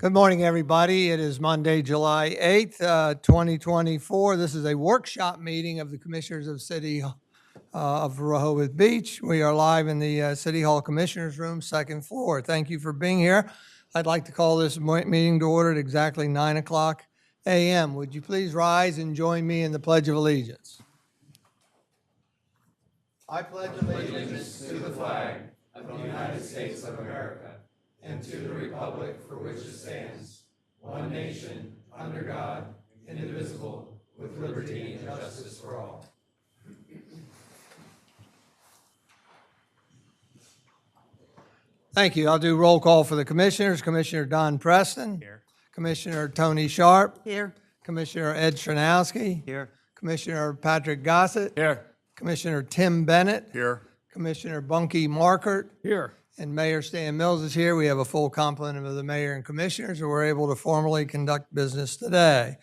Good morning, everybody. It is Monday, July 8th, 2024. This is a workshop meeting of the Commissioners of City of Rehoboth Beach. We are live in the City Hall Commissioners Room, second floor. Thank you for being here. I'd like to call this meeting to order at exactly 9 o'clock a.m. Would you please rise and join me in the Pledge of Allegiance? I pledge allegiance to the flag of the United States of America and to the republic for which it stands, one nation, under God, indivisible, with liberty and justice for all. Thank you. I'll do roll call for the commissioners. Commissioner Don Preston. Here. Commissioner Tony Sharp. Here. Commissioner Ed Chernowski. Here. Commissioner Patrick Gossett. Here. Commissioner Tim Bennett. Here. Commissioner Bunky Markert. Here. And Mayor Stan Mills is here. We have a full complement of the mayor and commissioners, and we're able to formally conduct business today.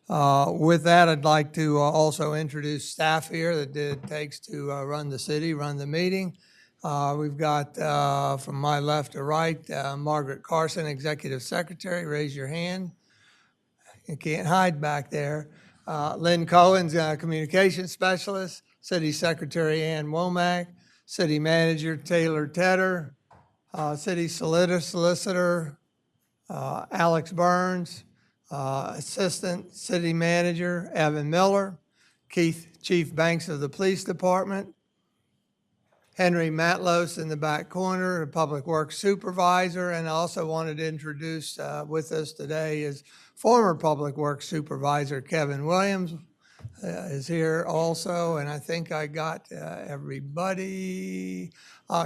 With that, I'd like to also introduce staff here that it takes to run the city, run the meeting. We've got, from my left to right, Margaret Carson, Executive Secretary. Raise your hand. You can't hide back there. Lynn Cohen's Communications Specialist. City Secretary Ann Womack. City Manager Taylor Tedder. City Solicitor Alex Burns. Assistant City Manager Evan Miller. Chief Banks of the Police Department. Henry Matlos in the back corner, Public Works Supervisor, and I also wanted to introduce with us today is former Public Works Supervisor Kevin Williams is here also, and I think I got everybody.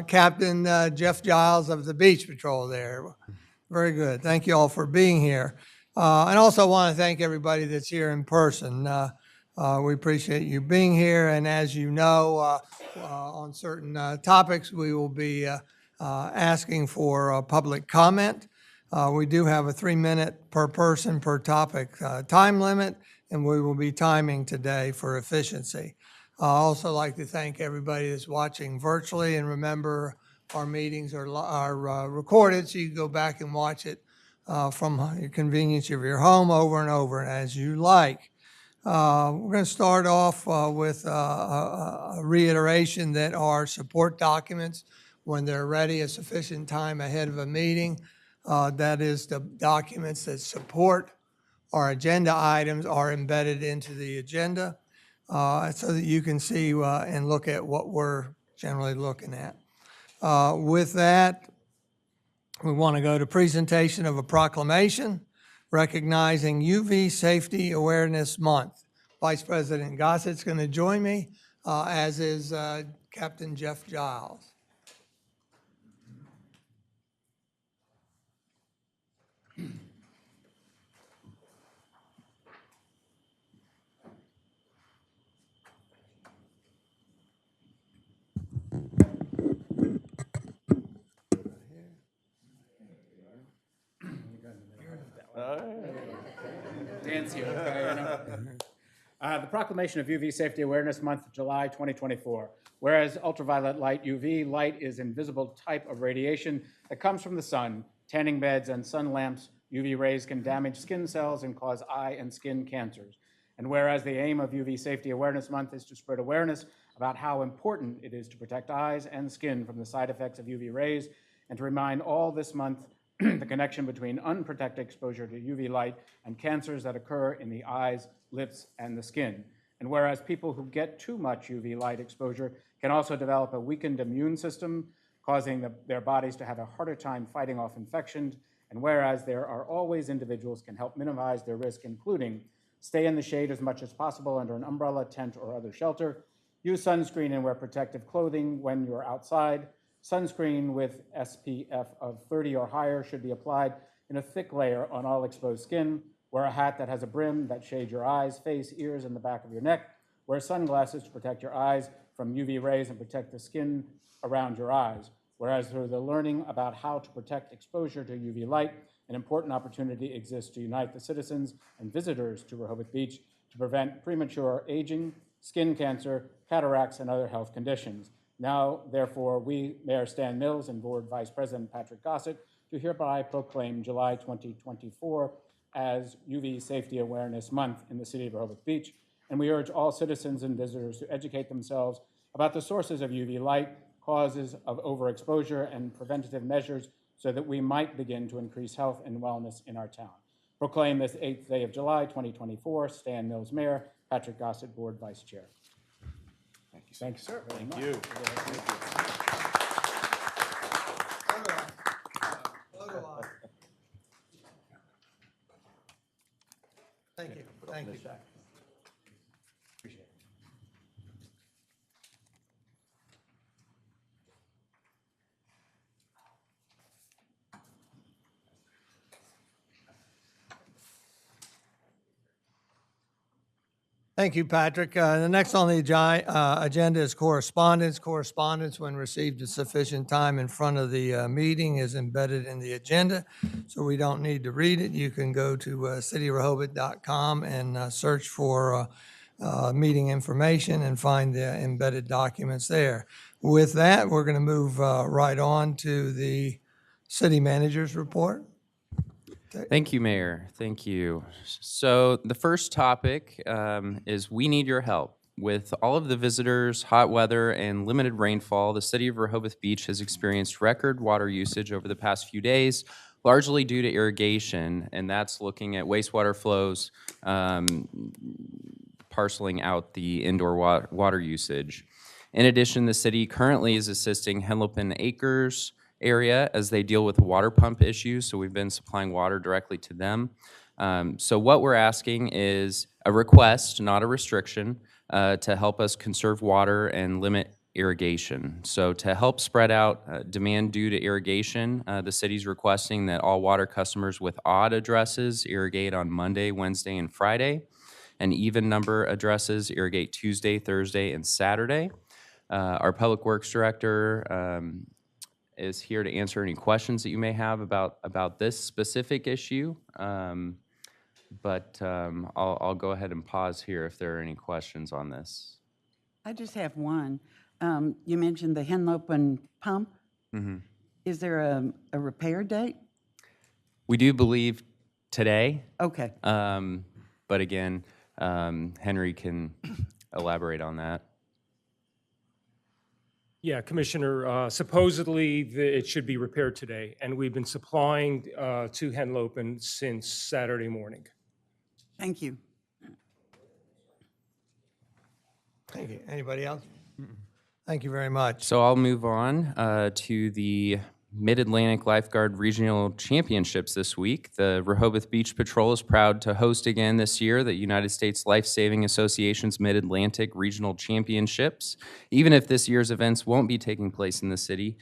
Captain Jeff Giles of the Beach Patrol there. Very good. Thank you all for being here. And also want to thank everybody that's here in person. We appreciate you being here, and as you know, on certain topics, we will be asking for public comment. We do have a 3-minute per person per topic time limit, and we will be timing today for efficiency. I also like to thank everybody that's watching virtually, and remember our meetings are recorded, so you can go back and watch it from your convenience of your home over and over as you like. We're going to start off with a reiteration that our support documents, when they're ready a sufficient time ahead of a meeting, that is the documents that support our agenda items are embedded into the agenda so that you can see and look at what we're generally looking at. With that, we want to go to presentation of a proclamation recognizing UV Safety Awareness Month. Vice President Gossett's going to join me, as is Captain Jeff Giles. Dan's here. The proclamation of UV Safety Awareness Month, July 2024. Whereas ultraviolet light, UV light, is an invisible type of radiation that comes from the sun, tanning beds, and sun lamps. UV rays can damage skin cells and cause eye and skin cancers. And whereas the aim of UV Safety Awareness Month is to spread awareness about how important it is to protect eyes and skin from the side effects of UV rays, and to remind all this month the connection between unprotected exposure to UV light and cancers that occur in the eyes, lips, and the skin. And whereas people who get too much UV light exposure can also develop a weakened immune system, causing their bodies to have a harder time fighting off infections, and whereas there are always individuals can help minimize their risk, including stay in the shade as much as possible under an umbrella, tent, or other shelter, use sunscreen and wear protective clothing when you're outside. Sunscreen with SPF of 30 or higher should be applied in a thick layer on all exposed skin. Wear a hat that has a brim that shades your eyes, face, ears, and the back of your neck. Wear sunglasses to protect your eyes from UV rays and protect the skin around your eyes. Whereas through the learning about how to protect exposure to UV light, an important opportunity exists to unite the citizens and visitors to Rehoboth Beach to prevent premature aging, skin cancer, cataracts, and other health conditions. Now, therefore, we, Mayor Stan Mills and Board Vice President Patrick Gossett, to hereby proclaim July 2024 as UV Safety Awareness Month in the City of Rehoboth Beach. And we urge all citizens and visitors to educate themselves about the sources of UV light, causes of overexposure, and preventative measures so that we might begin to increase health and wellness in our town. Proclaim this 8th day of July, 2024. Stan Mills, Mayor. Patrick Gossett, Board Vice Chair. Thank you. Thank you, sir. Very much. You. Thank you. Thank you. Appreciate it. Thank you, Patrick. The next on the agenda is correspondence. Correspondence, when received at sufficient time in front of the meeting, is embedded in the agenda, so we don't need to read it. You can go to cityrehoboth.com and search for meeting information and find the embedded documents there. With that, we're going to move right on to the city manager's report. Thank you, Mayor. Thank you. So the first topic is we need your help. With all of the visitors, hot weather, and limited rainfall, the City of Rehoboth Beach has experienced record water usage over the past few days, largely due to irrigation, and that's looking at wastewater flows, parceling out the indoor water usage. In addition, the city currently is assisting Henlopen Acres area as they deal with water pump issues, so we've been supplying water directly to them. So what we're asking is a request, not a restriction, to help us conserve water and limit irrigation. So to help spread out demand due to irrigation, the city's requesting that all water customers with odd addresses irrigate on Monday, Wednesday, and Friday, and even number addresses irrigate Tuesday, Thursday, and Saturday. Our Public Works Director is here to answer any questions that you may have about this specific issue. But I'll go ahead and pause here if there are any questions on this. I just have one. You mentioned the Henlopen pump. Mm-hmm. Is there a repair date? We do believe today, Okay. but again, Henry can elaborate on that. Yeah, Commissioner, supposedly it should be repaired today, and we've been supplying to Henlopen since Saturday morning. Thank you. Thank you. Anybody else? Thank you very much. So I'll move on to the Mid-Atlantic Lifeguard Regional Championships this week. The Rehoboth Beach Patrol is proud to host again this year the United States Life Saving Association's Mid-Atlantic Regional Championships, even if this year's events won't be taking place in the city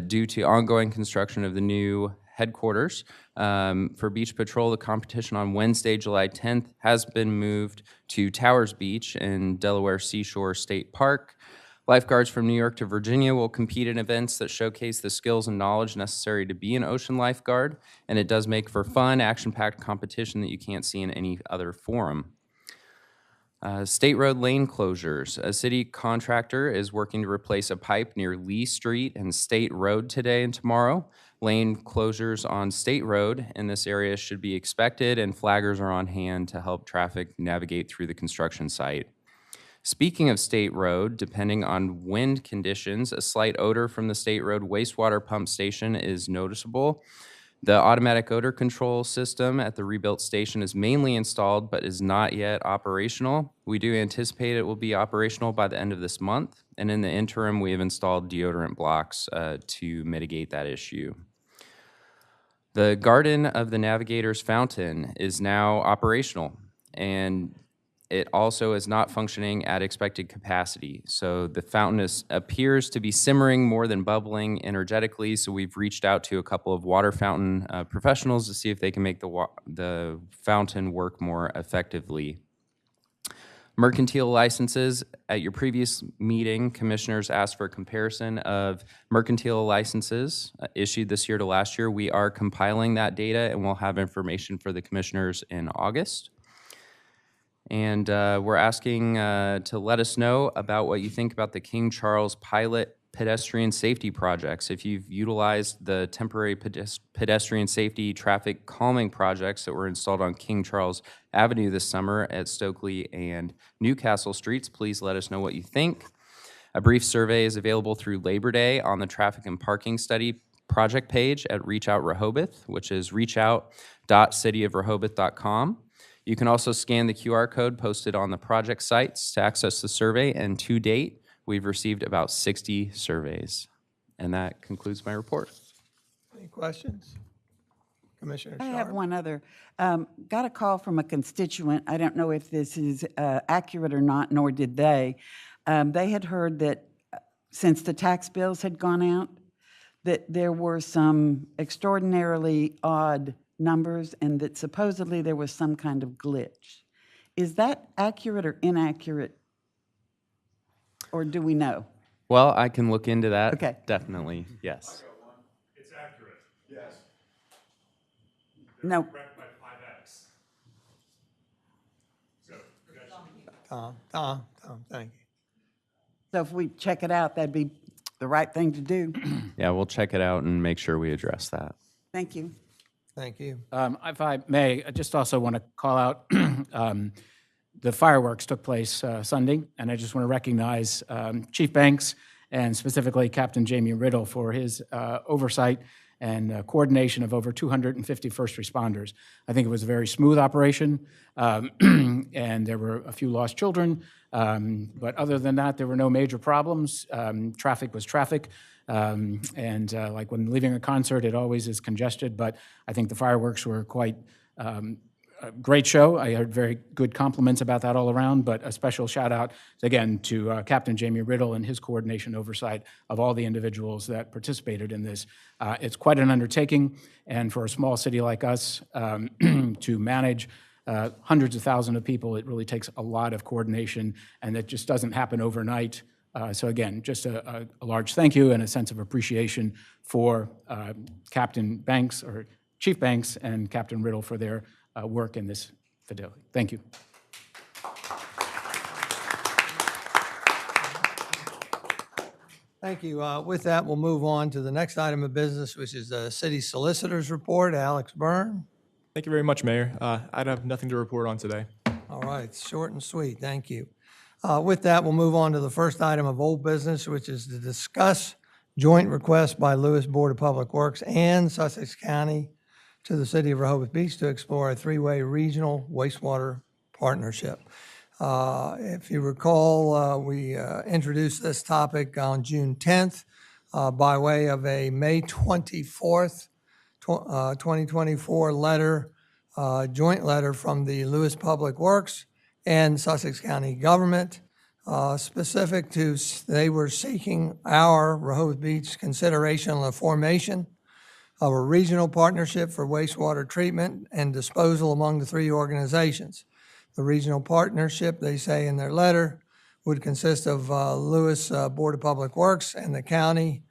due to ongoing construction of the new headquarters. For Beach Patrol, the competition on Wednesday, July 10th, has been moved to Towers Beach in Delaware Seashore State Park. Lifeguards from New York to Virginia will compete in events that showcase the skills and knowledge necessary to be an ocean lifeguard, and it does make for fun, action-packed competition that you can't see in any other forum. State road lane closures. A city contractor is working to replace a pipe near Lee Street and State Road today and tomorrow. Lane closures on State Road in this area should be expected, and flaggers are on hand to help traffic navigate through the construction site. Speaking of State Road, depending on wind conditions, a slight odor from the State Road wastewater pump station is noticeable. The automatic odor control system at the rebuilt station is mainly installed but is not yet operational. We do anticipate it will be operational by the end of this month, and in the interim, we have installed deodorant blocks to mitigate that issue. The Garden of the Navigators Fountain is now operational, and it also is not functioning at expected capacity. So the fountain appears to be simmering more than bubbling energetically, so we've reached out to a couple of water fountain professionals to see if they can make the fountain work more effectively. Mercantile licenses. At your previous meeting, commissioners asked for a comparison of mercantile licenses issued this year to last year. We are compiling that data, and we'll have information for the commissioners in August. And we're asking to let us know about what you think about the King Charles Pilot pedestrian safety projects. If you've utilized the temporary pedestrian safety traffic calming projects that were installed on King Charles Avenue this summer at Stokely and Newcastle Streets, please let us know what you think. A brief survey is available through Labor Day on the Traffic and Parking Study project page at Reach Out Rehoboth, which is reachout.cityofrehoboth.com. You can also scan the QR code posted on the project sites to access the survey, and to date, we've received about 60 surveys. And that concludes my report. Any questions? Commissioner I Sharp? have one other. Got a call from a constituent. I don't know if this is accurate or not, nor did they. They had heard that since the tax bills had gone out, that there were some extraordinarily odd numbers and that supposedly there was some kind of glitch. Is that accurate or inaccurate? Or do we know? Well, I can look into that. Okay. Definitely, yes. It's accurate. Yes. No. Correct by 5x. So, Tom, thank you. So if we check it out, that'd be the right thing to do. Yeah, we'll check it out and make sure we address that. Thank you. Thank you. If I may, I just also want to call out, the fireworks took place Sunday, and I just want to recognize Chief Banks and specifically Captain Jamie Riddle for his oversight and coordination of over 250 first responders. I think it was a very smooth operation, and there were a few lost children, but other than that, there were no major problems. Traffic was traffic. Like when leaving a concert, it always is congested, but I think the fireworks were quite a great show. I heard very good compliments about that all around, but a special shout out, again, to Captain Jamie Riddle and his coordination oversight of all the individuals that participated in this. It's quite an undertaking, and for a small city like us to manage hundreds of thousands of people, it really takes a lot of coordination, and it just doesn't happen overnight. So again, just a large thank you and a sense of appreciation for Captain Banks, or Chief Banks, and Captain Riddle for their work in this fidelity. Thank you. Thank you. With that, we'll move on to the next item of business, which is the city solicitor's report. Alex Byrne. Thank you very much, Mayor. I have nothing to report on today. All right, short and sweet. Thank you. With that, we'll move on to the first item of old business, which is to discuss joint request by Lewes Board of Public Works and Sussex County to the City of Rehoboth Beach to explore a three-way regional wastewater partnership. If you recall, we introduced this topic on June 10th by way of a May 24th, 2024 letter, joint letter from the Lewes Public Works and Sussex County government, specific to, they were seeking our Rehoboth Beach consideration on the formation of a regional partnership for wastewater treatment and disposal among the three organizations. The regional partnership, they say in their letter, would consist of Lewes Board of Public Works and the county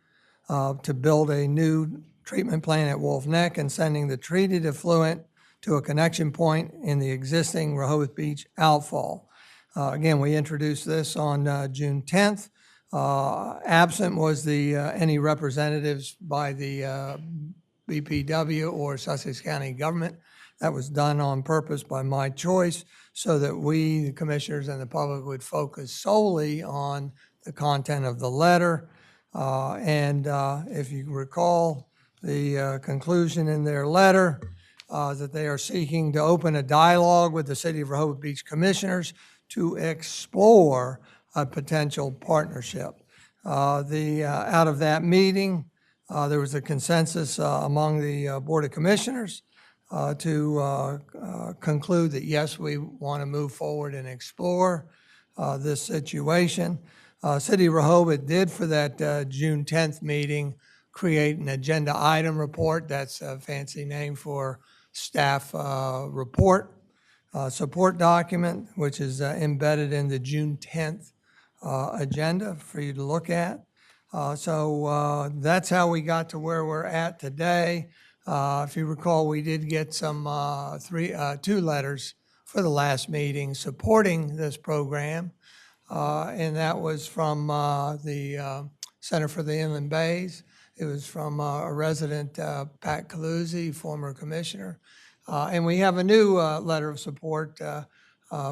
to build a new treatment plant at Wolf Neck and sending the treated effluent to a connection point in the existing Rehoboth Beach outfall. Again, we introduced this on June 10th. Absent was the any representatives by the BPW or Sussex County government. That was done on purpose by my choice so that we, the commissioners and the public, would focus solely on the content of the letter. If you recall, the conclusion in their letter that they are seeking to open a dialogue with the City of Rehoboth Beach commissioners to explore a potential partnership. Out of that meeting, there was a consensus among the Board of Commissioners to conclude that, yes, we want to move forward and explore this situation. City of Rehoboth did, for that June 10th meeting, create an agenda item report. That's a fancy name for staff report, support document, which is embedded in the June 10th agenda for you to look at. So that's how we got to where we're at today. If you recall, we did get some two letters for the last meeting supporting this program, and that was from the Center for the Inland Bays. It was from a resident, Pat Caluzzi, former commissioner. And we have a new letter of support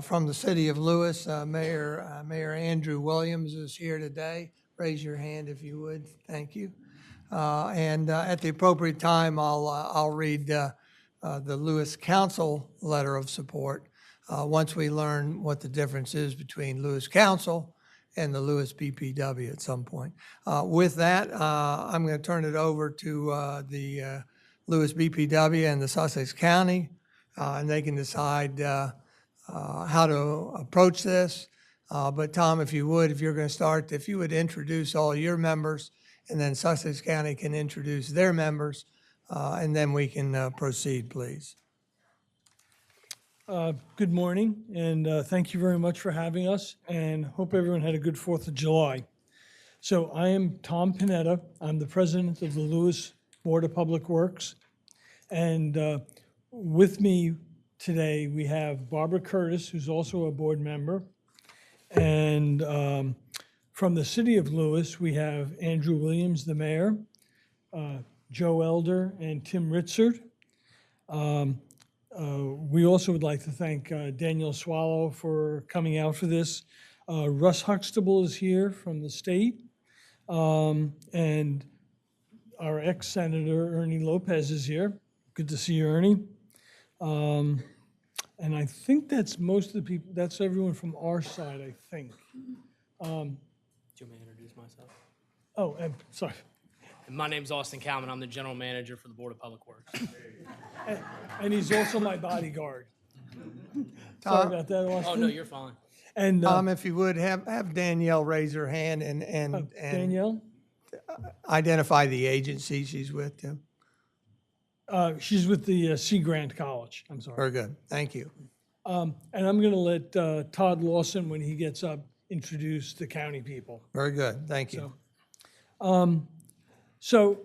from the city of Lewes. Mayor Andrew Williams is here today. Raise your hand if you would. Thank you. And at the appropriate time, I'll read the Lewes Council letter of support once we learn what the difference is between Lewes Council and the Lewes BPW at some point. With that, I'm going to turn it over to the Lewes BPW and the Sussex County, and they can decide how to approach this. But Tom, if you would, if you're going to start, if you would introduce all your members, and then Sussex County can introduce their members, and then we can proceed, please. Good morning, and thank you very much for having us, and hope everyone had a good 4th of July. So I am Tom Panetta. I'm the president of the Lewes Board of Public Works. And with me today, we have Barbara Curtis, who's also a board member. And from the city of Lewes, we have Andrew Williams, the mayor, Joe Elder, and Tim Ritzert. We also would like to thank Daniel Swallow for coming out for this. Russ Huxtable is here from the state. And our ex-senator, Ernie Lopez, is here. Good to see you, Ernie. And I think that's most of the people, that's everyone from our side, I think. Do you want me to introduce myself? Oh, sorry. My name's Austin Calman. I'm the general manager for the Board of Public Works. And he's also my bodyguard. Sorry about that, Austin. Oh, no, you're fine. And Tom, if you would, have Danielle raise her hand and Danielle, identify the agency she's with, Tim. she's with the Sea Grant College. I'm sorry. Very good. Thank you. And I'm going to let Todd Lawson, when he gets up, introduce the county people. Very good. Thank you. So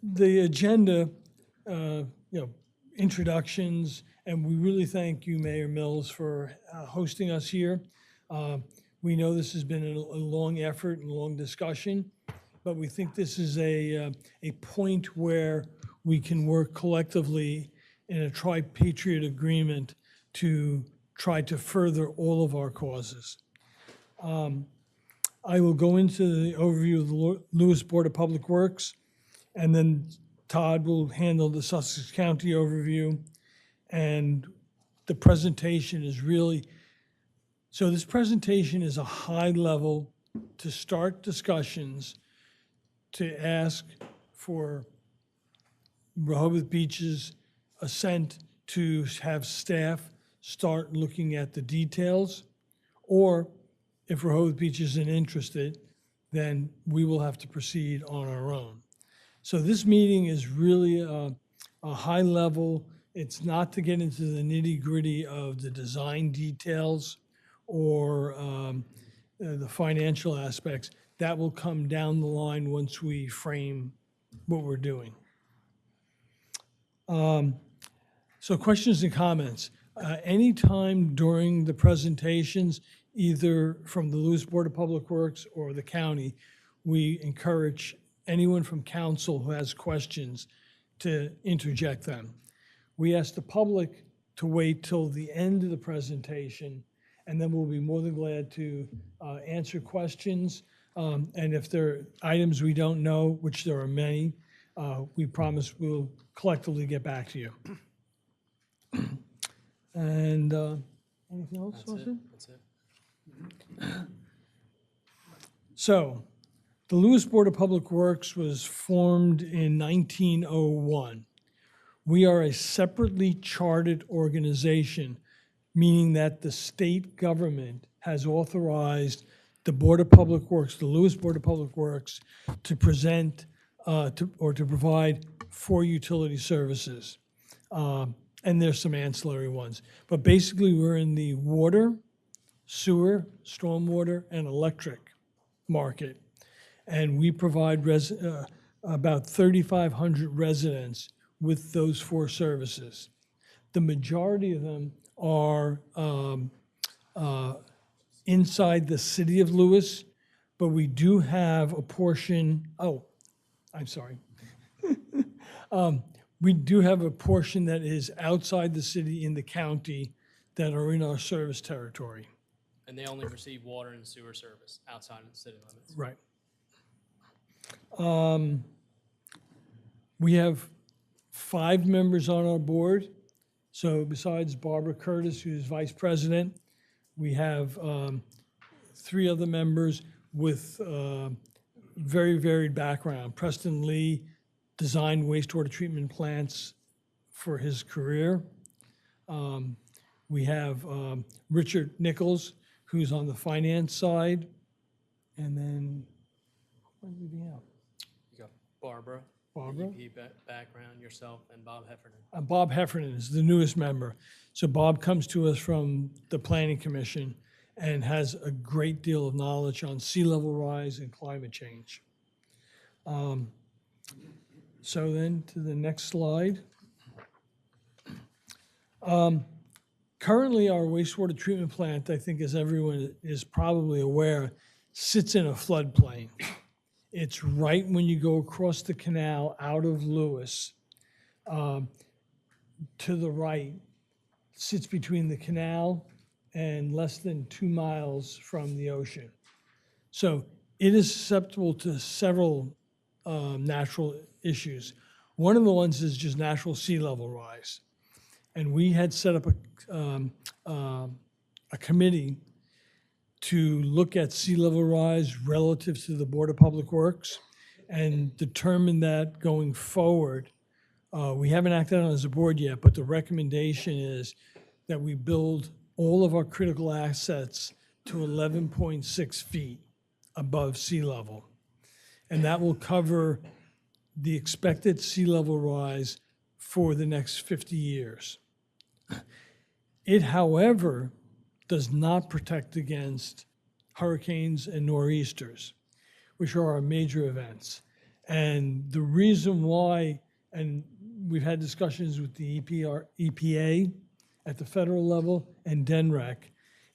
the agenda, introductions, and we really thank you, Mayor Mills, for hosting us here. We know this has been a long effort and long discussion, but we think this is a point where we can work collectively in a tripartite agreement to try to further all of our causes. I will go into the overview of the Lewes Board of Public Works, and then Todd will handle the Sussex County overview. And the presentation is really, so this presentation is a high level to start discussions, to ask for Rehoboth Beach's assent to have staff start looking at the details, or if Rehoboth Beach isn't interested, then we will have to proceed on our own. So this meeting is really a high level. It's not to get into the nitty-gritty of the design details or the financial aspects. That will come down the line once we frame what we're doing. So questions and comments. Anytime during the presentations, either from the Lewes Board of Public Works or the county, we encourage anyone from council who has questions to interject them. We ask the public to wait till the end of the presentation, and then we'll be more than glad to answer questions. And if there are items we don't know, which there are many, we promise we'll collectively get back to you. And anything else, Austin? That's it. So, the Lewes Board of Public Works was formed in 1901. We are a separately chartered organization, meaning that the state government has authorized the Board of Public Works, the Lewes Board of Public Works, to present to provide for utility services. And there's some ancillary ones. But basically, we're in the water, sewer, stormwater, and electric market. And we provide about 3,500 residents with those four services. The majority of them are inside the city of Lewes. but we do have a portion, I'm sorry. We do have a portion that is outside the city in the county that are in our service territory. And they only receive water and sewer service outside of the city limits. Right. We have 5 members on our board. So besides Barbara Curtis, who's vice president, we have 3 other members with very varied background. Preston Lee designed wastewater treatment plants for his career. We have Richard Nichols, who's on the finance side. And then, what did we have? You got Barbara, Barbara? EP background, yourself, and Bob Heffernan. Bob Heffernan is the newest member. So Bob comes to us from the Planning Commission and has a great deal of knowledge on sea level rise and climate change. So then to the next slide. Currently, our wastewater treatment plant, I think as everyone is probably aware, sits in a floodplain. It's right when you go across the canal out of Lewes. To the right, sits between the canal and less than 2 miles from the ocean. So it is susceptible to several natural issues. One of the ones is just natural sea level rise. And we had set up a committee to look at sea level rise relative to the Board of Public Works and determine that going forward. We haven't acted on it as a board yet, but the recommendation is that we build all of our critical assets to 11.6 feet above sea level. And that will cover the expected sea level rise for the next 50 years. It, however, does not protect against hurricanes and nor'easters, which are our major events. And the reason why, and we've had discussions with the EPA at the federal level and DENREC,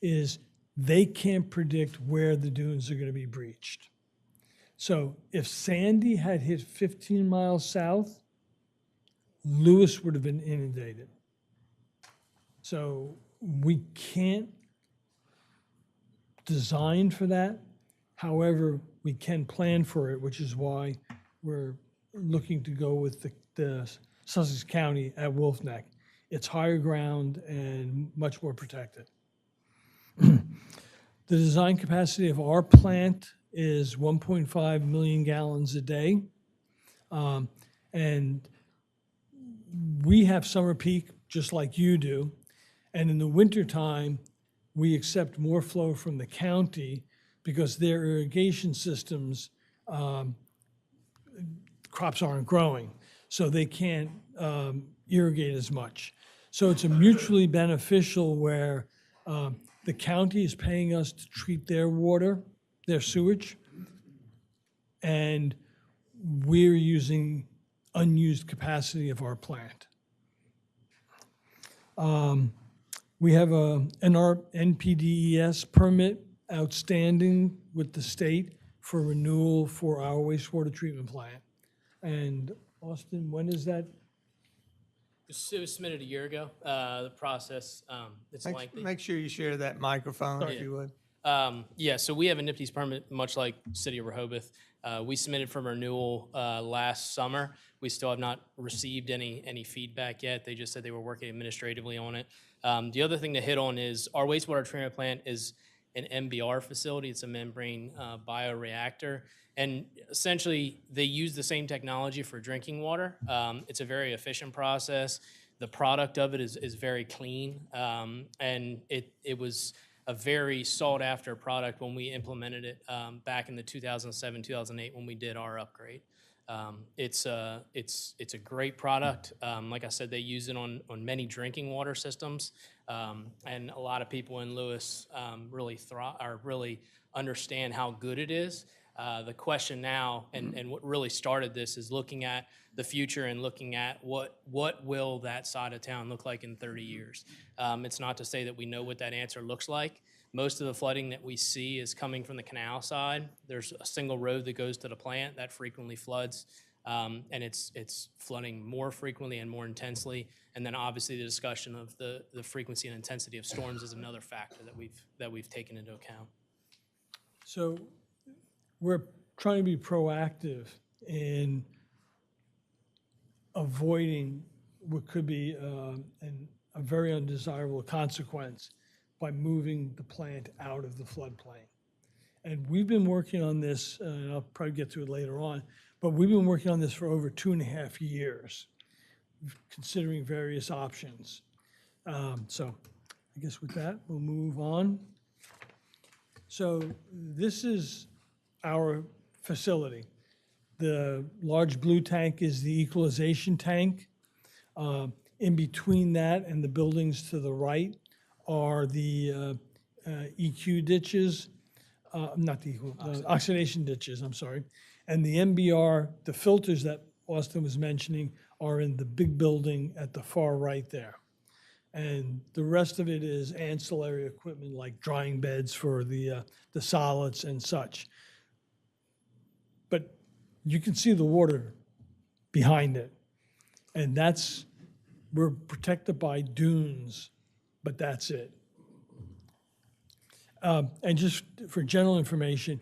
is they can't predict where the dunes are going to be breached. So if Sandy had hit 15 miles south, Lewes would have been inundated. So we can't design for that. However, we can plan for it, which is why we're looking to go with the Sussex County at Wolf Neck. It's higher ground and much more protected. The design capacity of our plant is 1.5 million gallons a day. And we have summer peak just like you do. And in the wintertime, we accept more flow from the county because their irrigation systems, crops aren't growing, so they can't irrigate as much. So it's a mutually beneficial where the county is paying us to treat their water, their sewage, and we're using unused capacity of our plant. We have an NPDES permit outstanding with the state for renewal for our wastewater treatment plant. And Austin, when is that? It was submitted a year ago. The process, it's lengthy. Make sure you share that microphone if you would. Yeah, so we have a NPDES permit, much like City of Rehoboth. We submitted for renewal last summer. We still have not received any feedback yet. They just said they were working administratively on it. The other thing to hit on is our wastewater treatment plant is an MBR facility. It's a membrane bioreactor. And essentially, they use the same technology for drinking water. It's a very efficient process. The product of it is very clean. And it was a very sought-after product when we implemented it back in the 2007, 2008 when we did our upgrade. It's a great product. Like I said, they use it on many drinking water systems, and a lot of people in Lewes really understand how good it is. The question now, and what really started this, is looking at the future and looking at what will that side of town look like in 30 years. It's not to say that we know what that answer looks like, Most of the flooding that we see is coming from the canal side. There's a single road that goes to the plant that frequently floods, and it's flooding more frequently and more intensely. And then obviously the discussion of the frequency and intensity of storms is another factor that we've taken into account. So we're trying to be proactive in avoiding what could be a very undesirable consequence by moving the plant out of the floodplain. And we've been working on this, and I'll probably get to it later on, but we've been working on this for over 2.5 years, considering various options. So I guess with that, we'll move on. So this is our facility. The large blue tank is the equalization tank. In between that and the buildings to the right are the EQ ditches, not the oxidation ditches, I'm sorry. And the MBR, the filters that Austin was mentioning, are in the big building at the far right there. And the rest of it is ancillary equipment like drying beds for the solids and such. But you can see the water behind it. And we're protected by dunes, but that's it. And just for general information,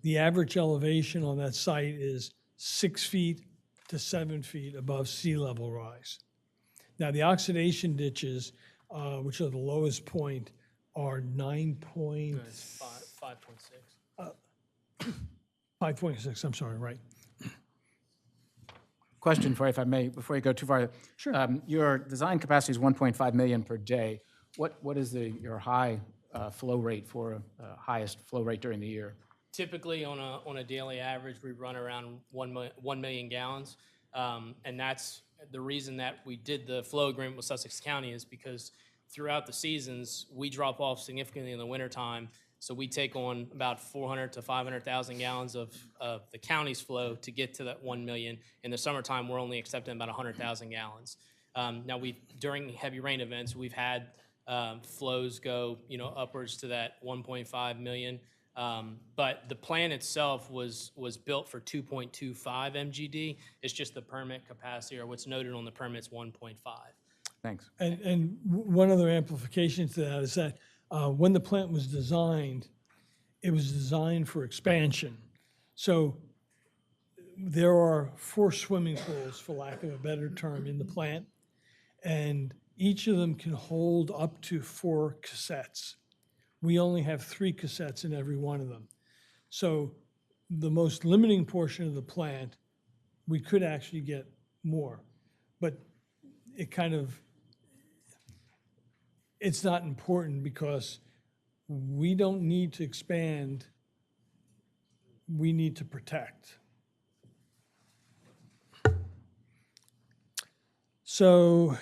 the average elevation on that site is 6 feet to 7 feet above sea level rise. Now, the oxidation ditches, which are the lowest point, are 5.6. 5.6, I'm sorry, right. Question for you, if I may, before you go too far. Sure. Your design capacity is 1.5 million per day. What is your high flow rate for highest flow rate during the year? Typically, on a daily average, we run around 1 million gallons. And that's the reason that we did the flow agreement with Sussex County, is because throughout the seasons, we drop off significantly in the wintertime. So we take on about 400 to 500,000 gallons of the county's flow to get to that 1 million. In the summertime, we're only accepting about 100,000 gallons. Now, during heavy rain events, we've had flows go, upwards to that 1.5 million. But the plant itself was built for 2.25 MGD. It's just the permit capacity, or what's noted on the permit's 1.5. Thanks. And one other amplification to that is that when the plant was designed, it was designed for expansion. So there are 4 swimming pools, for lack of a better term, in the plant, and each of them can hold up to 4 cassettes. We only have 3 cassettes in every one of them. So the most limiting portion of the plant, we could actually get more, but it's not important because we don't need to expand, we need to protect. So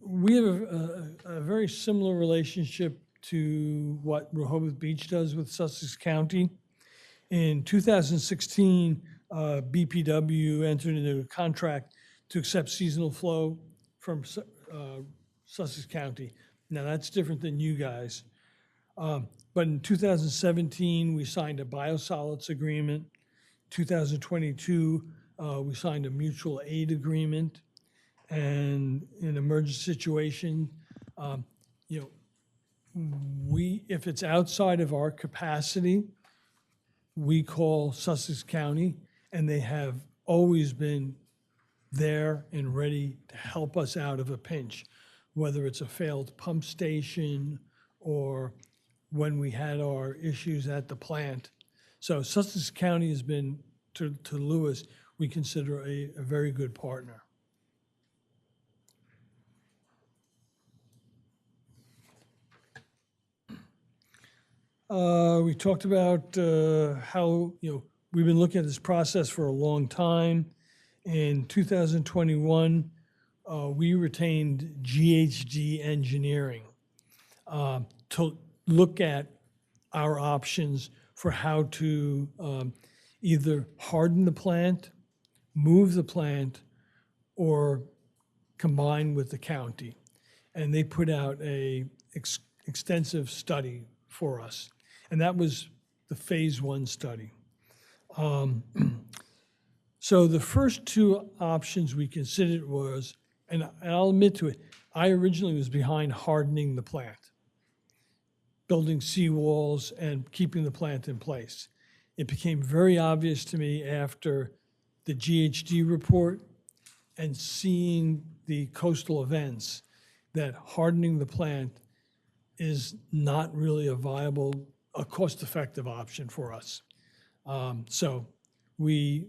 we have a very similar relationship to what Rehoboth Beach does with Sussex County. In 2016, BPW entered into a contract to accept seasonal flow from Sussex County. Now, that's different than you guys. But in 2017, we signed a biosolids agreement. 2022, we signed a mutual aid agreement. And in emergency situation, if it's outside of our capacity, we call Sussex County, and they have always been there and ready to help us out of a pinch, whether it's a failed pump station or when we had our issues at the plant. So Sussex County has been, to Lewes, we consider a very good partner. We talked about how, we've been looking at this process for a long time. In 2021, we retained GHD Engineering to look at our options for how to either harden the plant, move the plant, or combine with the county. And they put out a extensive study for us, and that was the Phase 1 study. So the first two options we considered was, and I'll admit to it, I originally was behind hardening the plant, building seawalls and keeping the plant in place. It became very obvious to me after the GHD report and seeing the coastal events that hardening the plant is not really a cost-effective option for us. So the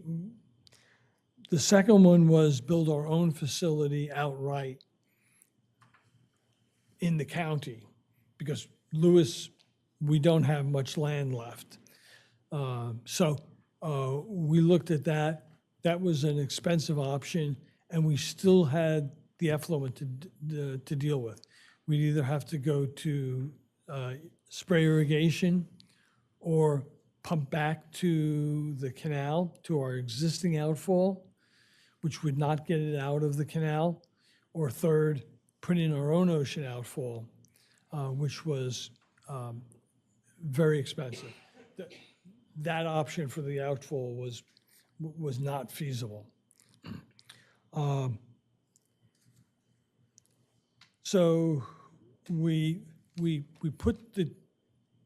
second one was build our own facility outright in the county, because Lewes, we don't have much land left. So we looked at that. That was an expensive option, and we still had the effluent to deal with. We'd either have to go to spray irrigation or pump back to the canal, to our existing outfall, which would not get it out of the canal, or third, put in our own ocean outfall, which was very expensive. That option for the outfall was not feasible. So we put the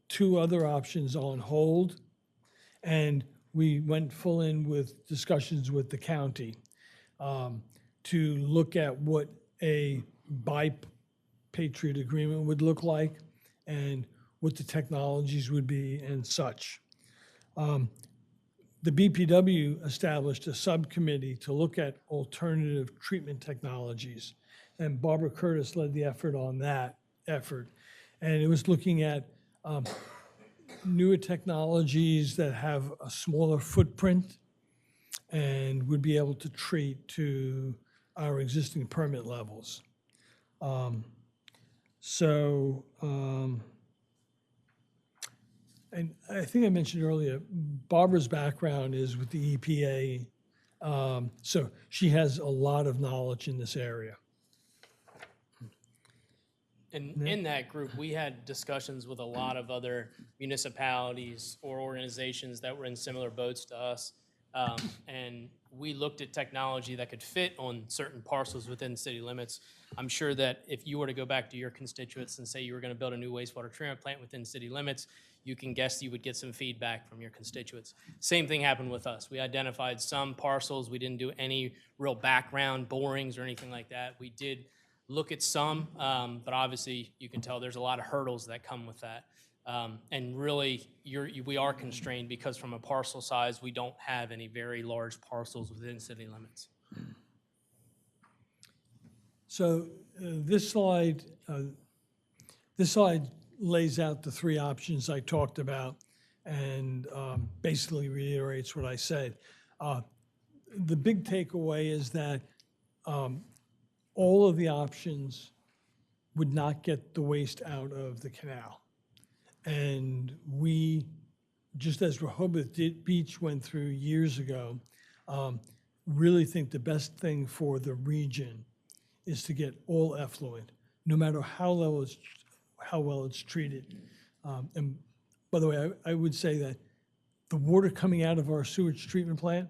two other options on hold, and we went full in with discussions with the county to look at what a bi-patriot agreement would look like and what the technologies would be and such. The BPW established a subcommittee to look at alternative treatment technologies, and Barbara Curtis led the effort on that effort. And it was looking at newer technologies that have a smaller footprint and would be able to treat to our existing permit levels. And I think I mentioned earlier, Barbara's background is with the EPA, so she has a lot of knowledge in this area. And in that group, we had discussions with a lot of other municipalities or organizations that were in similar boats to us. And we looked at technology that could fit on certain parcels within city limits. I'm sure that if you were to go back to your constituents and say you were going to build a new wastewater treatment plant within city limits, you can guess you would get some feedback from your constituents. Same thing happened with us. We identified some parcels. We didn't do any real background borings or anything like that. We did look at some, but obviously you can tell there's a lot of hurdles that come with that. And really, we are constrained because from a parcel size, we don't have any very large parcels within city limits. So this slide lays out the three options I talked about and basically reiterates what I said. The big takeaway is that all of the options would not get the waste out of the canal. And we, just as Rehoboth Beach went through years ago, really think the best thing for the region is to get all effluent, no matter how well it's treated. And by the way, I would say that the water coming out of our sewage treatment plant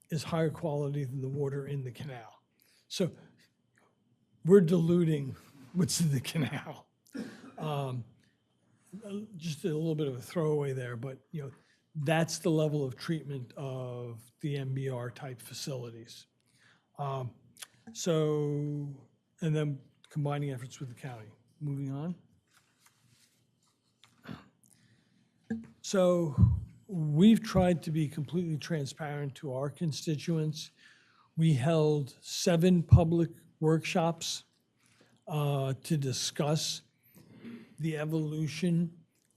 is higher quality than the water in the canal. So we're diluting what's in the canal. Just a little bit of a throwaway there, but that's the level of treatment of the MBR type facilities. And then combining efforts with the county. Moving on. So we've tried to be completely transparent to our constituents. We held 7 public workshops to discuss the evolution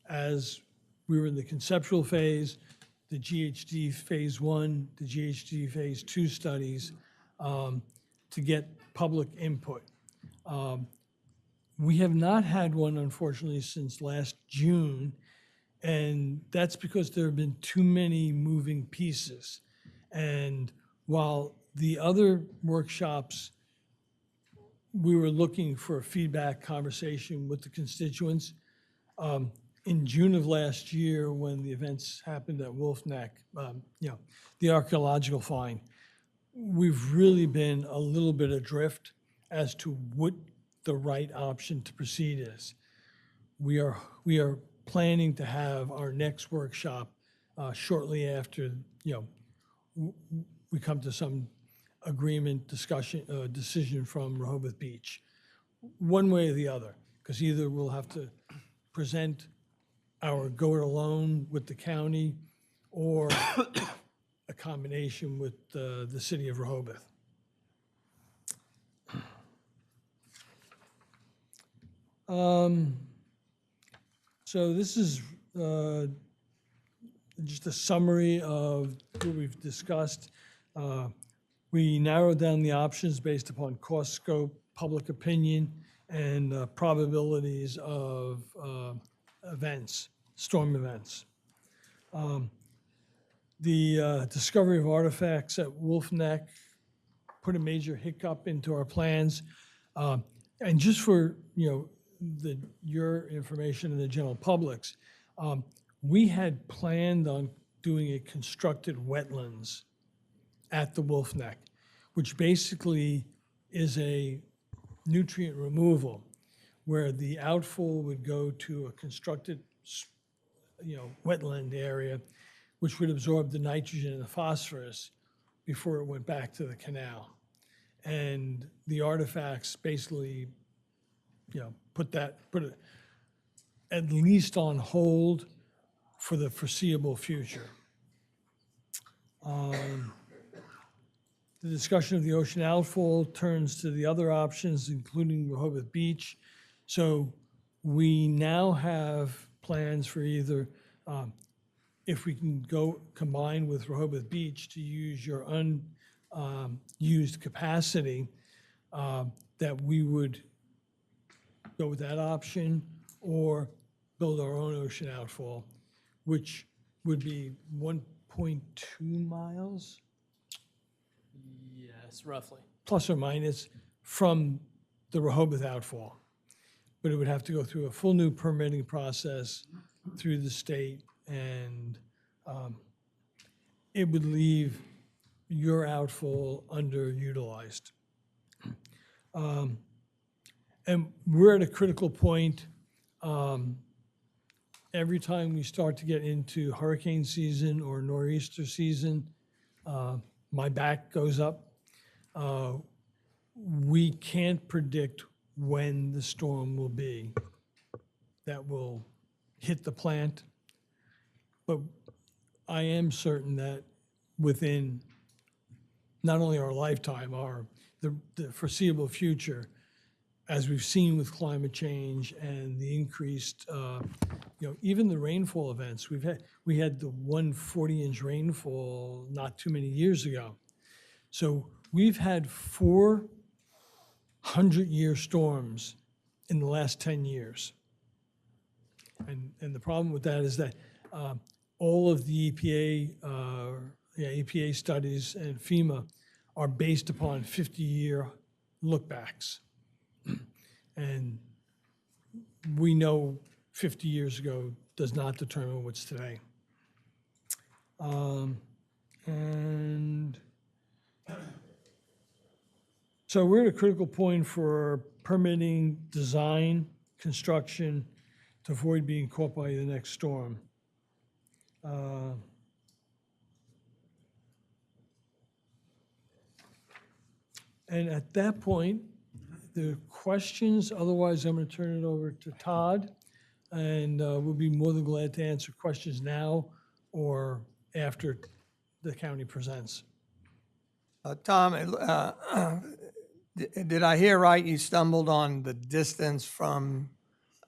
as we were in the conceptual phase, the GHD phase 1, the GHD phase 2 studies, to get public input. We have not had one, unfortunately, since last June, and that's because there have been too many moving pieces. And while the other workshops we were looking for a feedback conversation with the constituents. In June of last year, when the events happened at Wolf Neck, the archaeological find, we've really been a little bit adrift as to what the right option to proceed is. We are planning to have our next workshop shortly after, we come to some agreement, discussion, decision from Rehoboth Beach, one way or the other, because either we'll have to present our go-it-alone with the county or a combination with the City of Rehoboth. So this is just a summary of what we've discussed. We narrowed down the options based upon cost, scope, public opinion, and probabilities of events, storm events. The discovery of artifacts at Wolf Neck put a major hiccup into our plans. And just for, your information and the general public's, we had planned on doing a constructed wetlands at the Wolf Neck, which basically is a nutrient removal where the outfall would go to a constructed, wetland area, which would absorb the nitrogen and the phosphorus before it went back to the canal. And the artifacts basically, put it at least on hold for the foreseeable future. The discussion of the ocean outfall turns to the other options, including Rehoboth Beach. So we now have plans for either, if we can go combine with Rehoboth Beach to use your unused capacity, that we would go with that option or build our own ocean outfall, which would be 1.2 miles, Yes, roughly. plus or minus, from the Rehoboth outfall. But it would have to go through a full new permitting process through the state, and it would leave your outfall underutilized. And we're at a critical point. Every time we start to get into hurricane season or nor'easter season, my back goes up. We can't predict when the storm will be that will hit the plant, but I am certain that within not only our lifetime, the foreseeable future, as we've seen with climate change and the increased, even the rainfall events, we had the 140-inch rainfall not too many years ago. So we've had 4 100-year storms in the last 10 years. And the problem with that is that all of the EPA studies and FEMA are based upon 50-year lookbacks. And we know 50 years ago does not determine what's today. And so we're at a critical point for permitting, design, construction to avoid being caught by the next storm. And at that point, the questions, otherwise I'm going to turn it over to Todd, and we'll be more than glad to answer questions now or after the county presents. Tom, did I hear right? You stumbled on the distance from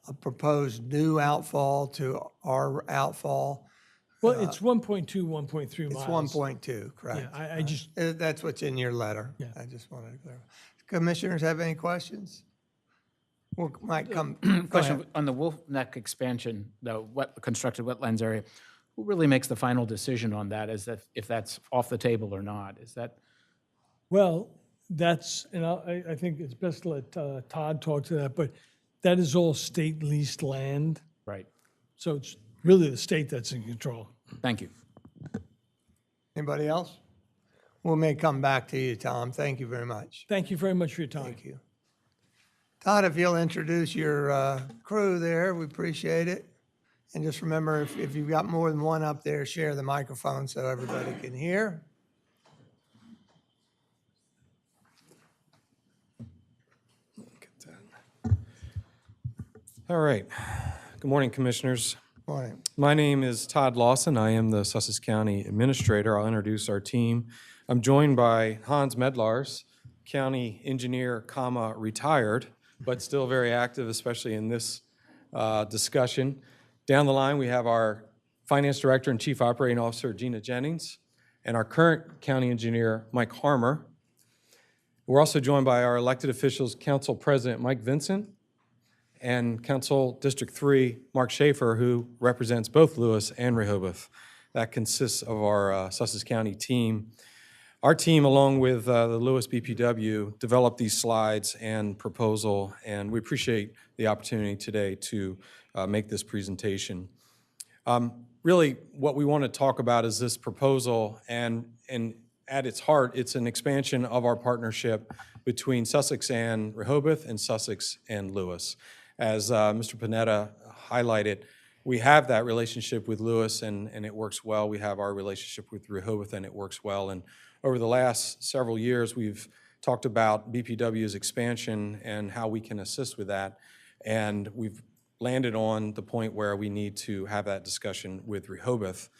a proposed new outfall to our outfall? Well, it's 1.2, 1.3 It's miles. 1.2, correct? Yeah, I just, That's what's in your letter. Yeah. I just wanted to clarify. Commissioners have any questions? We might come, go ahead. Question on the Wolf Neck expansion, the constructed wetlands area, who really makes the final decision on that? Is that if that's off the table or not? Is that, well, that's, and I think it's best to let Todd talk to that, but that is all state leased land. Right. So it's really the state that's in control. Thank you. Anybody else? We may come back to you, Tom. Thank you very much. Thank you very much for your time. Thank you. Todd, if you'll introduce your crew there, we appreciate it. And just remember, if you've got more than one up there, share the microphone so everybody can hear. All right. Good morning, Commissioners. Morning. My name is Todd Lawson. I am the Sussex County Administrator. I'll introduce our team. I'm joined by Hans Medlars, County Engineer, retired, but still very active, especially in this discussion. Down the line, we have our Finance Director and Chief Operating Officer, Gina Jennings, and our current County Engineer, Mike Harmer. We're also joined by our elected officials, Council President Mike Vincent, and Council District 3, Mark Schaefer, who represents both Lewes and Rehoboth. That consists of our Sussex County team. Our team, along with the Lewes BPW, developed these slides and proposal, and we appreciate the opportunity today to make this presentation. Really, what we want to talk about is this proposal, and at its heart, it's an expansion of our partnership between Sussex and Rehoboth and Sussex and Lewes. As Mr. Panetta highlighted, we have that relationship with Lewes and it works well. We have our relationship with Rehoboth and it works well. And over the last several years, we've talked about BPW's expansion and how we can assist with that. And we've landed on the point where we need to have that discussion with Rehoboth.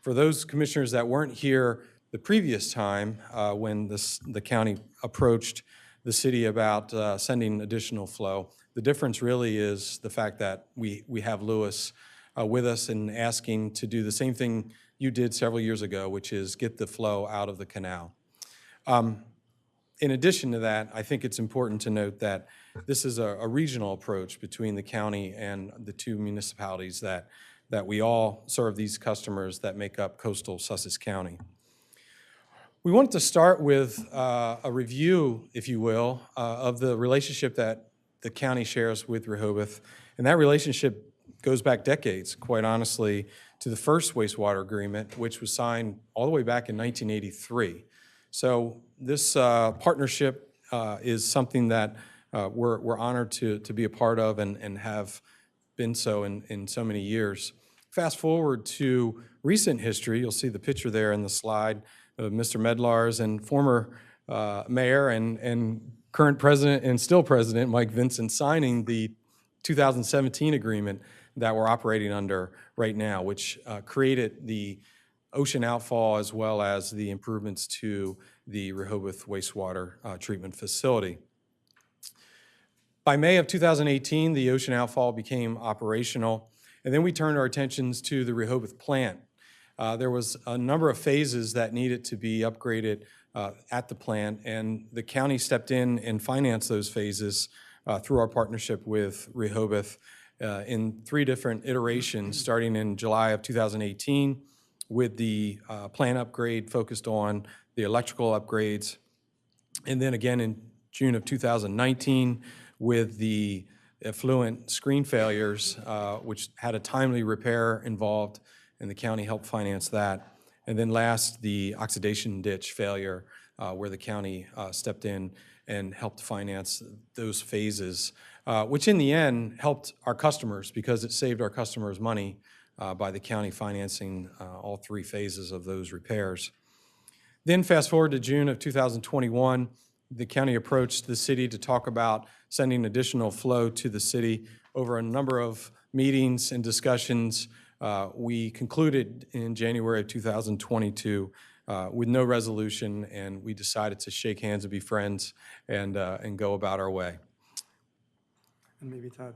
For those commissioners that weren't here the previous time when the county approached the city about sending additional flow, the difference really is the fact that we have Lewes with us and asking to do the same thing you did several years ago, which is get the flow out of the canal. In addition to that, I think it's important to note that this is a regional approach between the county and the two municipalities that we all serve these customers that make up coastal Sussex County. We wanted to start with a review, if you will, of the relationship that the county shares with Rehoboth. And that relationship goes back decades, quite honestly, to the first wastewater agreement, which was signed all the way back in 1983. So this partnership is something that we're honored to be a part of and have been so in so many years. Fast forward to recent history, you'll see the picture there in the slide of Mr. Medlars and former mayor and current president and still president Mike Vincent signing the 2017 agreement that we're operating under right now, which created the ocean outfall as well as the improvements to the Rehoboth wastewater treatment facility. By May of 2018, the ocean outfall became operational, and then we turned our attentions to the Rehoboth plant. There was a number of phases that needed to be upgraded at the plant, and the county stepped in and financed those phases through our partnership with Rehoboth in 3 different iterations, starting in July of 2018 with the plant upgrade focused on the electrical upgrades, and then again in June of 2019 with the effluent screen failures, which had a timely repair involved, and the county helped finance that. And then last, the oxidation ditch failure, where the county stepped in and helped finance those phases, which in the end helped our customers because it saved our customers money by the county financing all 3 phases of those repairs. Then fast forward to June of 2021, the county approached the city to talk about sending additional flow to the city. Over a number of meetings and discussions, we concluded in January of 2022 with no resolution, and we decided to shake hands and be friends and go about our way. And maybe, Todd,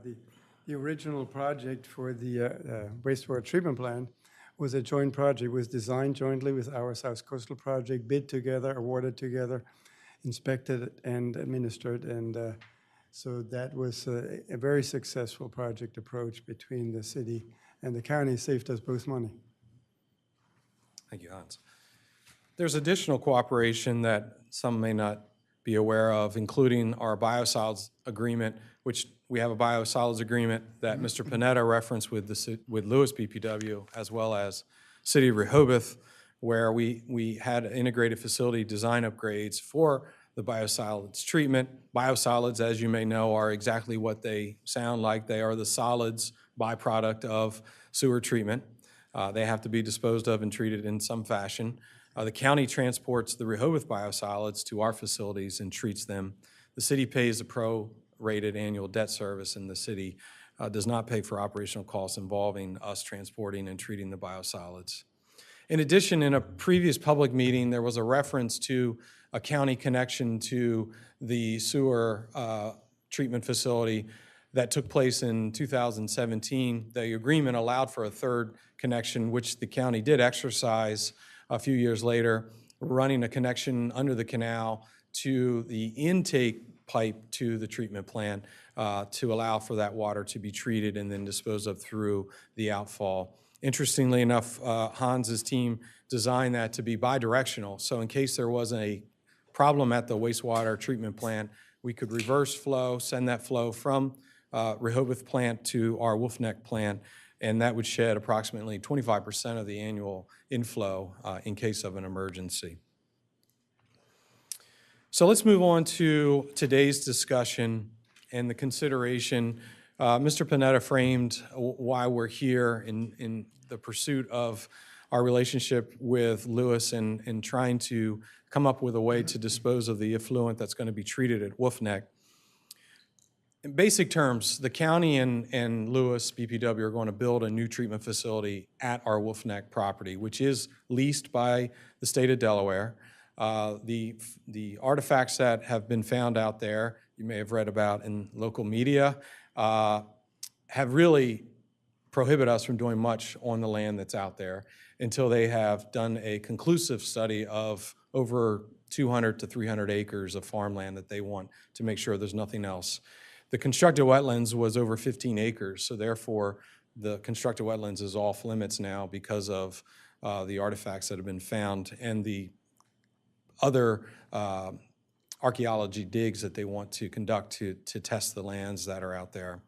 the original project for the wastewater treatment plant was a joint project. It was designed jointly with our South Coastal Project, bid together, awarded together, inspected and administered, and so that was a very successful project approach between the city and the county. Saved us both money. Thank you, Hans. There's additional cooperation that some may not be aware of, including our biosolids agreement, which we have a biosolids agreement that Mr. Panetta referenced with with Lewes BPW, as well as City of Rehoboth, where we had integrated facility design upgrades for the biosolids treatment. Biosolids, as you may know, are exactly what they sound like. They are the solids byproduct of sewer treatment. They have to be disposed of and treated in some fashion. The county transports the Rehoboth biosolids to our facilities and treats them. The city pays a prorated annual debt service, and the city does not pay for operational costs involving us transporting and treating the biosolids. In addition, in a previous public meeting, there was a reference to a county connection to the sewer treatment facility that took place in 2017. The agreement allowed for a third connection, which the county did exercise a few years later, running a connection under the canal to the intake pipe to the treatment plant to allow for that water to be treated and then disposed of through the outfall. Interestingly enough, Hans's team designed that to be bidirectional. So in case there was a problem at the wastewater treatment plant, we could reverse flow, send that flow from Rehoboth plant to our Wolf Neck plant, and that would shed approximately 25% of the annual inflow in case of an emergency. So let's move on to today's discussion and the consideration. Mr. Panetta framed why we're here in the pursuit of our relationship with Lewes and trying to come up with a way to dispose of the effluent that's going to be treated at Wolf Neck. In basic terms, the county and Lewes BPW are going to build a new treatment facility at our Wolf Neck property, which is leased by the state of Delaware. The artifacts that have been found out there, you may have read about in local media, have really prohibited us from doing much on the land that's out there until they have done a conclusive study of over 200 to 300 acres of farmland that they want to make sure there's nothing else. The constructed wetlands was over 15 acres, so therefore the constructed wetlands is off limits now because of the artifacts that have been found and the other archaeology digs that they want to conduct to test the lands that are out there.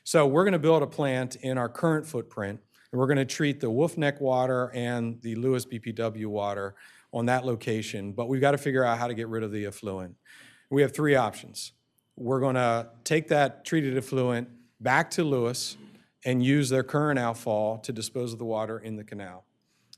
So we're going to build a plant in our current footprint, and we're going to treat the Wolf Neck water and the Lewes BPW water on that location, but we've got to figure out how to get rid of the effluent. We have three options. We're going to take that treated effluent back to Lewes and use their current outfall to dispose of the water in the canal.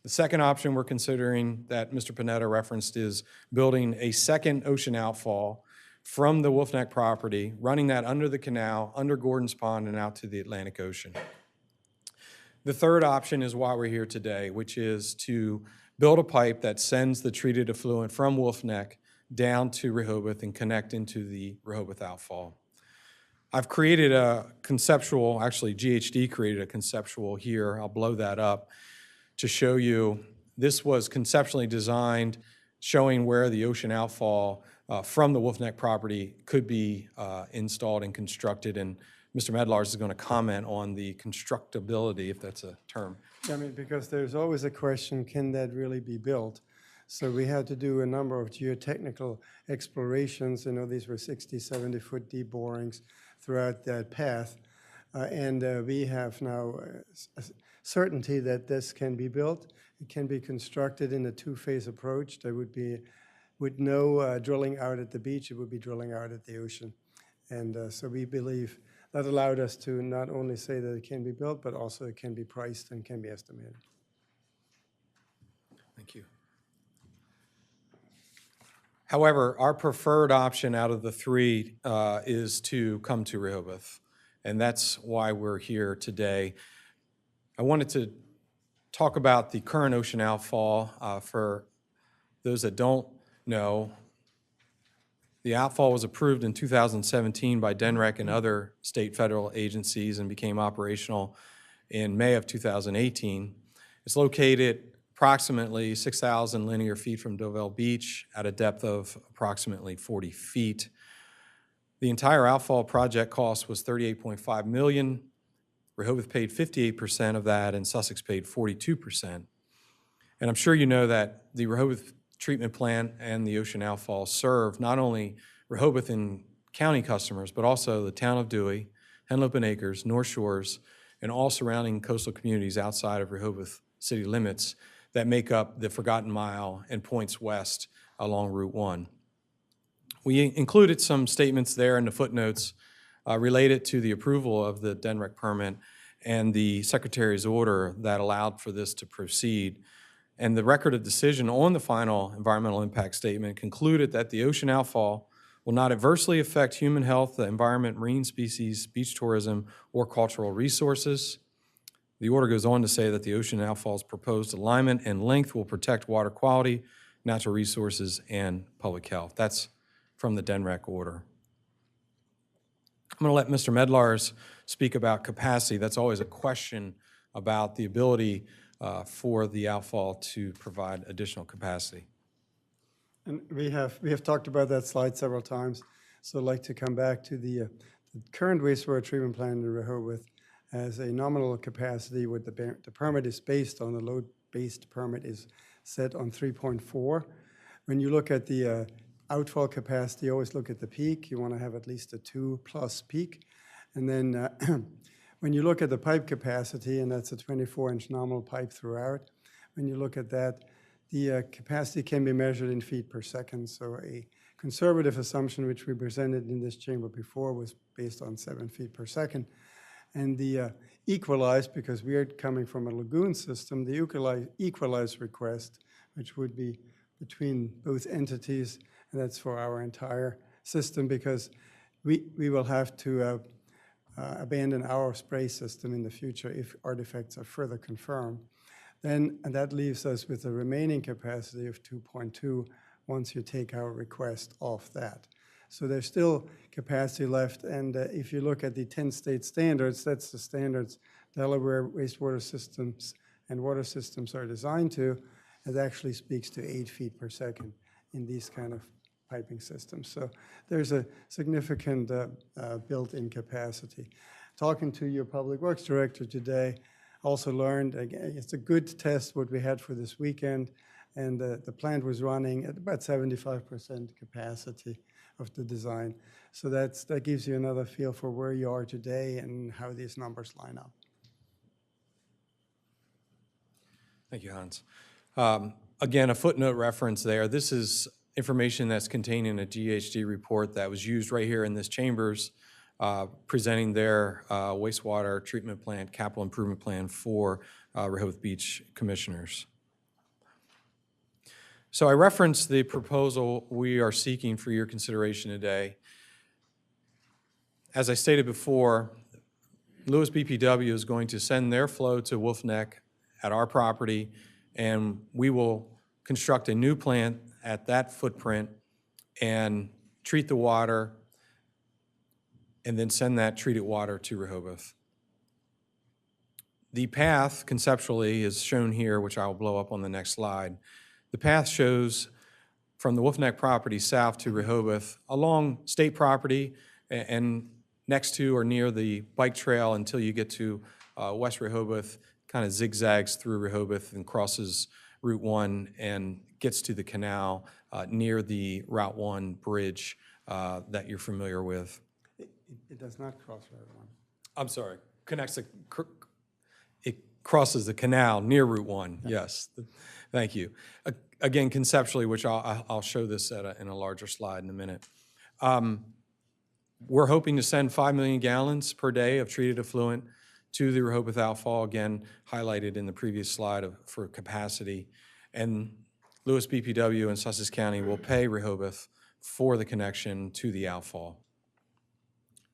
The second option we're considering that Mr. Panetta referenced is building a second ocean outfall from the Wolf Neck property, running that under the canal, under Gordon's Pond, and out to the Atlantic Ocean. The third option is why we're here today, which is to build a pipe that sends the treated effluent from Wolf Neck down to Rehoboth and connect into the Rehoboth outfall. I've created a conceptual, actually GHD created a conceptual here, I'll blow that up, to show you this was conceptually designed, showing where the ocean outfall from the Wolf Neck property could be installed and constructed. And Mr. Medlars is going to comment on the constructability, if that's a term. I mean, because there's always a question, can that really be built? So we had to do a number of geotechnical explorations. You know, these were 60, 70-foot deep borings throughout that path. And we have now certainty that this can be built. It can be constructed in a two-phase approach. There would be, with no drilling out at the beach, it would be drilling out at the ocean. And so we believe that allowed us to not only say that it can be built, but also it can be priced and can be estimated. Thank you. However, our preferred option out of the three is to come to Rehoboth, and that's why we're here today. I wanted to talk about the current ocean outfall. For those that don't know, the outfall was approved in 2017 by DENREC and other state federal agencies and became operational in May of 2018. It's located approximately 6,000 linear feet from Rehoboth Beach at a depth of approximately 40 feet. The entire outfall project cost was $38.5 million. Rehoboth paid 58% of that, and Sussex paid 42%. And I'm sure you know that the Rehoboth treatment plant and the ocean outfall serve not only Rehoboth and county customers, but also the town of Dewey, Henlopen Acres, North Shores, and all surrounding coastal communities outside of Rehoboth city limits that make up the Forgotten Mile and points west along Route 1. We included some statements there in the footnotes related to the approval of the DENREC permit and the Secretary's order that allowed for this to proceed. And the record of decision on the final environmental impact statement concluded that the ocean outfall will not adversely affect human health, the environment, marine species, beach tourism, or cultural resources. The order goes on to say that the ocean outfall's proposed alignment and length will protect water quality, natural resources, and public health. That's from the DENREC order. I'm going to let Mr. Medlars speak about capacity. That's always a question about the ability for the outfall to provide additional capacity. And we have talked about that slide several times, so I'd like to come back to the current wastewater treatment plant in Rehoboth has a nominal capacity with the permit is based on, the load-based permit is set on 3.4. When you look at the outfall capacity, always look at the peak. You want to have at least a 2+ peak. And then when you look at the pipe capacity, and that's a 24-inch nominal pipe throughout, when you look at that, the capacity can be measured in feet per second. So a conservative assumption, which we presented in this chamber before, was based on 7 feet per second. And the equalized, because we are coming from a lagoon system, the equalized request, which would be between both entities, and that's for our entire system, because we will have to abandon our spray system in the future if artifacts are further confirmed. Then, and that leaves us with a remaining capacity of 2.2 once you take our request off that. So there's still capacity left, and if you look at the 10-state standards, that's the standards Delaware wastewater systems and water systems are designed to. It actually speaks to 8 feet per second in these kind of piping systems. So there's a significant built-in capacity. Talking to your public works director today, also learned, again, it's a good test what we had for this weekend, and the plant was running at about 75% capacity of the design. So that gives you another feel for where you are today and how these numbers line up. Thank you, Hans. Again, a footnote reference there. This is information that's contained in a GHG report that was used right here in this chambers, presenting their wastewater treatment plant, capital improvement plan for Rehoboth Beach commissioners. So I referenced the proposal we are seeking for your consideration today. As I stated before, Lewes BPW is going to send their flow to Wolf Neck at our property, and we will construct a new plant at that footprint and treat the water and then send that treated water to Rehoboth. The path conceptually is shown here, which I'll blow up on the next slide. The path shows from the Wolf Neck property south to Rehoboth along state property and next to or near the bike trail until you get to West Rehoboth, kind of zigzags through Rehoboth and crosses Route 1 and gets to the canal near the Route 1 bridge that you're familiar with. It does not cross Route 1. I'm sorry, it crosses the canal near Route 1, yes. Thank you. Again, conceptually, which I'll show this in a larger slide in a minute. We're hoping to send 5 million gallons per day of treated effluent to the Rehoboth outfall, again, highlighted in the previous slide for capacity. And Lewes BPW and Sussex County will pay Rehoboth for the connection to the outfall.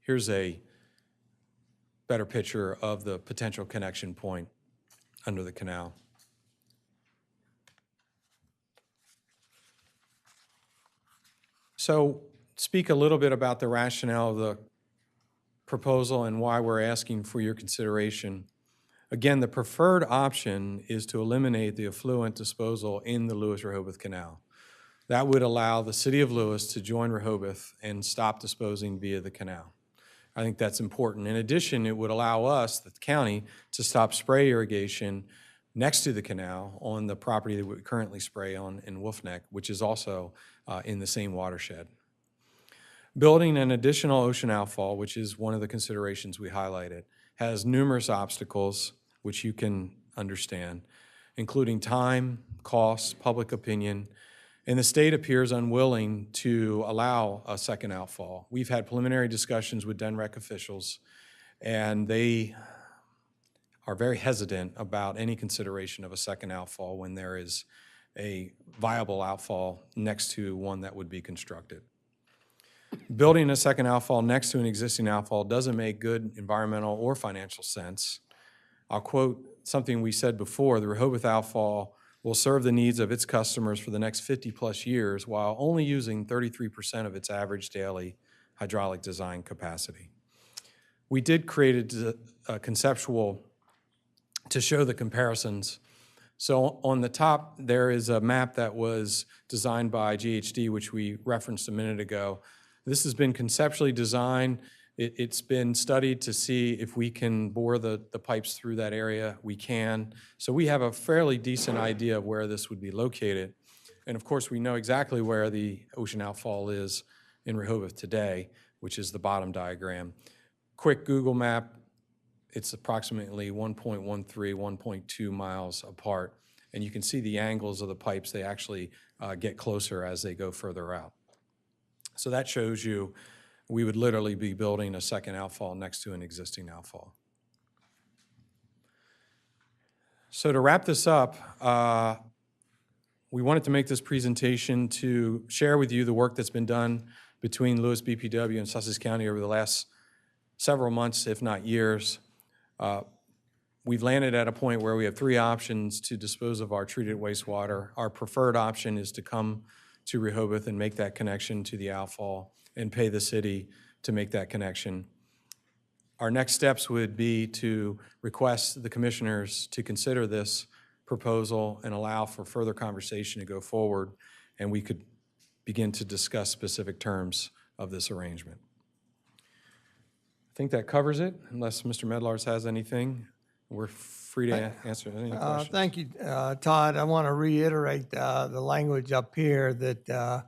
Here's a better picture of the potential connection point under the canal. So speak a little bit about the rationale of the proposal and why we're asking for your consideration. Again, the preferred option is to eliminate the effluent disposal in the Lewes-Rehoboth Canal. That would allow the city of Lewes to join Rehoboth and stop disposing via the canal. I think that's important. In addition, it would allow us, the county, to stop spray irrigation next to the canal on the property that we currently spray on in Wolf Neck, which is also in the same watershed. Building an additional ocean outfall, which is one of the considerations we highlighted, has numerous obstacles, which you can understand, including time, cost, public opinion, and the state appears unwilling to allow a second outfall. We've had preliminary discussions with DENREC officials, and they are very hesitant about any consideration of a second outfall when there is a viable outfall next to one that would be constructed. Building a second outfall next to an existing outfall doesn't make good environmental or financial sense. I'll quote something we said before: the Rehoboth outfall will serve the needs of its customers for the next 50-plus years while only using 33% of its average daily hydraulic design capacity. We did create a conceptual to show the comparisons. So on the top, there is a map that was designed by GHD, which we referenced a minute ago. This has been conceptually designed. It's been studied to see if we can bore the pipes through that area. We can. So we have a fairly decent idea of where this would be located. And of course, we know exactly where the ocean outfall is in Rehoboth today, which is the bottom diagram. Quick Google map, it's approximately 1.13, 1.2 miles apart. And you can see the angles of the pipes. They actually get closer as they go further out. So that shows you we would literally be building a second outfall next to an existing outfall. So to wrap this up, we wanted to make this presentation to share with you the work that's been done between Lewes BPW and Sussex County over the last several months, if not years. We've landed at a point where we have three options to dispose of our treated wastewater. Our preferred option is to come to Rehoboth and make that connection to the outfall and pay the city to make that connection. Our next steps would be to request the commissioners to consider this proposal and allow for further conversation to go forward, and we could begin to discuss specific terms of this arrangement. I think that covers it, unless Mr. Medlars has anything. We're free to answer any questions. Thank you, Todd. I want to reiterate the language up here that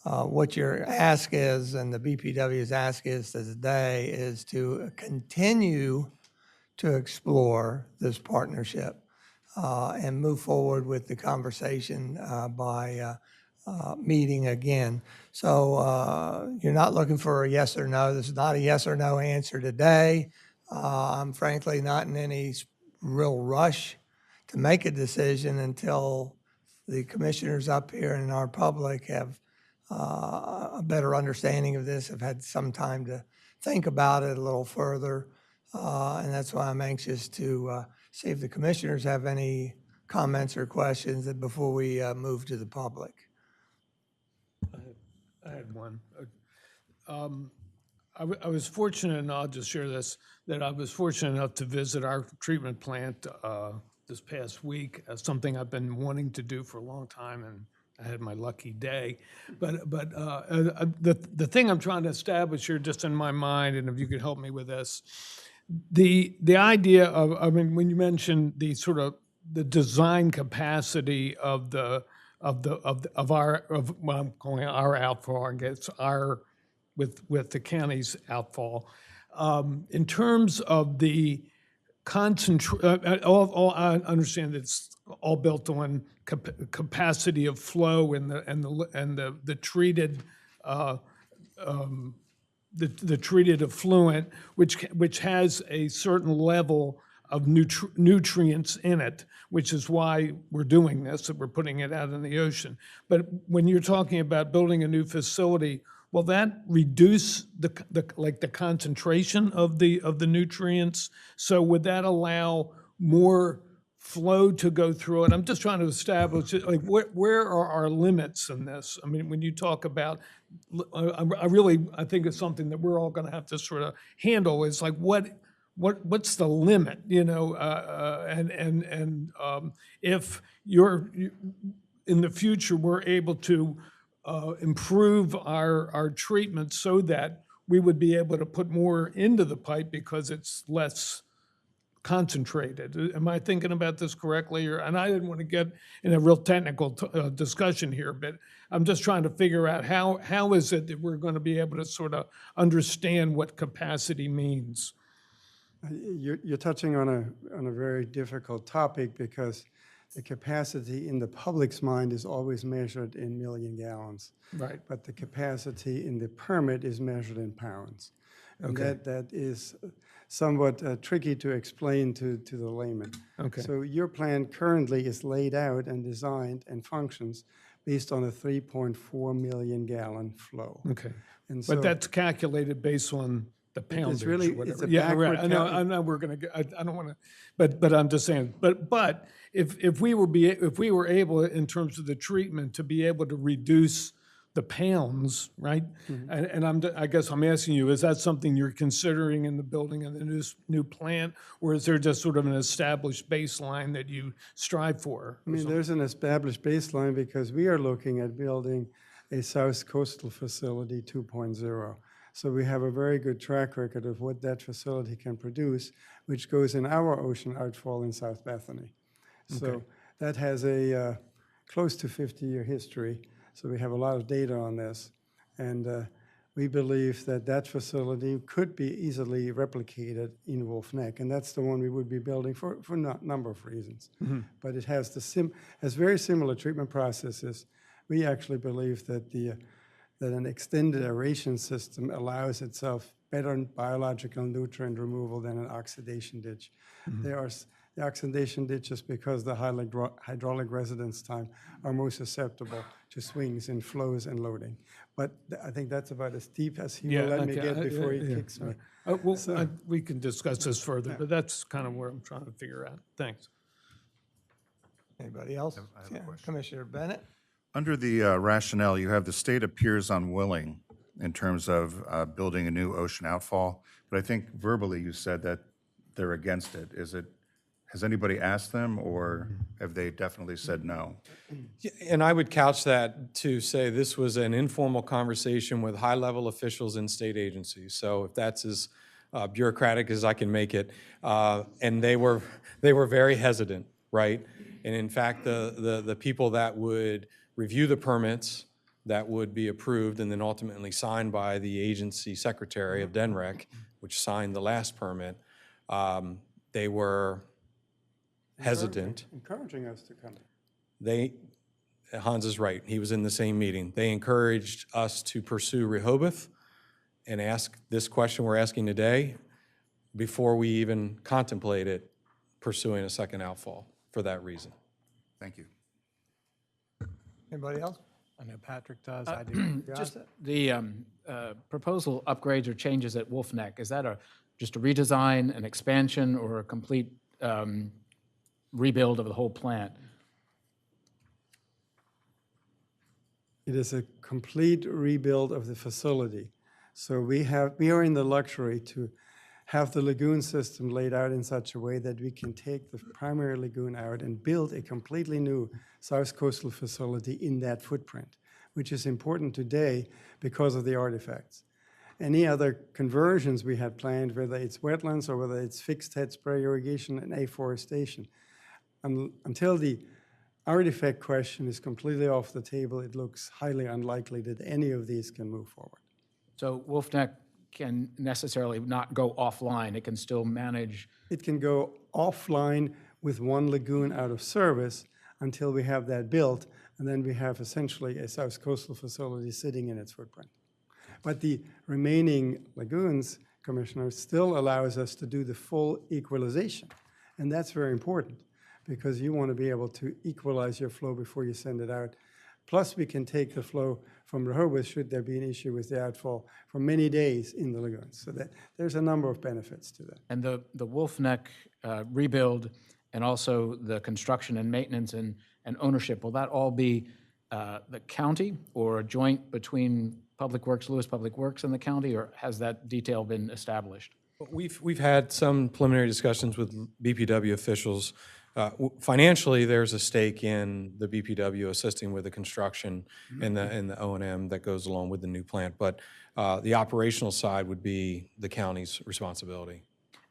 what your ask is and the BPW's ask is today is to continue to explore this partnership and move forward with the conversation by meeting again. So you're not looking for a yes or no. This is not a yes or no answer today. I'm frankly not in any real rush to make a decision until the commissioners up here and our public have a better understanding of this, have had some time to think about it a little further. And that's why I'm anxious to see if the commissioners have any comments or questions before we move to the public. I had one. I was fortunate, and I'll just share this, that I was fortunate enough to visit our treatment plant this past week, something I've been wanting to do for a long time, and I had my lucky day. But the thing I'm trying to establish here, just in my mind, and if you could help me with this, the idea of, I mean, when you mentioned the sort of the design capacity of what I'm calling our outfall, I guess our with the county's outfall, in terms of the I understand that it's all built on capacity of flow and the treated the treated effluent, which has a certain level of nutrients in it, which is why we're doing this, that we're putting it out in the ocean. But when you're talking about building a new facility, will that reduce the concentration of the nutrients? So would that allow more flow to go through it? I'm just trying to establish, like, where are our limits in this? I mean, when you talk about, I think it's something that we're all going to have to sort of handle. Is like, what's the limit, you know? If in the future we're able to improve our treatment so that we would be able to put more into the pipe because it's less concentrated. Am I thinking about this correctly? And I didn't want to get in a real technical discussion here, but I'm just trying to figure out how is it that we're going to be able to sort of understand what capacity means? You're touching on a very difficult topic because the capacity in the public's mind is always measured in million gallons. Right. But the capacity in the permit is measured in pounds. And that is somewhat tricky to explain to the layman. Okay. So your plan currently is laid out and designed and functions based on a 3.4 million gallon flow. Okay. And so But that's calculated based on the poundage or really- whatever. it's a Yeah, right. backward I know we're gonna get, I don't wanna, but I'm just saying, but if we were able, in terms of the treatment, to be able to reduce the pounds, right? And I guess I'm asking you, is that something you're considering in the building of the new plant? Or is there just sort of an established baseline that you strive for? I mean, there's an established baseline because we are looking at building a South Coastal Facility 2.0. So we have a very good track record of what that facility can produce, which goes in our ocean outfall in South Bethany. So that has a close to 50-year history. So we have a lot of data on this. And we believe that that facility could be easily replicated in Wolf Neck. And that's the one we would be building for a number of reasons. But it has has very similar treatment processes. We actually believe that that an extended aeration system allows itself better biological nutrient removal than an oxidation ditch. The oxidation ditches, because the hydraulic residence time, are more susceptible to swings in flows and loading. But I think that's about as deep as he will let me get before he kicks me. We can discuss this further, but that's kind of where I'm trying to figure out. Thanks. Anybody else? Yeah, Commissioner Bennett? Under the rationale, you have the state appears unwilling in terms of building a new ocean outfall, but I think verbally you said that they're against it. Has anybody asked them, or have they definitely said no? Yeah, and I would couch that to say this was an informal conversation with high-level officials in state agencies. So if that's as bureaucratic as I can make it, and they were very hesitant, right? And in fact, the people that would review the permits that would be approved and then ultimately signed by the agency secretary of DENREC, which signed the last permit, they were hesitant. Encouraging us to come. Hans is right, he was in the same meeting. They encouraged us to pursue Rehoboth and ask this question we're asking today before we even contemplated pursuing a second outfall for that reason. Thank you. Anybody else? I know Patrick does, I do. Just the proposal upgrades or changes at Wolf Neck, is that just a redesign, an expansion, or a complete rebuild of the whole plant? It is a complete rebuild of the facility. So we are in the luxury to have the lagoon system laid out in such a way that we can take the primary lagoon out and build a completely new South Coastal facility in that footprint, which is important today because of the artifacts. Any other conversions we had planned, whether it's wetlands or whether it's fixed head spray irrigation and afforestation, until the artifact question is completely off the table, it looks highly unlikely that any of these can move forward. So Wolf Neck can necessarily not go offline, it can still manage? It can go offline with one lagoon out of service until we have that built, and then we have essentially a South Coastal facility sitting in its footprint. But the remaining lagoons, Commissioner, still allows us to do the full equalization, and that's very important because you want to be able to equalize your flow before you send it out. Plus, we can take the flow from Rehoboth, should there be an issue with the outfall, for many days in the lagoons. So that there's a number of benefits to that. And the Wolf Neck rebuild and also the construction and maintenance and ownership, will that all be the county or a joint between Public Works, Lewes Public Works and the county, or has that detail been established? We've had some preliminary discussions with BPW officials. Financially, there's a stake in the BPW assisting with the construction and the O&M that goes along with the new plant, but the operational side would be the county's responsibility.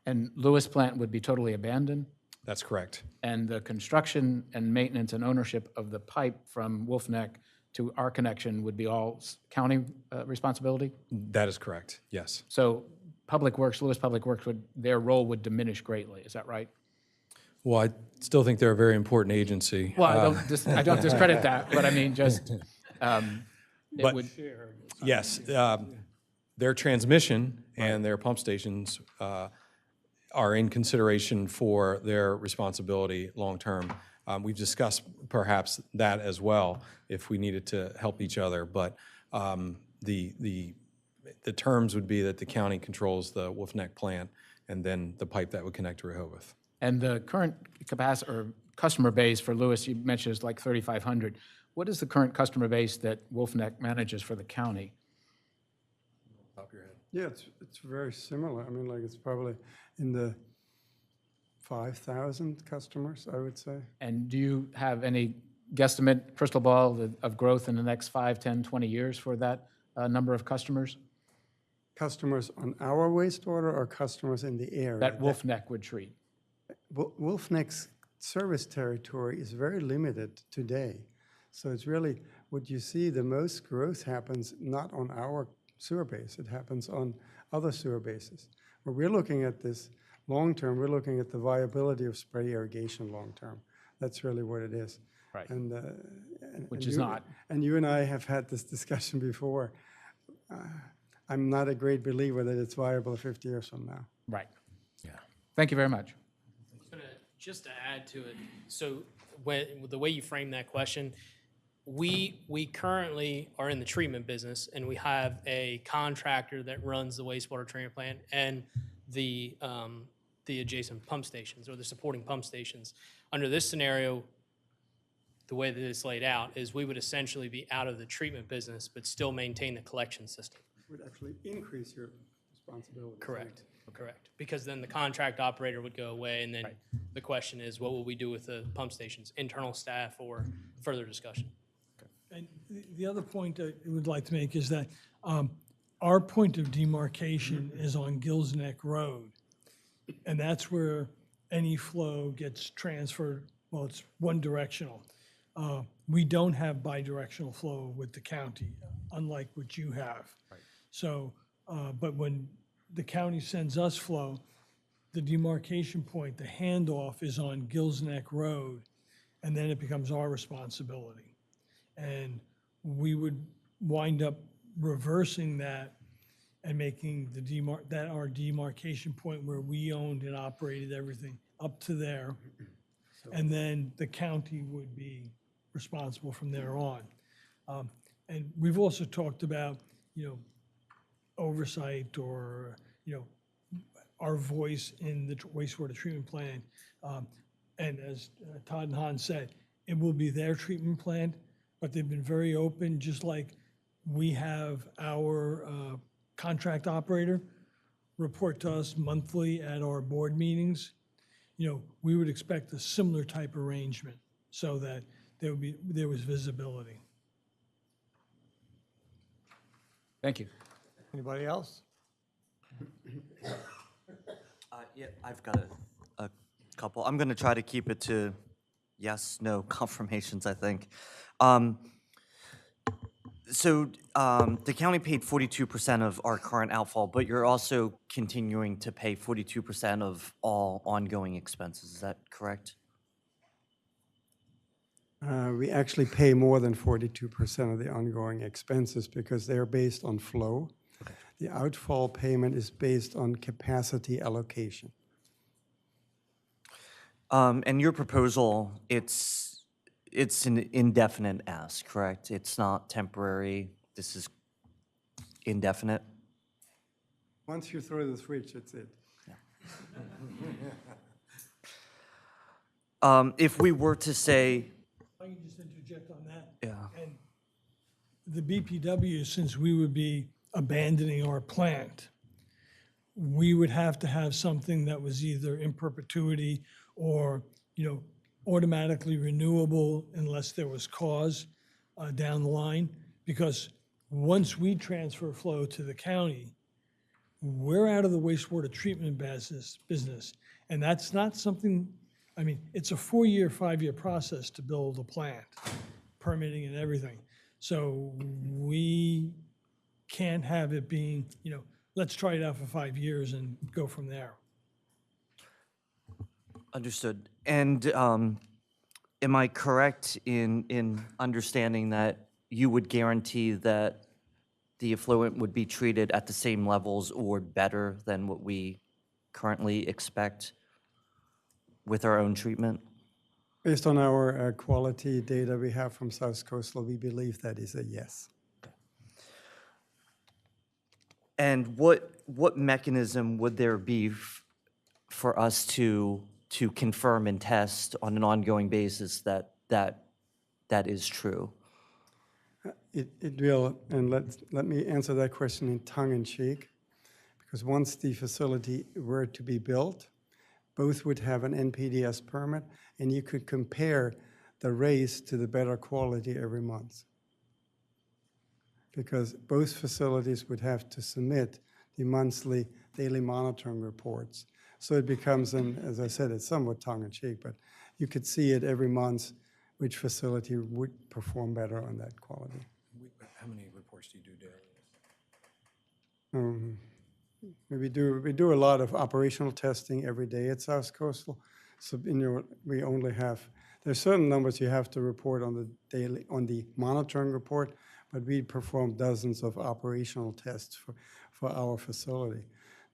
And Lewes plant would be totally abandoned? That's correct. And the construction and maintenance and ownership of the pipe from Wolf Neck to our connection would be all county responsibility? That is correct, yes. So Public Works, Lewes Public Works, their role would diminish greatly, is that right? Well, I still think they're a very important agency. Well, I don't discredit that, but I mean, just, it But- would, Yes, their transmission and their pump stations are in consideration for their responsibility long-term. We've discussed perhaps that as well, if we needed to help each other, but the terms would be that the county controls the Wolf Neck plant and then the pipe that would connect to Rehoboth. and the current capacity, or customer base for Lewes, you mentioned is like 3,500. What is the current customer base that Wolf Neck manages for the county? Yeah, it's very similar. I mean, like, it's probably in the 5,000 customers, I would say. And do you have any guesstimate, crystal ball of growth in the next 5, 10, 20 years for that number of customers Customers on our wastewater or customers in the area? that Wolf Neck would treat? Wolf Neck's service territory is very limited today. So it's really, what you see, the most growth happens not on our sewer base, it happens on other sewer bases. When we're looking at this long-term, we're looking at the viability of spray irrigation long-term. That's really what it is. Right. And, Which and is you- not. And you and I have had this discussion before. I'm not a great believer that it's viable 50 years from now. Right. Yeah. Thank you very much. Just to add to it, so the way you frame that question, we currently are in the treatment business, and we have a contractor that runs the wastewater treatment plant and the adjacent pump stations or the supporting pump stations. Under this scenario, the way that it's laid out is we would essentially be out of the treatment business, but still maintain the collection system. Would actually increase your responsibility. Correct. Correct. Because then the contract operator would go away, and then the question is, what will we do with the pump stations? Internal staff or further discussion? And the other point I would like to make is that our point of demarcation is on Gills Neck Road. And that's where any flow gets transferred, well, it's one directional. We don't have bidirectional flow with the county, unlike what you have. So, but when the county sends us flow, the demarcation point, the handoff is on Gills Neck Road, and then it becomes our responsibility. And we would wind up reversing that and making that our demarcation point where we owned and operated everything up to there. And then the county would be responsible from there on. And we've also talked about, oversight or, our voice in the wastewater treatment plant. And as Todd and Hans said, it will be their treatment plant, but they've been very open, just like we have our contract operator report to us monthly at our board meetings. We would expect a similar type arrangement so that there was visibility. Thank you. Anybody else? Yeah, I've got a couple. I'm going to try to keep it to yes, no confirmations, I think. So the county paid 42% of our current outfall, but you're also continuing to pay 42% of all ongoing expenses. Is that correct? We actually pay more than 42% of the ongoing expenses because they're based on flow. The outfall payment is based on capacity allocation. And your proposal, it's an indefinite ask, correct? It's not temporary. This is indefinite. Once you throw the switch, it's it. If we were to say, I can just interject on that. yeah, And the BPW, since we would be abandoning our plant, we would have to have something that was either in perpetuity or, automatically renewable unless there was cause down the line. Because once we transfer flow to the county, We're out of the wastewater treatment business, and that's not something, I mean, it's a 4-year, 5-year process to build a plant, permitting and everything. So we can't have it being, let's try it out for 5 years and go from there. Understood. And am I correct in understanding that you would guarantee that the effluent would be treated at the same levels or better than what we currently expect with our own treatment? Based on our quality data we have from South Coastal, we believe that is a yes. And what mechanism would there be for us to confirm and test on an ongoing basis that is true? It will, and let me answer that question in tongue-in-cheek, because once the facility were to be built, both would have an NPDES permit, and you could compare the raise to the better quality every month. Because both facilities would have to submit the monthly daily monitoring reports. So it becomes, as I said, it's somewhat tongue-in-cheek, but you could see it every month which facility would perform better on that quality. How many reports do you do daily? We do a lot of operational testing every day at South Coastal. So we only have, there's certain numbers you have to report on the monitoring report, but we perform dozens of operational tests for our facility.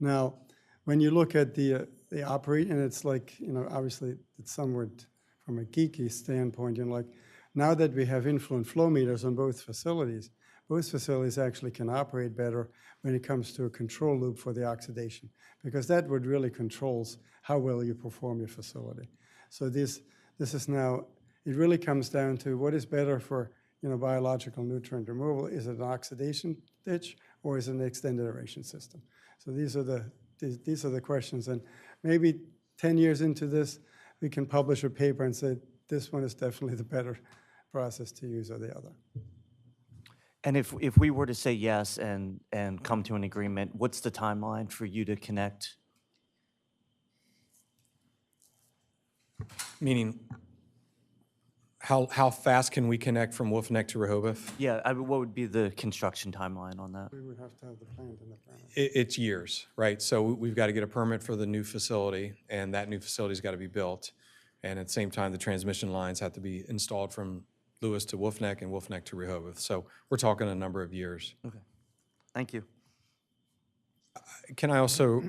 Now, when you look at the operate, and it's like, obviously it's somewhat from a geeky standpoint, now that we have influent flow meters on both facilities actually can operate better when it comes to a control loop for the oxidation, because that would really controls how well you perform your facility. So this is now, it really comes down to what is better for biological nutrient removal. Is it an oxidation ditch or is it an extended aeration system? So these are the questions, and maybe 10 years into this, we can publish a paper and say this one is definitely the better process to use or the other. And if we were to say yes and come to an agreement, what's the timeline for you to connect? Meaning, how fast can we connect from Wolf Neck to Rehoboth? Yeah, what would be the construction timeline on that? We would have to have the plant in the permit. It's years, right? So we've got to get a permit for the new facility, and that new facility's got to be built. And at the same time, the transmission lines have to be installed from Lewes to Wolf Neck and Wolf Neck to Rehoboth. So we're talking a number of years. Okay, thank you. Can I also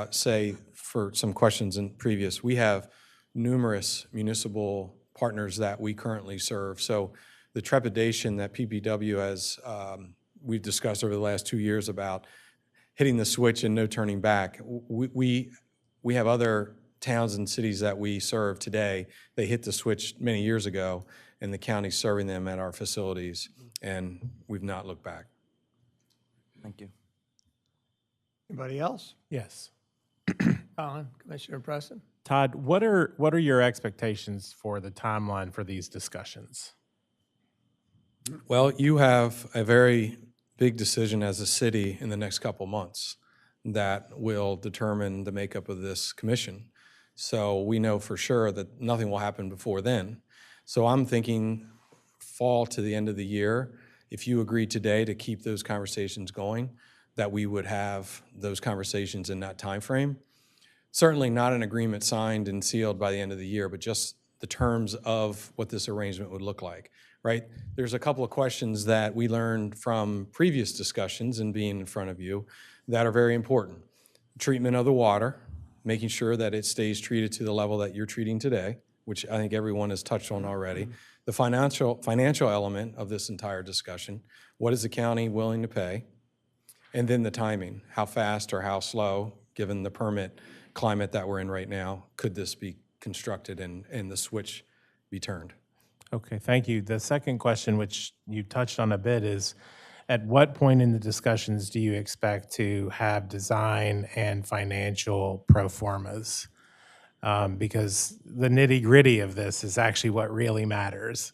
say, for some questions in previous, we have numerous municipal partners that we currently serve. So the trepidation that PPW has, we've discussed over the last 2 years about hitting the switch and no turning back. We have other towns and cities that we serve today. They hit the switch many years ago, and the county's serving them at our facilities, and we've not looked back. Thank you. Anybody else? Yes. Colin, Commissioner Preston? Todd, what are your expectations for the timeline for these discussions? Well, you have a very big decision as a city in the next couple months that will determine the makeup of this commission. So we know for sure that nothing will happen before then. So I'm thinking fall to the end of the year, if you agree today to keep those conversations going, that we would have those conversations in that time frame. Certainly not an agreement signed and sealed by the end of the year, but just the terms of what this arrangement would look like, right? There's a couple of questions that we learned from previous discussions and being in front of you that are very important. Treatment of the water, making sure that it stays treated to the level that you're treating today, which I think everyone has touched on already. The financial element of this entire discussion, what is the county willing to pay? And then the timing, how fast or how slow, given the permit climate that we're in right now, could this be constructed and the switch be turned? Okay, thank you. The second question, which you touched on a bit, is at what point in the discussions do you expect to have design and financial pro formas? Because the nitty-gritty of this is actually what really matters.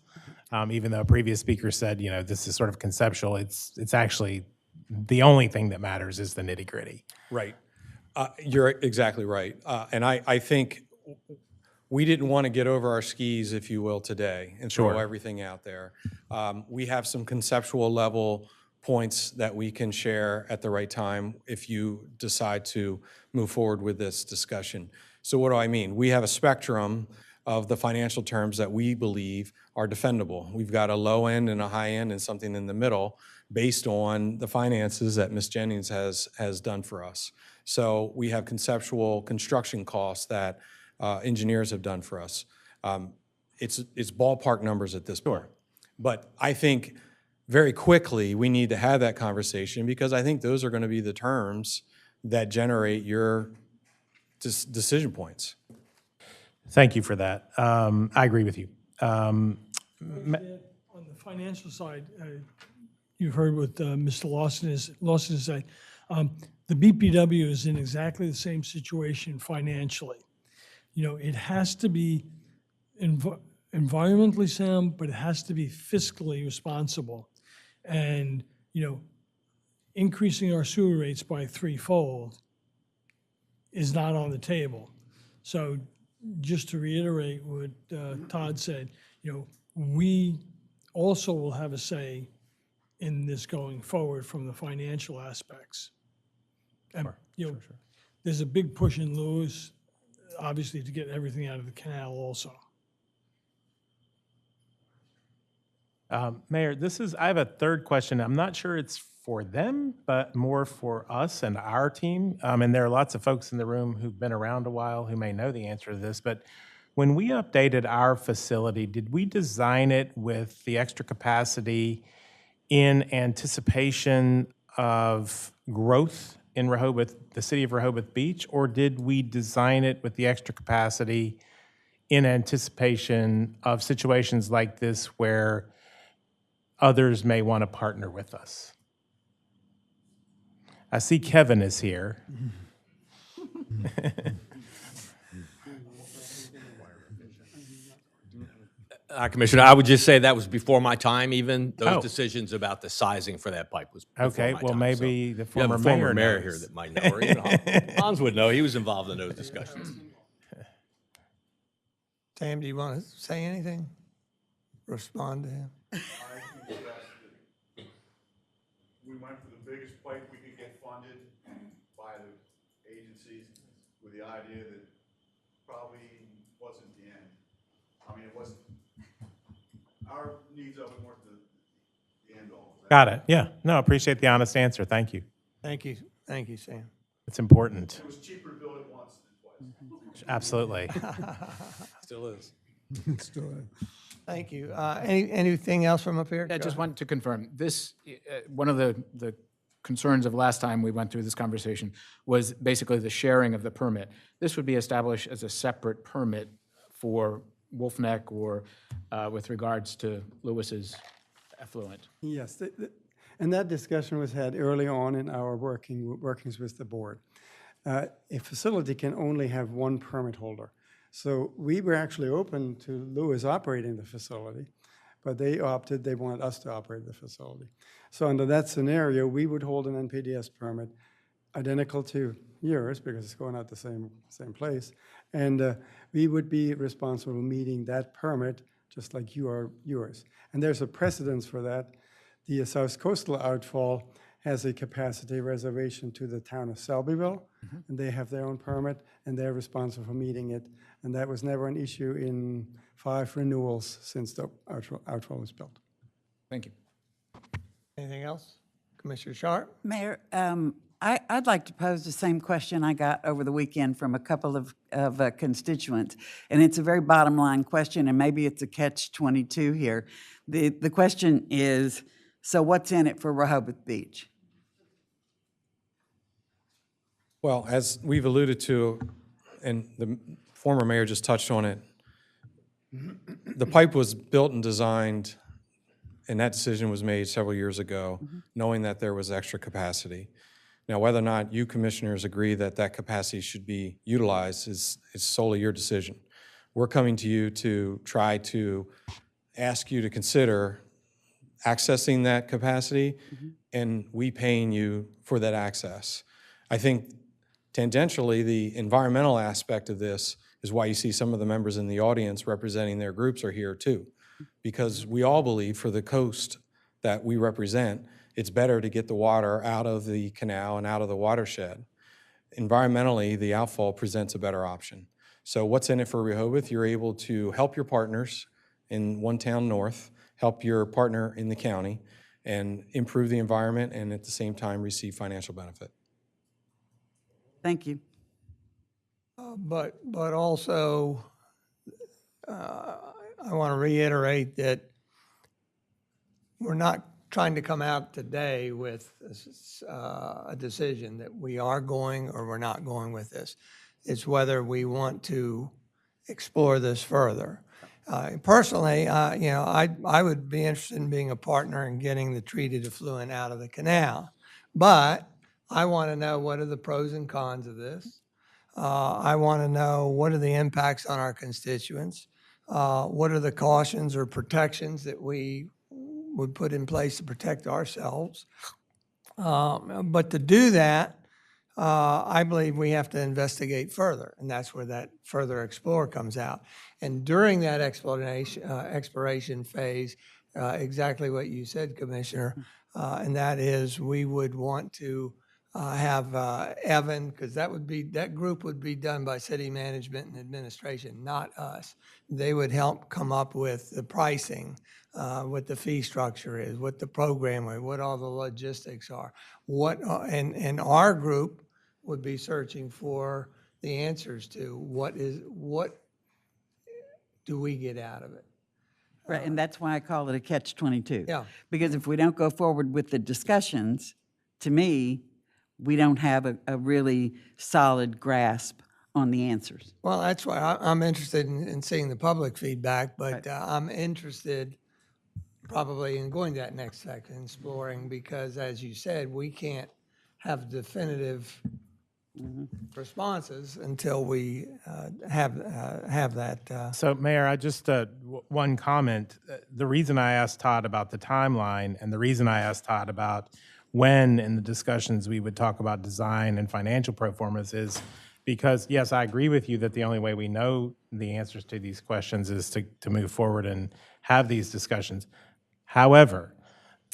Even though a previous speaker said, this is sort of conceptual, it's actually the only thing that matters is the nitty gritty. Right. You're exactly right. And I think we didn't want to get over our skis, if you will, today and throw Sure. everything out there. We have some conceptual level points that we can share at the right time if you decide to move forward with this discussion. So what do I mean? We have a spectrum of the financial terms that we believe are defendable. We've got a low end and a high end and something in the middle based on the finances that Ms. Jennings has done for us. So we have conceptual construction costs that engineers have done for us. It's ballpark numbers at this point. But I think very quickly we need to have that conversation because I think those are going to be the terms that generate your decision points. Thank you for that. I agree with you. On the financial side, you've heard what Mr. Lawson is saying. The BPW is in exactly the same situation financially. You know, it has to be environmentally sound, but it has to be fiscally responsible. And, you know, increasing our sewer rates by threefold is not on the table. So just to reiterate what Todd said, you know, we also will have a say in this going forward from the financial aspects. And, you know, there's a big push in Lewes, obviously, to get everything out of the canal also. Mayor, I have a third question. I'm not sure it's for them, but more for us and our team. And there are lots of folks in the room who've been around a while who may know the answer to this, but when we updated our facility, did we design it with the extra capacity in anticipation of growth in Rehoboth, the city of Rehoboth Beach, or did we design it with the extra capacity in anticipation of situations like this where others may want to partner with us? I see Kevin is here. Commissioner, I would just say that was before my time even. Those Oh. decisions about the sizing for that pipe was before Okay, my well, time. maybe the You have former a former mayor mayor knows. here that might know, or even Hans would know. He was involved in those discussions. Sam, do you want to say anything? Respond to him? We went for the biggest pipe we could get funded by the agencies with the idea that probably wasn't the end. I mean, it wasn't, our needs of it weren't the end all. Got it. Yeah. No, appreciate the honest answer. Thank you. Thank you. Thank you, Sam. It's important. It was cheaper to build it once than twice. Absolutely. Still is. Thank you. Anything else from up here? I just wanted to confirm, this, one of the concerns of last time we went through this conversation was basically the sharing of the permit. This would be established as a separate permit for Wolf Neck or with regards to Lewis's effluent. Yes, and that discussion was had early on in our workings with the board. A facility can only have one permit holder. So we were actually open to Lewes operating the facility, but they wanted us to operate the facility. So under that scenario, we would hold an NPDES permit identical to yours because it's going out the same place. And we would be responsible for meeting that permit just like you are yours. And there's a precedence for that. The South Coastal outfall has a capacity reservation to the town of Selbyville, and they have their own permit, and they're responsible for meeting it. And that was never an issue in 5 renewals since the outfall was built. Thank you. Anything else? Commissioner Sharp? Mayor, I'd like to pose the same question I got over the weekend from a couple of constituents, and it's a very bottom line question, and maybe it's a catch-22 here. The question is, so what's in it for Rehoboth Beach? Well, as we've alluded to, and the former mayor just touched on it, the pipe was built and designed, and that decision was made several years ago, knowing that there was extra capacity. Now, whether or not you commissioners agree that that capacity should be utilized is solely your decision. We're coming to you to try to ask you to consider accessing that capacity and we paying you for that access. I think tangentially, the environmental aspect of this is why you see some of the members in the audience representing their groups are here too. Because we all believe for the coast that we represent, it's better to get the water out of the canal and out of the watershed. Environmentally, the outfall presents a better option. So what's in it for Rehoboth? You're able to help your partners in one town north, help your partner in the county, and improve the environment and at the same time receive financial benefit. Thank you. But also, I want to reiterate that we're not trying to come out today with a decision that we are going or we're not going with this. It's whether we want to explore this further. Personally, I would be interested in being a partner in getting the treated effluent out of the canal. But I want to know what are the pros and cons of this. I want to know what are the impacts on our constituents. What are the cautions or protections that we would put in place to protect ourselves. But to do that, I believe we have to investigate further, and that's where that further explore comes out. And during that exploration phase, exactly what you said, Commissioner, and that is we would want to have Evan, because that group would be done by city management and administration, not us. They would help come up with the pricing, what the fee structure is, what the program is, what all the logistics are. And our group would be searching for the answers to what do we get out of it. Right, and that's why I call it a catch-22. Yeah. Because if we don't go forward with the discussions, to me, we don't have a really solid grasp on the answers. Well, that's why I'm interested in seeing the public feedback, but I'm interested probably in going to that next section, exploring, because as you said, we can't have definitive responses until we have that. So, Mayor, I just, one comment. The reason I asked Todd about the timeline and the reason I asked Todd about when in the discussions we would talk about design and financial pro formas is because, yes, I agree with you that the only way we know the answers to these questions is to move forward and have these discussions. However,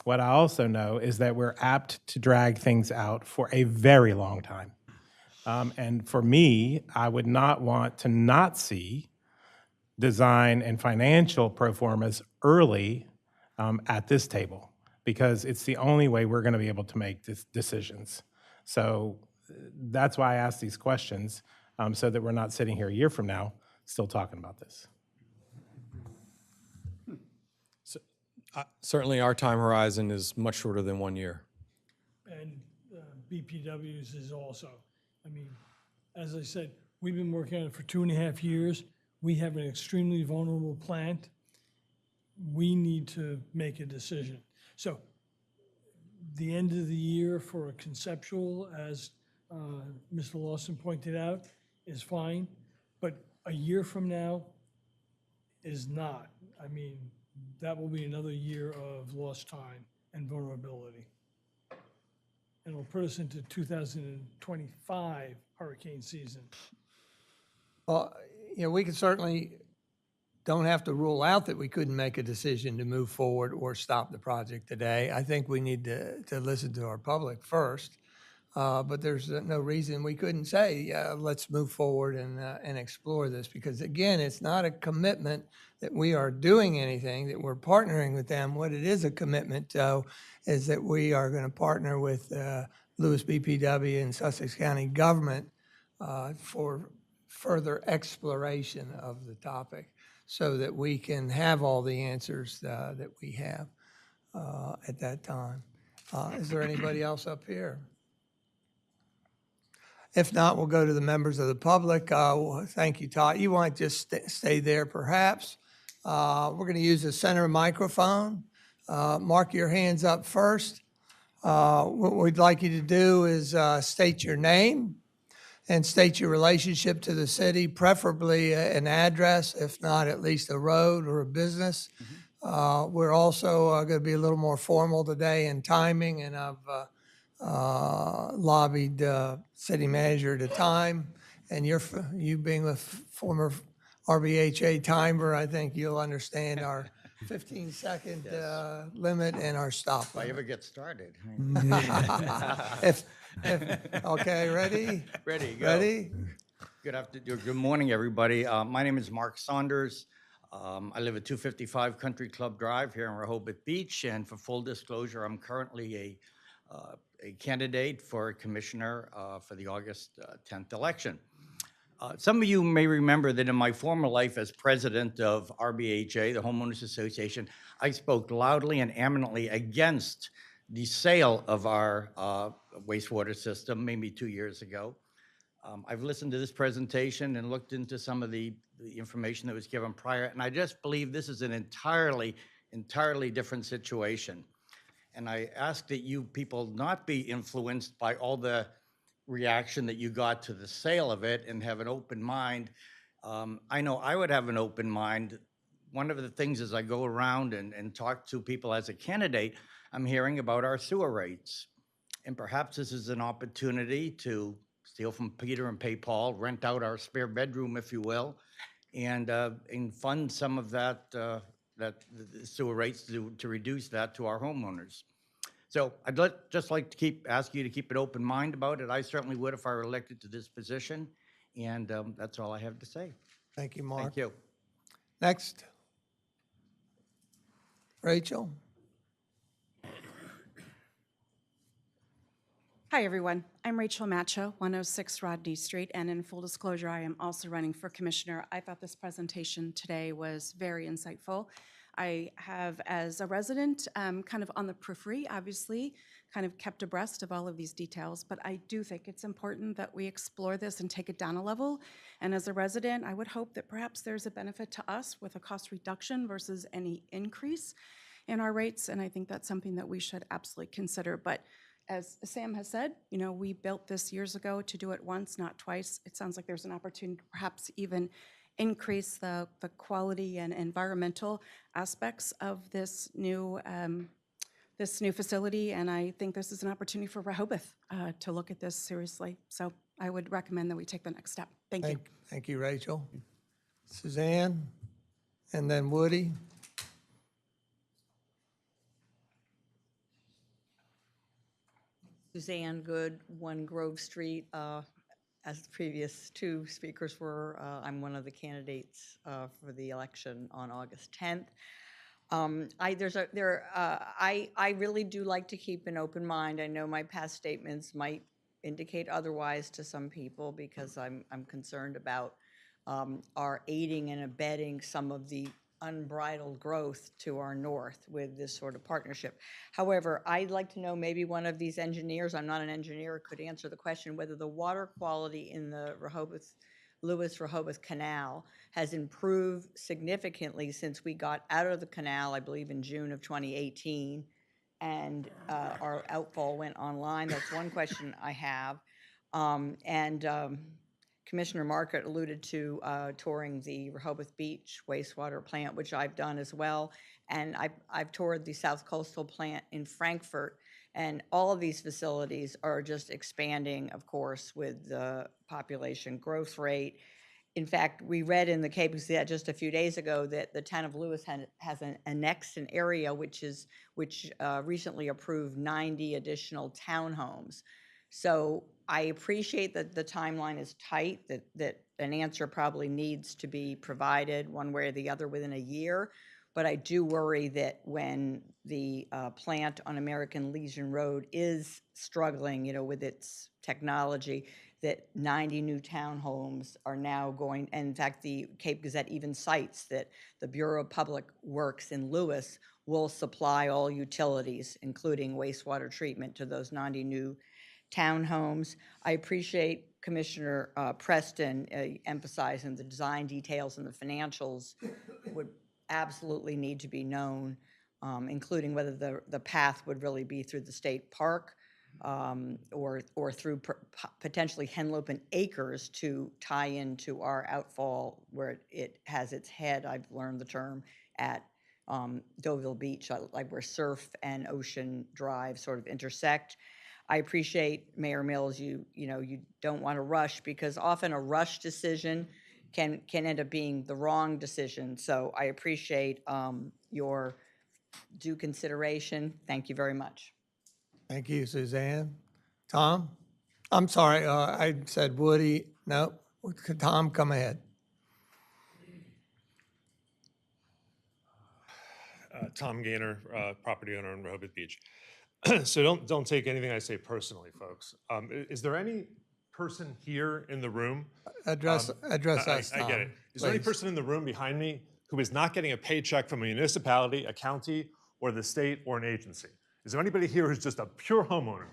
what I also know is that we're apt to drag things out for a very long time. And for me, I would not want to not see design and financial pro formas early at this table, because it's the only way we're going to be able to make decisions. So that's why I ask these questions, so that we're not sitting here a year from now still talking about this. Certainly, our time horizon is much shorter than 1 year. And BPW's is also. I mean, as I said, we've been working on it for 2.5 years. We have an extremely vulnerable plant. We need to make a decision. So the end of the year for a conceptual, as Mr. Lawson pointed out, is fine. But a year from now is not. I mean, that will be another year of lost time and vulnerability. And it'll put us into 2025 hurricane season. Well, we can certainly don't have to rule out that we couldn't make a decision to move forward or stop the project today. I think we need to listen to our public first. But there's no reason we couldn't say, let's move forward and explore this, because again, it's not a commitment that we are doing anything, that we're partnering with them. What it is a commitment, though, is that we are going to partner with Lewes BPW and Sussex County government for further exploration of the topic, so that we can have all the answers that we have at that time. Is there anybody else up here? If not, we'll go to the members of the public. Thank you, Todd. You want to just stay there, perhaps? We're going to use the center microphone. Mark your hands up first. What we'd like you to do is state your name and state your relationship to the city, preferably an address, if not at least a road or a business. We're also going to be a little more formal today in timing, and I've lobbied city manager to time. And you being a former RBHA timer, I think you'll understand our 15-second limit and our stop If I limit. ever get started. Okay, ready? Ready, go. Ready? Good afternoon, good morning, everybody. My name is Mark Saunders. I live at 255 Country Club Drive here in Rehoboth Beach, and for full disclosure, I'm currently a candidate for commissioner for the August 10th election. Some of you may remember that in my former life as president of RBHA, the Homeowners Association, I spoke loudly and eminently against the sale of our wastewater system maybe 2 years ago. I've listened to this presentation and looked into some of the information that was given prior, and I just believe this is an entirely different situation. And I ask that you people not be influenced by all the reaction that you got to the sale of it and have an open mind. I know I would have an open mind. One of the things as I go around and talk to people as a candidate, I'm hearing about our sewer rates. And perhaps this is an opportunity to steal from Peter and pay Paul, rent out our spare bedroom, if you will, and fund some of that, the sewer rates to reduce that to our homeowners. So I'd just like to ask you to keep an open mind about it. I certainly would if I were elected to this position, and that's all I have to say. Thank you, Mark. Thank you. Next. Rachel? Hi, everyone. I'm Rachel Macho, 106 Rodney Street, and in full disclosure, I am also running for commissioner. I thought this presentation today was very insightful. I have, as a resident, kind of on the periphery, obviously, kind of kept abreast of all of these details, but I do think it's important that we explore this and take it down a level. And as a resident, I would hope that perhaps there's a benefit to us with a cost reduction versus any increase in our rates, and I think that's something that we should absolutely consider. But as Sam has said, you know, we built this years ago to do it once, not twice. It sounds like there's an opportunity to perhaps even increase the quality and environmental aspects of this new facility, and I think this is an opportunity for Rehoboth to look at this seriously. So I would recommend that we take the next step. Thank you. Thank you, Rachel. Suzanne, and then Woody. Suzanne Good, 1 Grove Street. As the previous 2 speakers were, I'm one of the candidates for the election on August 10th. I really do like to keep an open mind. I know my past statements might indicate otherwise to some people because I'm concerned about our aiding and abetting some of the unbridled growth to our north with this sort of partnership. However, I'd like to know, maybe one of these engineers, I'm not an engineer, could answer the question whether the water quality in the Lewes-Rehoboth Canal has improved significantly since we got out of the canal, I believe in June of 2018, and our outfall went online. That's one question I have. Commissioner Market alluded to touring the Rehoboth Beach wastewater plant, which I've done as well. And I've toured the South Coastal plant in Frankfurt. And all of these facilities are just expanding, of course, with the population growth rate. In fact, we read in the Cape Gazette just a few days ago that the town of Lewes has annexed an area which recently approved 90 additional townhomes. So I appreciate that the timeline is tight, that an answer probably needs to be provided one way or the other within a year. But I do worry that when the plant on American Legion Road is struggling, you know, with its technology, that 90 new townhomes are now going, and in fact, the Cape Gazette even cites that the Bureau of Public Works in Lewes will supply all utilities, including wastewater treatment, to those 90 new townhomes. I appreciate Commissioner Preston emphasizing the design details and the financials would absolutely need to be known, including whether the path would really be through the state park or through potentially Henlopen Acres to tie into our outfall where it has its head, I've learned the term, at Deauville Beach, like where Surf and Ocean Drive sort of intersect. I appreciate, Mayor Mills, you don't want to rush, because often a rush decision can end up being the wrong decision. So I appreciate your due consideration. Thank you very much. Thank you, Suzanne. Tom? I'm sorry, I said Woody. No, Tom, come ahead. Tom Gaynor, property owner in Rehoboth Beach. So don't take anything I say personally, folks. Is there any person here in the room? Address us, I get it. Tom, Is there any please. person in the room behind me who is not getting a paycheck from a municipality, a county, or the state, or an agency? Is there anybody here who's just a pure homeowner?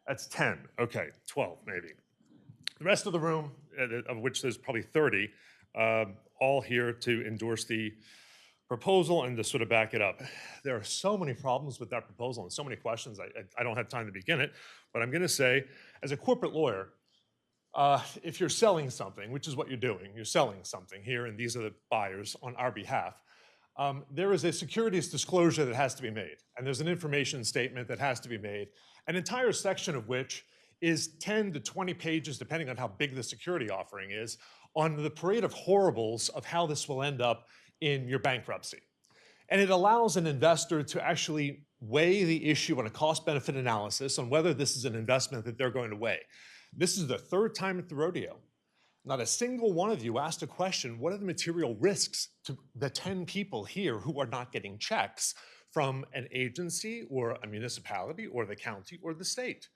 That's 10. Okay, 12 maybe. The rest of the room, of which there's probably 30, all here to endorse the proposal and to sort of back it up. There are so many problems with that proposal and so many questions. I don't have time to begin it, but I'm going to say, as a corporate lawyer, if you're selling something, which is what you're doing, you're selling something here, and these are the buyers on our behalf, there is a securities disclosure that has to be made, and there's an information statement that has to be made, an entire section of which is 10 to 20 pages, depending on how big the security offering is, on the parade of horribles of how this will end up in your bankruptcy. And it allows an investor to actually weigh the issue on a cost-benefit analysis on whether this is an investment that they're going to weigh. This is the third time at the rodeo. Not a single one of you asked a question, what are the material risks to the 10 people here who are not getting checks from an agency or a municipality or the county or the state?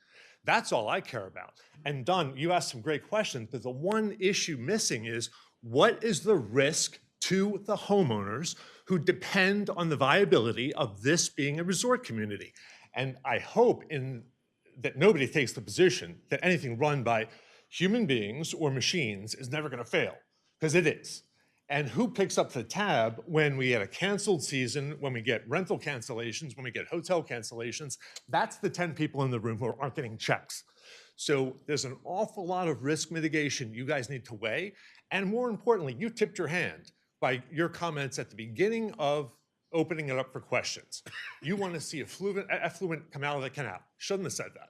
That's all I care about. And Don, you asked some great questions, but the one issue missing is, what is the risk to the homeowners who depend on the viability of this being a resort community? And I hope that nobody takes the position that anything run by human beings or machines is never going to fail, because it is. And who picks up the tab when we get a canceled season, when we get rental cancellations, when we get hotel cancellations? That's the 10 people in the room who aren't getting checks. So there's an awful lot of risk mitigation you guys need to weigh. And more importantly, you tipped your hand by your comments at the beginning of opening it up for questions. You want to see effluent come out of the canal. Shouldn't have said that.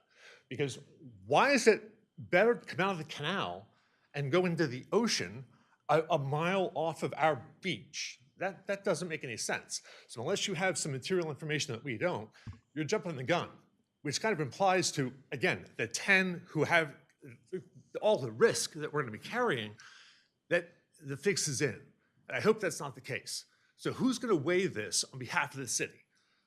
Because why is it better to come out of the canal and go into the ocean a mile off of our beach? That doesn't make any sense. So unless you have some material information that we don't, you're jumping the gun, which kind of implies to, again, the 10 who have all the risk that we're going to be carrying, that the fix is in. And I hope that's not the case. So who's going to weigh this on behalf of the city?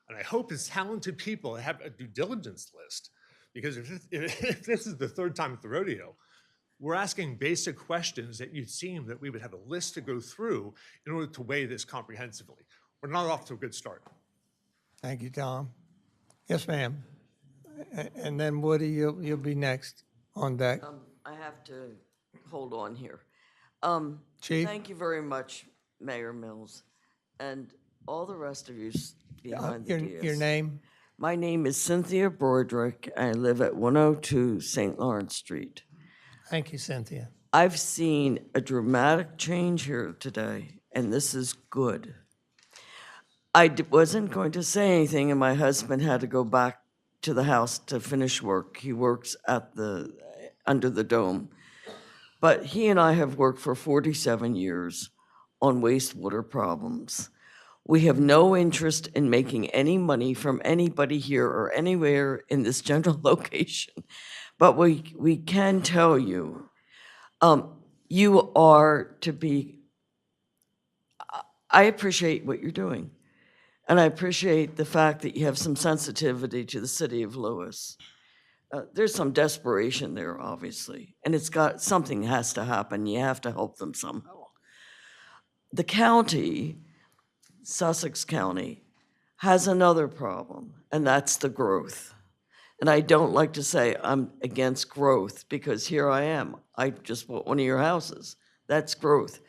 And I hope it's talented people that have a due diligence list, because if this is the third time at the rodeo, we're asking basic questions that you'd seem that we would have a list to go through in order to weigh this comprehensively. We're not off to a good start. Thank you, Tom. Yes, ma'am. And then Woody, you'll be next on deck. I have to hold on here. Chief? Thank you very much, Mayor Mills, and all the rest of you behind the dais. Your name? My name is Cynthia Broderick. I live at 102 St. Lawrence Street. Thank you, Cynthia. I've seen a dramatic change here today, and this is good. I wasn't going to say anything, and my husband had to go back to the house to finish work. He works at under the dome. But he and I have worked for 47 years on wastewater problems. We have no interest in making any money from anybody here or anywhere in this general location. But we can tell you, you are to be, I appreciate what you're doing. And I appreciate the fact that you have some sensitivity to the city of Lewes. There's some desperation there, obviously, and something has to happen. You have to help them somehow. The county, Sussex County, has another problem, and that's the growth. And I don't like to say I'm against growth, because here I am. I just bought one of your houses. That's growth.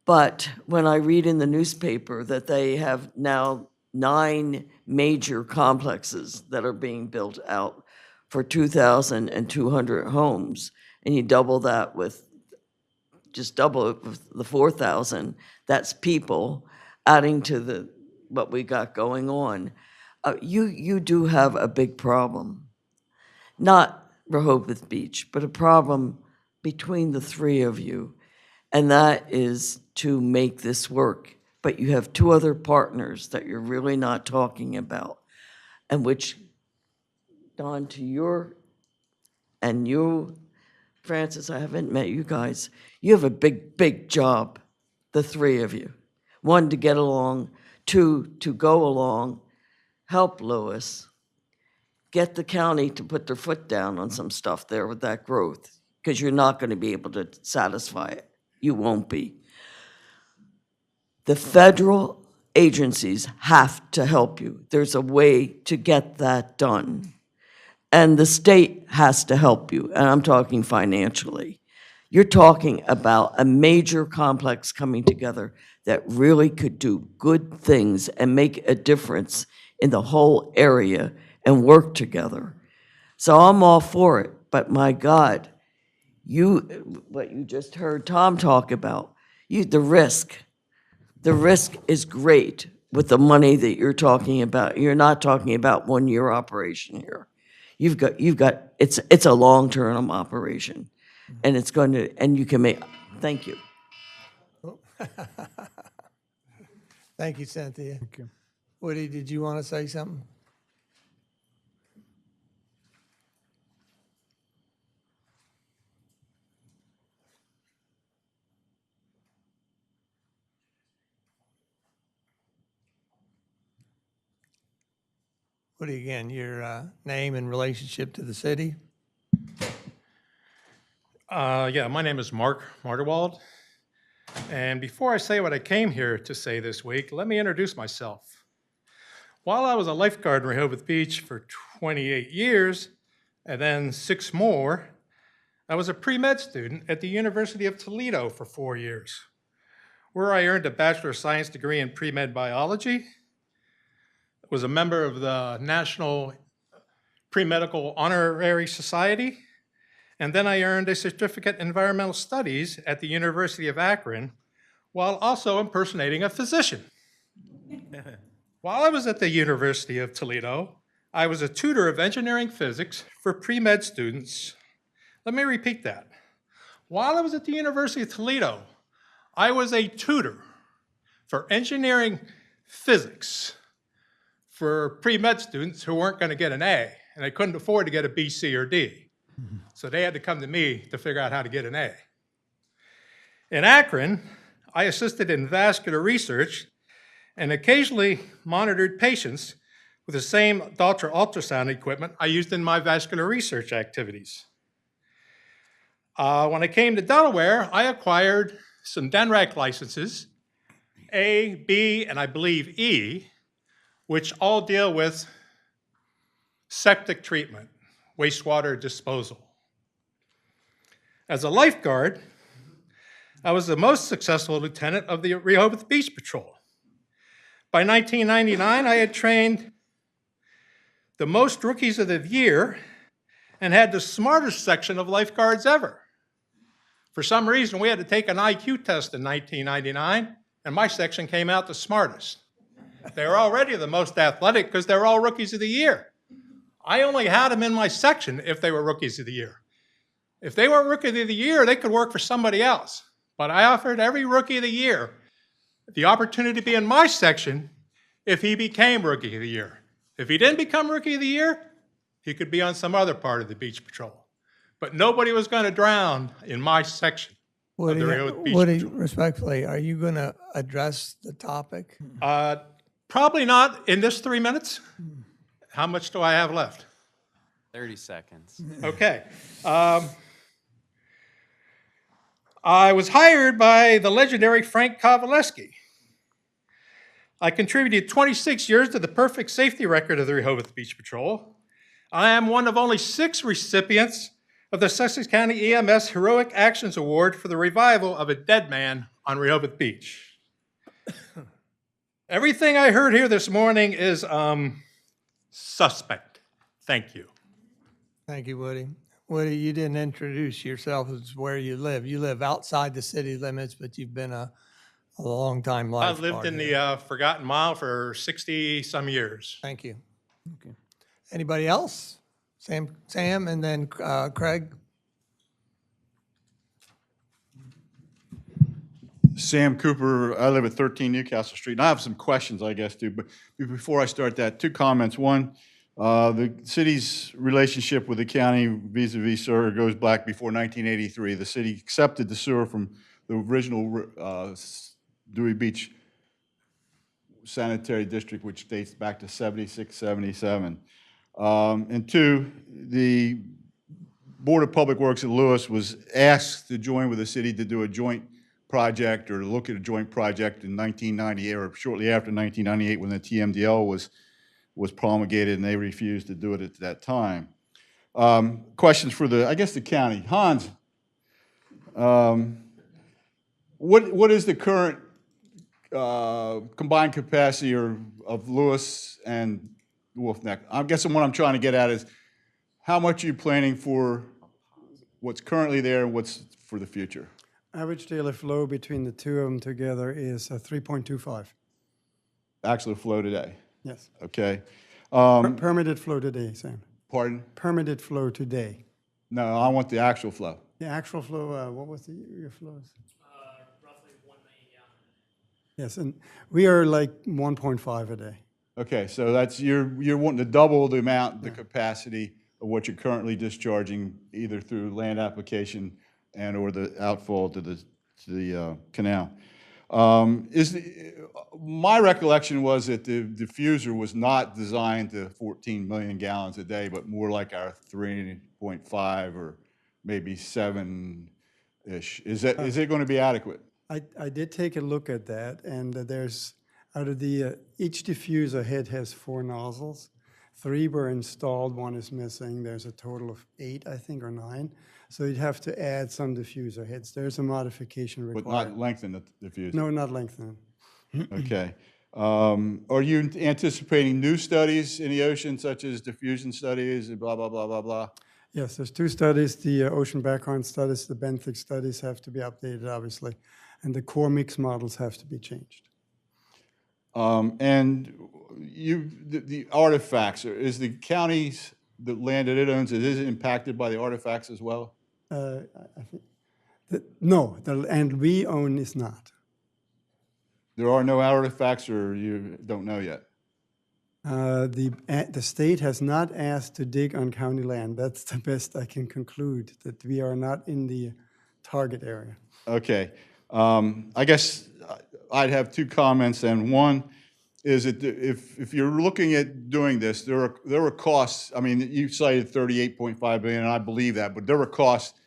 But when I read in the newspaper that they have now 9 major complexes that are being built out for 2,200 homes, and you double that with, just double it with the 4,000, that's people, adding to what we got going on. You do have a big problem. Not Rehoboth Beach, but a problem between the three of you. And that is to make this work. But you have two other partners that you're really not talking about, and which, Don, to your, and you, Francis, I haven't met you guys. You have a big, big job, the three of you. One, to get along. Two, to go along, help Lewes, get the county to put their foot down on some stuff there with that growth, because you're not going to be able to satisfy it. You won't be. The federal agencies have to help you. There's a way to get that done. And the state has to help you, and I'm talking financially. You're talking about a major complex coming together that really could do good things and make a difference in the whole area and work together. So I'm all for it, but my God, what you just heard Tom talk about, the risk is great with the money that you're talking about. You're not talking about 1 year operation here. You've got, it's a long-term operation, and it's going to, and you can make, thank you. Thank you, Cynthia. Thank you. Woody, did you want to say something? Woody, again, your name and relationship to the city? Yeah, my name is Mark Marderwald. And before I say what I came here to say this week, let me introduce myself. While I was a lifeguard in Rehoboth Beach for 28 years, and then 6 more, I was a pre-med student at the University of Toledo for 4 years, where I earned a Bachelor of Science degree in pre-med biology, was a member of the National Pre-Medical Honorary Society, and then I earned a certificate in environmental studies at the University of Akron, while also impersonating a physician. While I was at the University of Toledo, I was a tutor of engineering physics for pre-med students. Let me repeat that. While I was at the University of Toledo, I was a tutor for engineering physics for pre-med students who weren't going to get an A, and they couldn't afford to get a B, C, or D. So they had to come to me to figure out how to get an A. In Akron, I assisted in vascular research and occasionally monitored patients with the same ultrasound equipment I used in my vascular research activities. When I came to Delaware, I acquired some DENRAC licenses, A, B, and I believe E, which all deal with septic treatment, wastewater disposal. As a lifeguard, I was the most successful lieutenant of the Rehoboth Beach Patrol. By 1999, I had trained the most rookies of the year and had the smartest section of lifeguards ever. For some reason, we had to take an IQ test in 1999, and my section came out the smartest. They were already the most athletic because they were all rookies of the year. I only had them in my section if they were rookies of the year. If they weren't rookie of the year, they could work for somebody else. But I offered every rookie of the year the opportunity to be in my section if he became rookie of the year. If he didn't become rookie of the year, he could be on some other part of the beach patrol. But nobody was going to drown in my section of the Rehoboth Beach Patrol. Respectfully, are you going to address the topic? Probably not in this 3 minutes. How much do I have left? 30 seconds. Okay. I was hired by the legendary Frank Kowaleski. I contributed 26 years to the perfect safety record of the Rehoboth Beach Patrol. I am one of only 6 recipients of the Sussex County EMS Heroic Actions Award for the revival of a dead man on Rehoboth Beach. Everything I heard here this morning is suspect. Thank you. Thank you, Woody. Woody, you didn't introduce yourself as where you live. You live outside the city limits, but you've been a a longtime I've lifeguard. lived in here. the Forgotten Mile for 60-some years. Thank you. Okay. Anybody else? Sam, and then Craig. Sam Cooper, I live at 13 Newcastle Street, and I have some questions, I guess, too. But before I start that, two comments. One, the city's relationship with the county vis-a-vis sewer goes back before 1983. The city accepted the sewer from the original Dewey Beach Sanitary District, which dates back to 76, 77. And two, the Board of Public Works at Lewes was asked to join with the city to do a joint project or to look at a joint project in 1998 or shortly after 1998 when the TMDL was promulgated, and they refused to do it at that time. Questions for the county. Hans, what is the current combined capacity of Lewes and Wolf Neck? I guess what I'm trying to get at is how much are you planning for what's currently there and what's for the future? Average daily flow between the two of them together is 3.25. Actual flow today? Yes. Okay. Permitted flow today, Sam. Pardon? Permitted flow today. No, I want the actual flow. The actual flow, what was your flows? Roughly 1 million gallons. Yes, and we are like 1.5 a day. Okay, so that's you're wanting to double the amount, the capacity of what you're currently discharging, either through land application and or the outfall to the canal. My recollection was that the diffuser was not designed to 14 million gallons a day, but more like our 3.5 or maybe 7-ish. Is it going to be adequate? I did take a look at that, and there's out of the each diffuser head has 4 nozzles. 3 were installed, 1 is missing. There's a total of 8, I think, or 9. So you'd have to add some diffuser heads. There's a modification required. But not lengthen the diffuser? No, not lengthen. Okay. Are you anticipating new studies in the ocean, such as diffusion studies and blah, blah, blah, blah, blah? Yes, there's 2 studies. The ocean background studies, the benthic studies have to be updated, obviously, and the core mix models have to be changed. And the artifacts, is the county's, the land that it owns, is it impacted by the artifacts as well? I think no, the land we own is not. There are no artifacts, or you don't know yet? The state has not asked to dig on county land. That's the best I can conclude, that we are not in the target area. Okay. I guess I'd have 2 comments, and one is that if you're looking at doing this, there are costs. I mean, you cited $38.5 billion, and I believe that, but there were costs,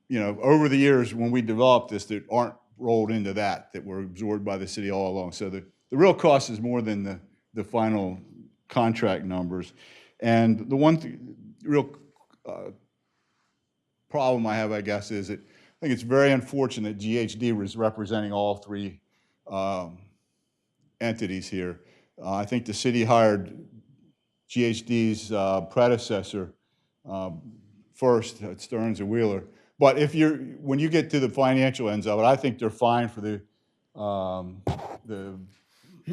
over the years when we developed this that aren't rolled into that were absorbed by the city all along. So the real cost is more than the final contract numbers. And the one real problem I have, I guess, is that I think it's very unfortunate GHD was representing all 3 entities here. I think the city hired GHD's predecessor first, Stearns and Wheeler. But when you get to the financial ends of it, I think they're fine for the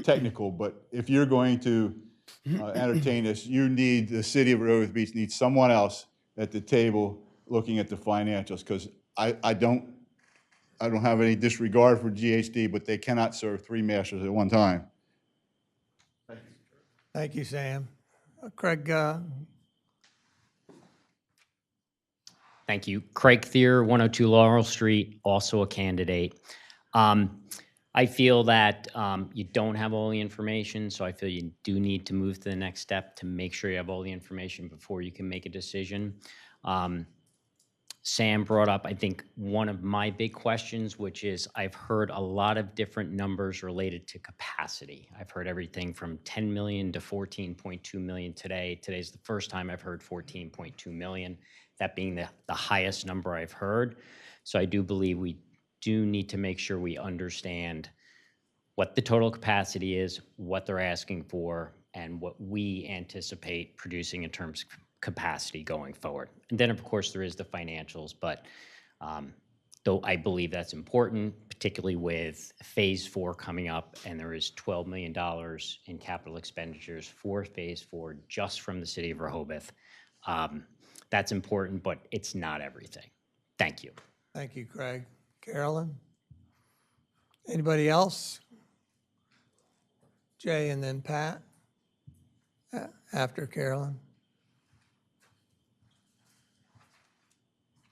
technical. But if you're going to entertain this, the City of Rehoboth Beach needs someone else at the table looking at the financials, because I don't have any disregard for GHD, but they cannot serve 3 masters at one time. Thank you, Sam. Craig. Thank you. Craig Thier, 102 Laurel Street, also a candidate. I feel that you don't have all the information, so I feel you do need to move to the next step to make sure you have all the information before you can make a decision. Sam brought up, I think, one of my big questions, which is I've heard a lot of different numbers related to capacity. I've heard everything from 10 million to 14.2 million today. Today's the first time I've heard 14.2 million, that being the highest number I've heard. So I do believe we do need to make sure we understand what the total capacity is, what they're asking for, and what we anticipate producing in terms of capacity going forward. And then, of course, there is the financials, but though I believe that's important, particularly with Phase 4 coming up, and there is $12 million in capital expenditures for Phase 4 just from the city of Rehoboth. That's important, but it's not everything. Thank you. Thank you, Craig. Carolyn? Anybody else? Jay and then Pat after Carolyn.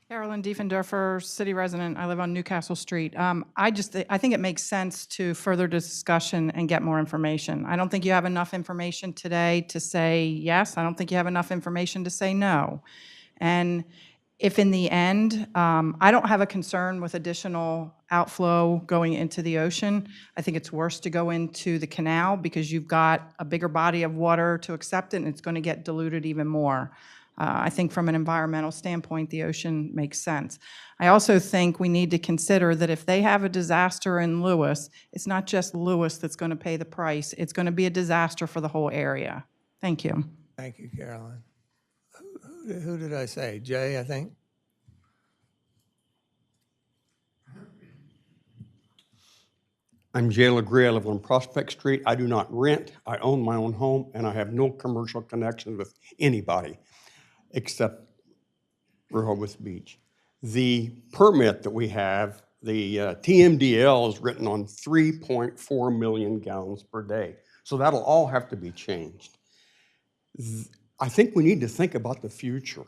Carolyn Diefendorfer, city resident. I live on Newcastle Street. I think it makes sense to further discussion and get more information. I don't think you have enough information today to say yes. I don't think you have enough information to say no. And if in the end, I don't have a concern with additional outflow going into the ocean. I think it's worse to go into the canal because you've got a bigger body of water to accept it, and it's going to get diluted even more. I think from an environmental standpoint, the ocean makes sense. I also think we need to consider that if they have a disaster in Lewes, it's not just Lewes that's going to pay the price. It's going to be a disaster for the whole area. Thank you. Thank you, Carolyn. Who did I say? Jay, I think? I'm Jay LeGree. I live on Prospect Street. I do not rent. I own my own home, and I have no commercial connections with anybody except Rehoboth Beach. The permit that we have, the TMDL is written on 3.4 million gallons per day. So that'll all have to be changed. I think we need to think about the future.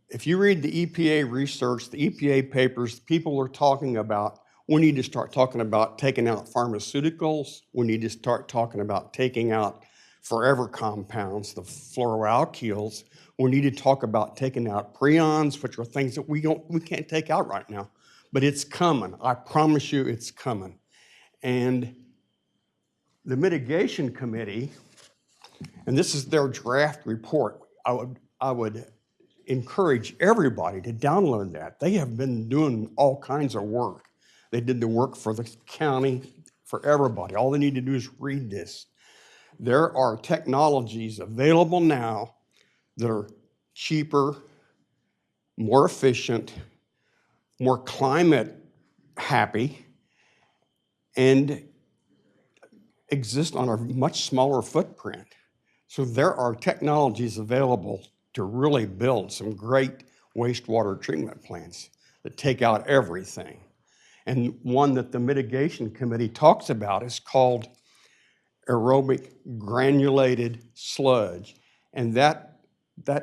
If you read the EPA research, the EPA papers, people are talking about, we need to start talking about taking out pharmaceuticals. We need to start talking about taking out forever compounds, the fluoroalkyls. We need to talk about taking out prions, which are things that we can't take out right now. But it's coming. I promise you it's coming. And the mitigation committee, and this is their draft report, I would encourage everybody to download that. They have been doing all kinds of work. They did the work for the county, for everybody. All they need to do is read this. There are technologies available now that are cheaper, more efficient, more climate happy, and exist on a much smaller footprint. So there are technologies available to really build some great wastewater treatment plants that take out everything. And one that the mitigation committee talks about is called aerobic granulated sludge. And that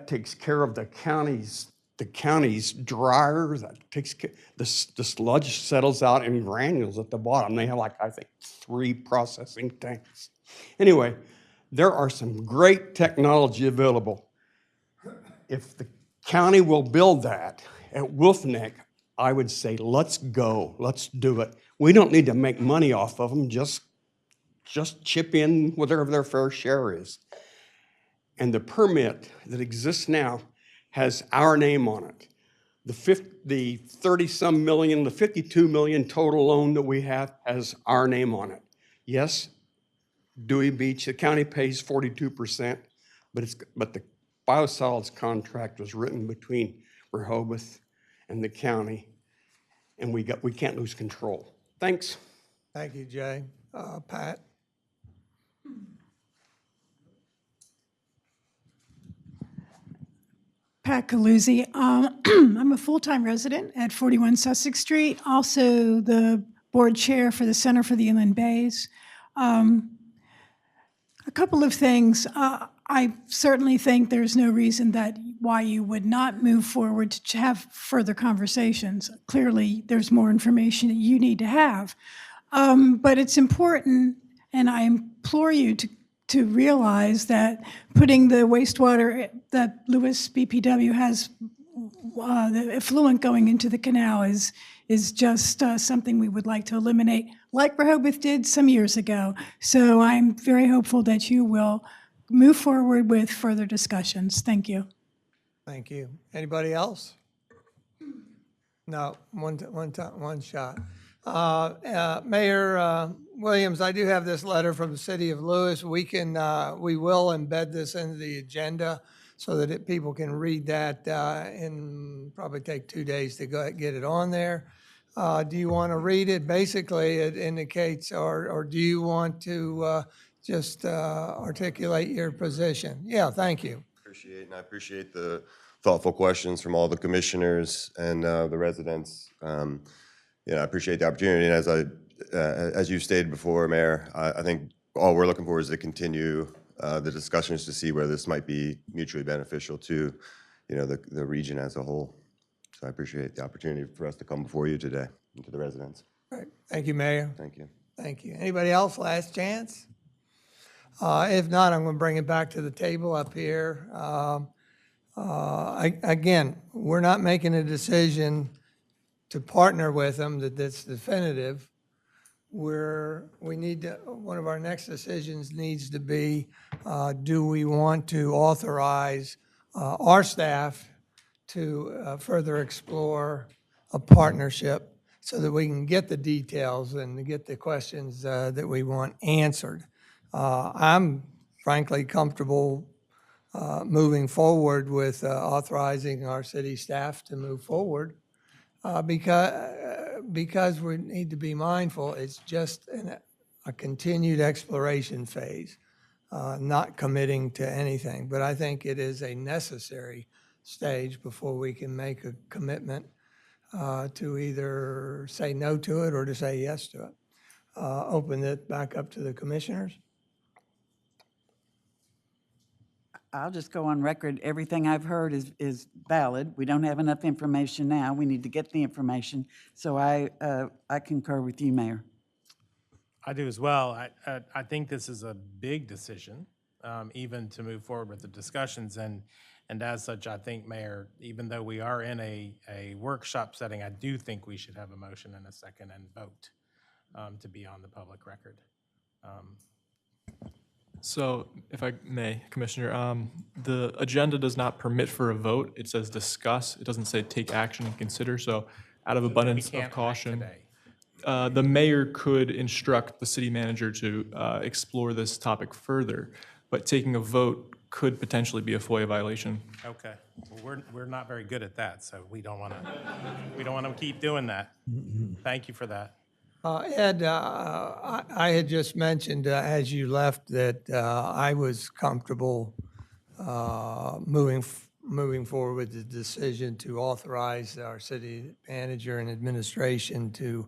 takes care of the county's dryer. That takes care, the sludge settles out in granules at the bottom. They have I think 3 processing tanks. Anyway, there are some great technology available. If the county will build that at Wolf Neck, I would say, let's go, let's do it. We don't need to make money off of them, just chip in whatever their fair share is. And the permit that exists now has our name on it. The 30-some million, the 52 million total loan that we have has our name on it. Yes, Dewey Beach, the county pays 42%, but the biosolids contract was written between Rehoboth and the county, and we can't lose control. Thanks. Thank you, Jay. Pat? Pat Caluzzi. I'm a full-time resident at 41 Sussex Street, also the board chair for the Center for the Inland Bays. A couple of things. I certainly think there's no reason why you would not move forward to have further conversations. Clearly, there's more information that you need to have. But it's important, and I implore you to realize that putting the wastewater that Lewes BPW has, the effluent going into the canal is just something we would like to eliminate, like Rehoboth did some years ago. So I'm very hopeful that you will move forward with further discussions. Thank you. Thank you. Anybody else? No, one shot. Mayor Williams, I do have this letter from the city of Lewes. We will embed this into the agenda so that people can read that and probably take 2 days to get it on there. Do you want to read it? Basically, it indicates, or do you want to just articulate your position? Yeah, thank you. I appreciate the thoughtful questions from all the commissioners and the residents. I appreciate the opportunity. And as you stated before, Mayor, I think all we're looking for is to continue the discussions to see where this might be mutually beneficial to, the region as a whole. So I appreciate the opportunity for us to come before you today and to the residents. All right. Thank you, Mayor. Thank you. Thank you. Anybody else? Last chance? If not, I'm going to bring it back to the table up here. Again, we're not making a decision to partner with them that's definitive. One of our next decisions needs to be, do we want to authorize our staff to further explore a partnership so that we can get the details and get the questions that we want answered. I'm frankly comfortable moving forward with authorizing our city staff to move forward because we need to be mindful. It's just a continued exploration phase, not committing to anything. But I think it is a necessary stage before we can make a commitment to either say no to it or to say yes to it. Open it back up to the commissioners. I'll just go on record. Everything I've heard is valid. We don't have enough information now. We need to get the information. So I concur with you, Mayor. I do as well. I think this is a big decision, even to move forward with the discussions. And as such, I think, Mayor, even though we are in a workshop setting, I do think we should have a motion and a second and vote to be on the public record. So, if I may, Commissioner, the agenda does not permit for a vote. It says discuss. It doesn't say take action and consider. So, out of abundance of caution, the mayor could instruct the city manager to explore this topic further, but taking a vote could potentially be a FOIA violation. Okay. Well, we're not very good at that, so we don't want to keep doing that. Thank you for that. Ed, I had just mentioned as you left that I was comfortable moving forward with the decision to authorize our city manager and administration to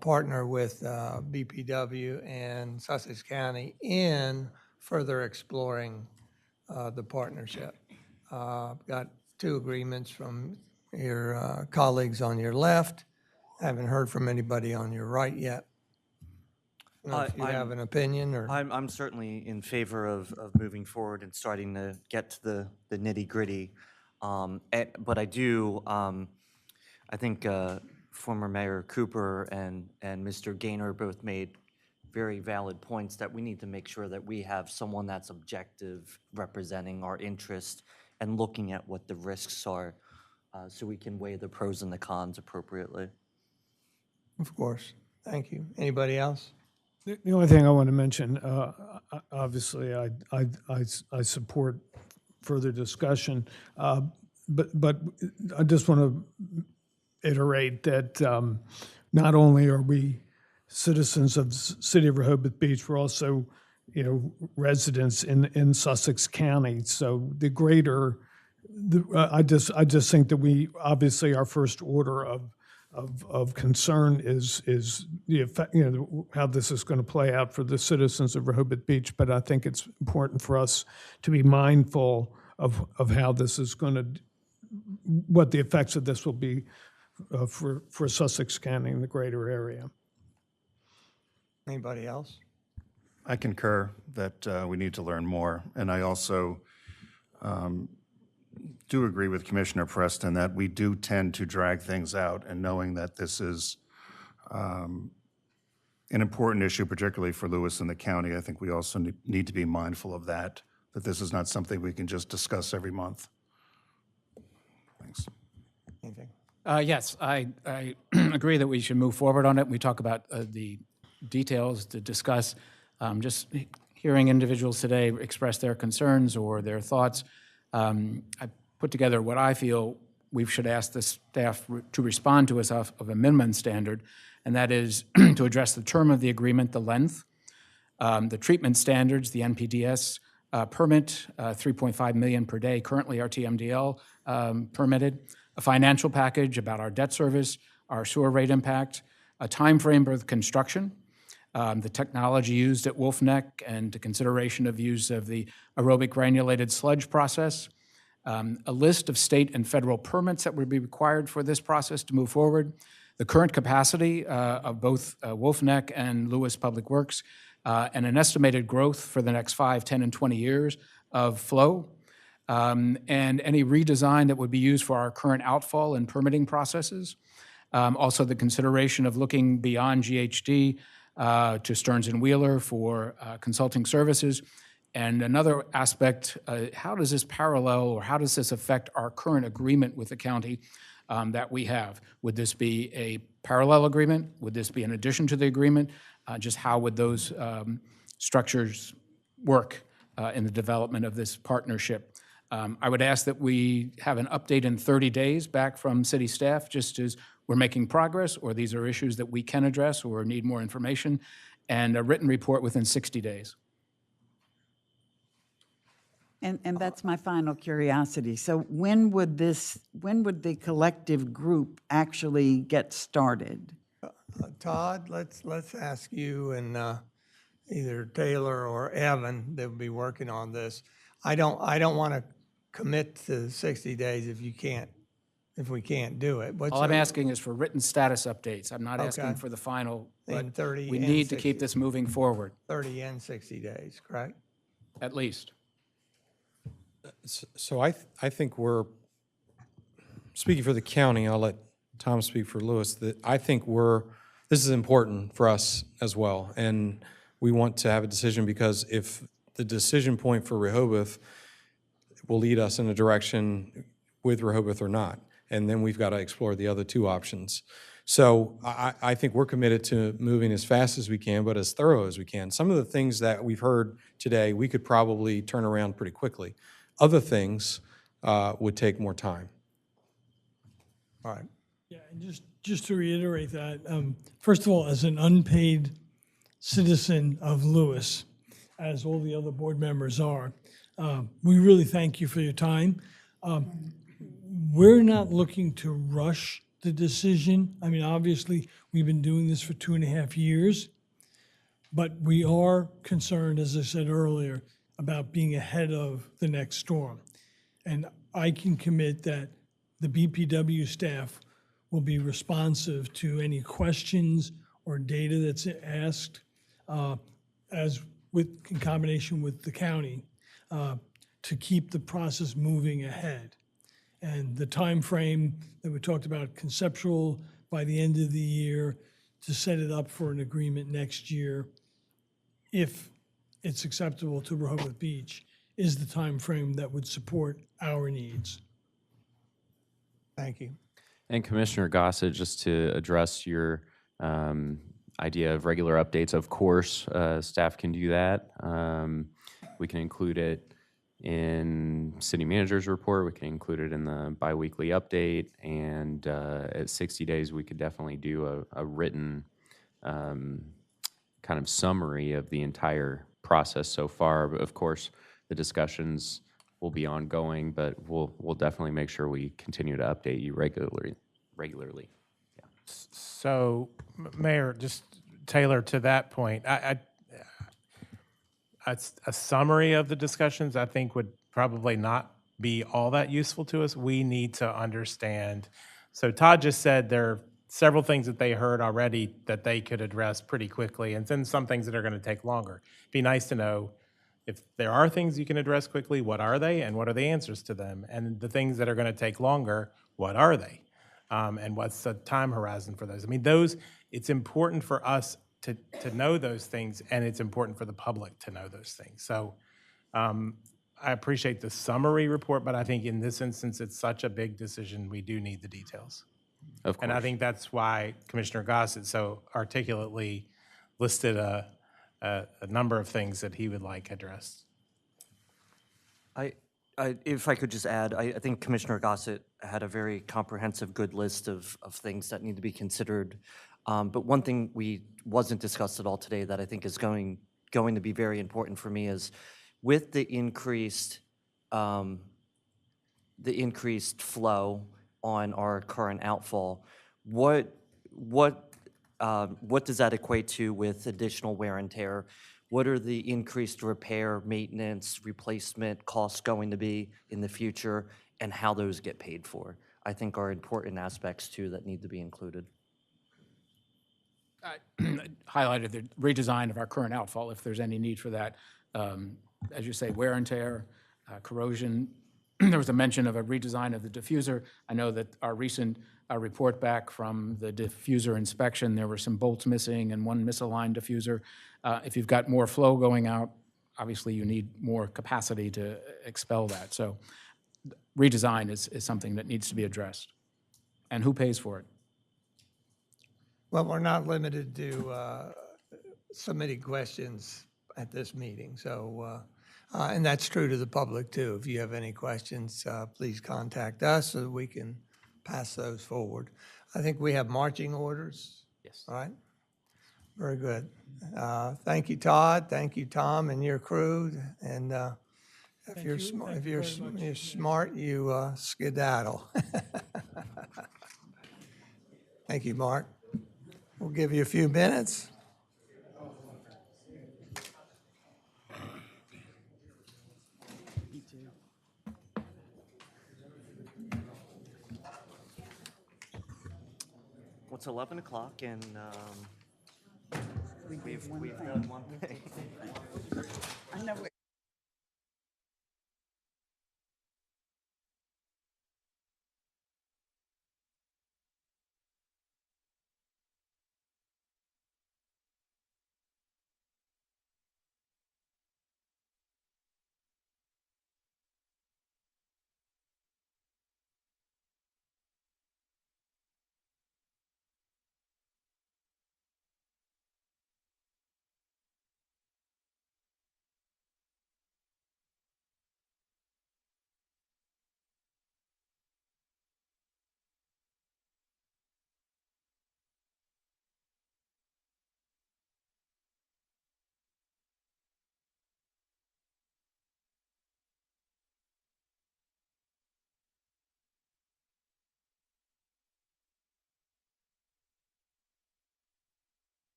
partner with BPW and Sussex County in further exploring the partnership. I've got 2 agreements from your colleagues on your left. Haven't heard from anybody on your right yet. I don't know if you have an opinion or. I'm certainly in favor of moving forward and starting to get to the nitty gritty. But I do, I think former Mayor Cooper and Mr. Gaynor both made very valid points that we need to make sure that we have someone that's objective representing our interest and looking at what the risks are so we can weigh the pros and the cons appropriately. Of course. Thank you. Anybody else? The only thing I want to mention, obviously, I support further discussion, but I just want to iterate that not only are we citizens of the City of Rehoboth Beach, we're also, residents in Sussex County. So the greater, I just think that we obviously our first order of concern is the effect, how this is going to play out for the citizens of Rehoboth Beach. But I think it's important for us to be mindful of how this is going to, what the effects of this will be for Sussex County and the greater area. Anybody else? I concur that we need to learn more, and I also do agree with Commissioner Preston that we do tend to drag things out, and knowing that this is an important issue, particularly for Lewes and the county, I think we also need to be mindful of that this is not something we can just discuss every month. Thanks. Anything? Yes, I agree that we should move forward on it. We talk about the details to discuss. Just hearing individuals today express their concerns or their thoughts, I put together what I feel we should ask the staff to respond to us of a minimum standard, and that is to address the term of the agreement, the length, the treatment standards, the NPDES permit, 3.5 million per day, currently our TMDL permitted, a financial package about our debt service, our sewer rate impact, a time frame for the construction, the technology used at Wolf Neck, and the consideration of use of the aerobic granulated sludge process, a list of state and federal permits that would be required for this process to move forward, the current capacity of both Wolf Neck and Lewes Public Works, and an estimated growth for the next 5, 10, and 20 years of flow, and any redesign that would be used for our current outfall and permitting processes. Also, the consideration of looking beyond GHD to Stearns and Wheeler for consulting services. And another aspect, how does this parallel or how does this affect our current agreement with the county that we have? Would this be a parallel agreement? Would this be in addition to the agreement? Just how would those structures work in the development of this partnership? I would ask that we have an update in 30 days back from city staff, just as we're making progress, or these are issues that we can address or need more information, and a written report within 60 days. And that's my final curiosity. So when would the collective group actually get started? Todd, let's ask you and either Taylor or Evan that will be working on this. I don't want to commit to 60 days if we can't do it. All I'm asking is for written status updates. I'm not asking Okay. for the final, In but 30 we and need to 60. keep this moving forward, 30 and 60 days, correct? at least. So I think we're, speaking for the county, I'll let Tom speak for Lewes, that I think this is important for us as well. And we want to have a decision because if the decision point for Rehoboth will lead us in a direction with Rehoboth or not. And then we've got to explore the other two options. So I think we're committed to moving as fast as we can, but as thorough as we can. Some of the things that we've heard today, we could probably turn around pretty quickly. Other things would take more time. All right. Yeah, and just to reiterate that, first of all, as an unpaid citizen of Lewes, as all the other board members are, we really thank you for your time. We're not looking to rush the decision. I mean, obviously, we've been doing this for 2.5 years, but we are concerned, as I said earlier, about being ahead of the next storm. And I can commit that the BPW staff will be responsive to any questions or data that's asked, in combination with the county, to keep the process moving ahead. And the time frame that we talked about, conceptual by the end of the year, to set it up for an agreement next year, if it's acceptable to Rehoboth Beach, is the time frame that would support our needs. Thank you. And Commissioner Gossett, just to address your idea of regular updates, of course, staff can do that. We can include it in city manager's report. We can include it in the biweekly update. And at 60 days, we could definitely do a written kind of summary of the entire process so far. But of course, the discussions will be ongoing, but we'll definitely make sure we continue to update you regularly. Yeah. So, Mayor, just Taylor, to that point, a summary of the discussions I think would probably not be all that useful to us. We need to understand. So Todd just said there are several things that they heard already that they could address pretty quickly, and then some things that are going to take longer. It'd be nice to know if there are things you can address quickly, what are they, and what are the answers to them? And the things that are going to take longer, what are they? And what's the time horizon for those? I mean, it's important for us to know those things, and it's important for the public to know those things. So I appreciate the summary report, but I think in this instance, it's such a big decision, we do need the details. Of course. And I think that's why Commissioner Gossett so articulately listed a number of things that he would like addressed. If I could just add, I think Commissioner Gossett had a very comprehensive, good list of things that need to be considered. But one thing wasn't discussed at all today that I think is going to be very important for me is with the increased flow on our current outfall, what does that equate to with additional wear and tear? What are the increased repair, maintenance, replacement costs going to be in the future, and how those get paid for? I think are important aspects too that need to be included. Highlighted the redesign of our current outfall, if there's any need for that. As you say, wear and tear, corrosion. There was a mention of a redesign of the diffuser. I know that our recent report back from the diffuser inspection, there were some bolts missing and one misaligned diffuser. If you've got more flow going out, obviously you need more capacity to expel that. So redesign is something that needs to be addressed. And who pays for it? Well, we're not limited to submitting questions at this meeting, so, and that's true to the public too. If you have any questions, please contact us so that we can pass those forward. I think we have marching orders. Yes. All right. Very good. Thank you, Todd. Thank you, Tom, and your crew. And if you're smart, you skedaddle. Thank you, Mark. We'll give you a few minutes. Well, it's 11 o'clock, and we've done one thing. I know.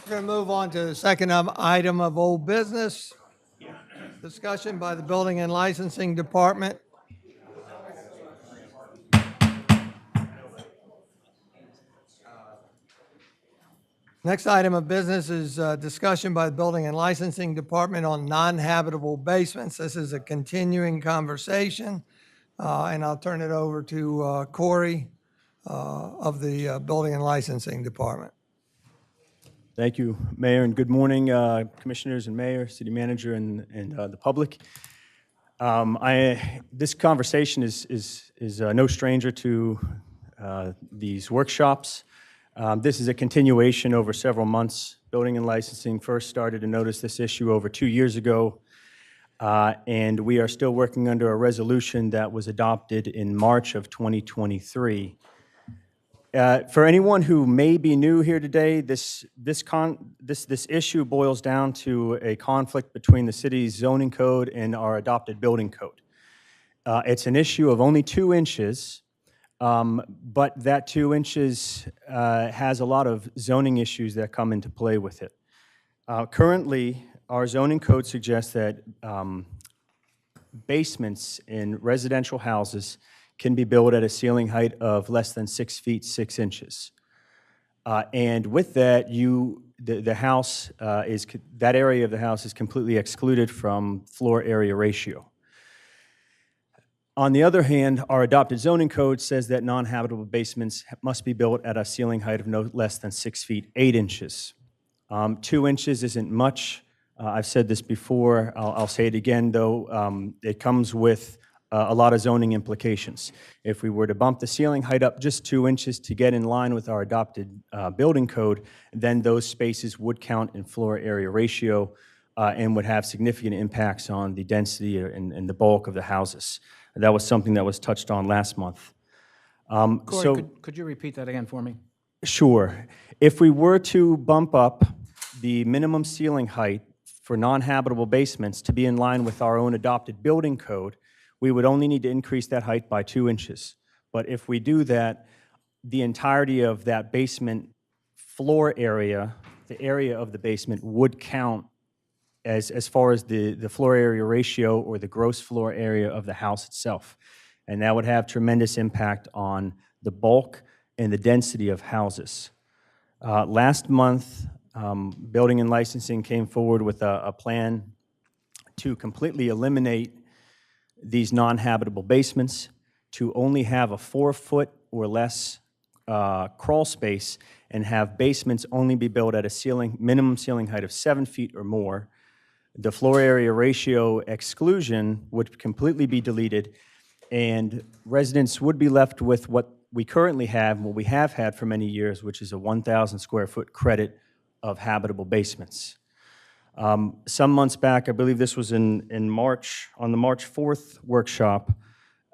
We're going to move on to the second item of old business. Discussion by the Building and Licensing Department. Next item of business is discussion by the Building and Licensing Department on non-habitable basements. This is a continuing conversation, and I'll turn it over to Corey of the Building and Licensing Department. Thank you, Mayor, and good morning, Commissioners and Mayor, City Manager, and the public. This conversation is no stranger to these workshops. This is a continuation over several months. Building and Licensing first started to notice this issue over 2 years ago, and we are still working under a resolution that was adopted in March of 2023. For anyone who may be new here today, this issue boils down to a conflict between the city's zoning code and our adopted building code. It's an issue of only 2 inches, but that 2 inches has a lot of zoning issues that come into play with it. Currently, our zoning code suggests that basements in residential houses can be built at a ceiling height of less than 6 feet 6 inches. And with that, the house that area of the house is completely excluded from floor area ratio. On the other hand, our adopted zoning code says that non-habitable basements must be built at a ceiling height of no less than 6 feet 8 inches. 2 inches isn't much. I've said this before. I'll say it again, though. It comes with a lot of zoning implications. If we were to bump the ceiling height up just 2 inches to get in line with our adopted building code, then those spaces would count in floor area ratio and would have significant impacts on the density and the bulk of the houses. That was something that was touched on last month. Corey, could you repeat that again for me? Sure. If we were to bump up the minimum ceiling height for non-habitable basements to be in line with our own adopted building code, we would only need to increase that height by 2 inches. But if we do that, the entirety of that basement floor area, the area of the basement, would count as far as the floor area ratio or the gross floor area of the house itself. And that would have tremendous impact on the bulk and the density of houses. Last month, Building and Licensing came forward with a plan to completely eliminate these non-habitable basements, to only have a 4-foot or less crawl space, and have basements only be built at a minimum ceiling height of 7 feet or more. The floor area ratio exclusion would completely be deleted, and residents would be left with what we currently have, and what we have had for many years, which is a 1,000 square foot credit of habitable basements. Some months back, I believe this was in March, on the March 4th workshop,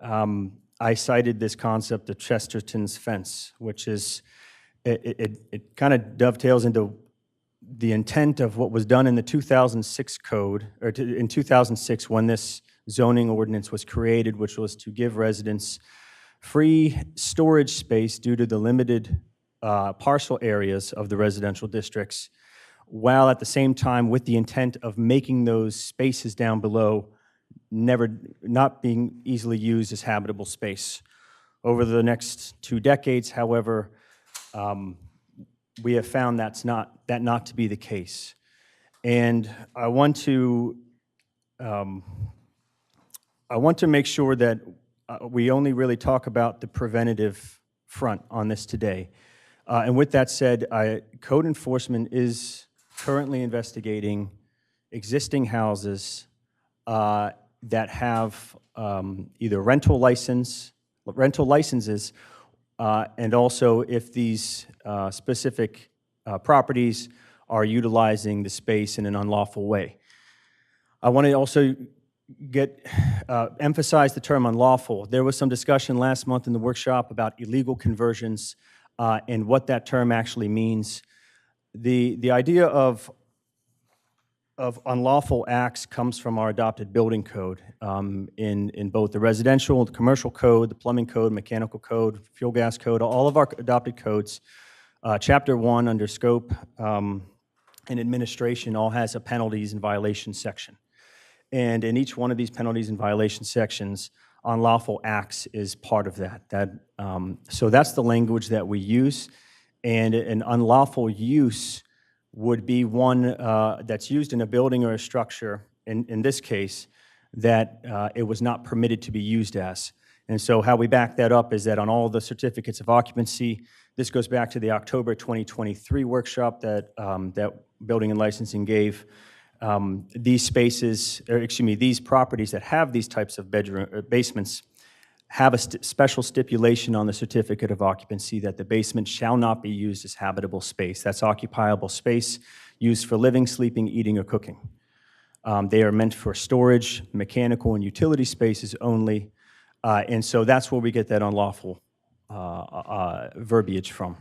I cited this concept of Chesterton's fence, which is, it kind of dovetails into the intent of what was done in the 2006 code, or in 2006 when this zoning ordinance was created, which was to give residents free storage space due to the limited parcel areas of the residential districts, while at the same time with the intent of making those spaces down below not being easily used as habitable space. Over the next 2 decades, however, we have found that not to be the case. And I want to make sure that we only really talk about the preventative front on this today. And with that said, code enforcement is currently investigating existing houses that have either rental licenses, and also if these specific properties are utilizing the space in an unlawful way. I want to also emphasize the term unlawful. There was some discussion last month in the workshop about illegal conversions and what that term actually means. The idea of unlawful acts comes from our adopted building code in both the residential, the commercial code, the plumbing code, mechanical code, fuel gas code, all of our adopted codes. Chapter 1 under scope and administration all has a penalties and violations section. And in each one of these penalties and violation sections, unlawful acts is part of that. So that's the language that we use. And an unlawful use would be one that's used in a building or a structure, in this case, that it was not permitted to be used as. And so how we back that up is that on all the certificates of occupancy, this goes back to the October 2023 workshop that Building and Licensing gave. These spaces, or excuse me, these properties that have these types of basements have a special stipulation on the certificate of occupancy that the basement shall not be used as habitable space. That's occupiable space used for living, sleeping, eating, or cooking. They are meant for storage, mechanical, and utility spaces only, and so that's where we get that unlawful verbiage from.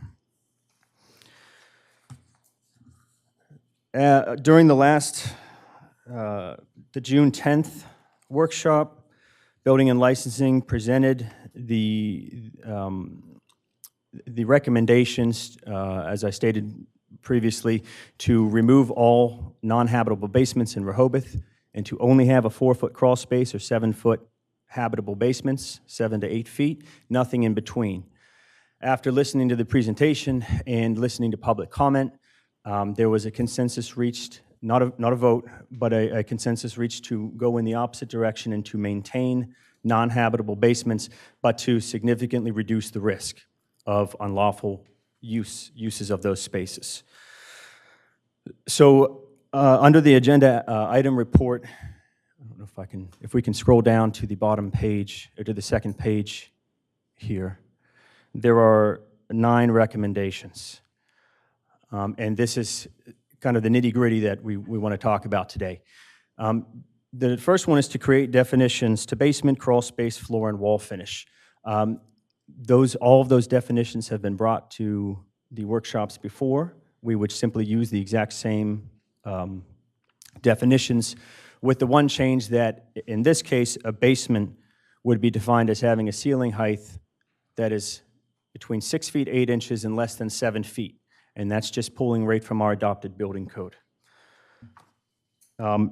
During the June 10th workshop, Building and Licensing presented the recommendations, as I stated previously, to remove all non-habitable basements in Rehoboth and to only have a 4-foot crawl space or 7-foot habitable basements, 7 to 8 feet, nothing in between. After listening to the presentation and listening to public comment, there was a consensus reached, not a vote, but a consensus reached to go in the opposite direction and to maintain non-habitable basements, but to significantly reduce the risk of unlawful uses of those spaces. So under the agenda item report, I don't know if we can scroll down to the bottom page, or to the second page here, there are 9 recommendations. And this is kind of the nitty-gritty that we want to talk about today. The first one is to create definitions to basement, crawl space, floor, and wall finish. All of those definitions have been brought to the workshops before. We would simply use the exact same definitions, with the one change that, in this case, a basement would be defined as having a ceiling height that is between 6 feet 8 inches and less than 7 feet. And that's just pulling right from our adopted building code.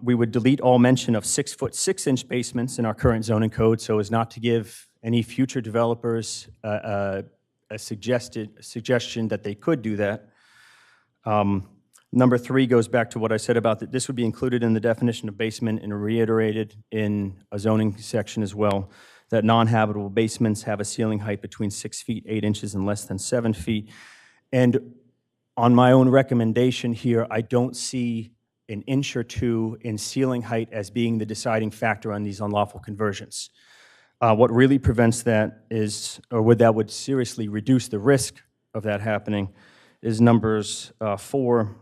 We would delete all mention of 6-foot 6-inch basements in our current zoning code, so as not to give any future developers a suggestion that they could do that. Number 3 goes back to what I said about that this would be included in the definition of basement and reiterated in a zoning section as well, that non-habitable basements have a ceiling height between 6 feet 8 inches and less than 7 feet. And on my own recommendation here, I don't see an inch or 2 in ceiling height as being the deciding factor on these unlawful conversions. What really prevents that is, or that would seriously reduce the risk of that happening, is numbers 4,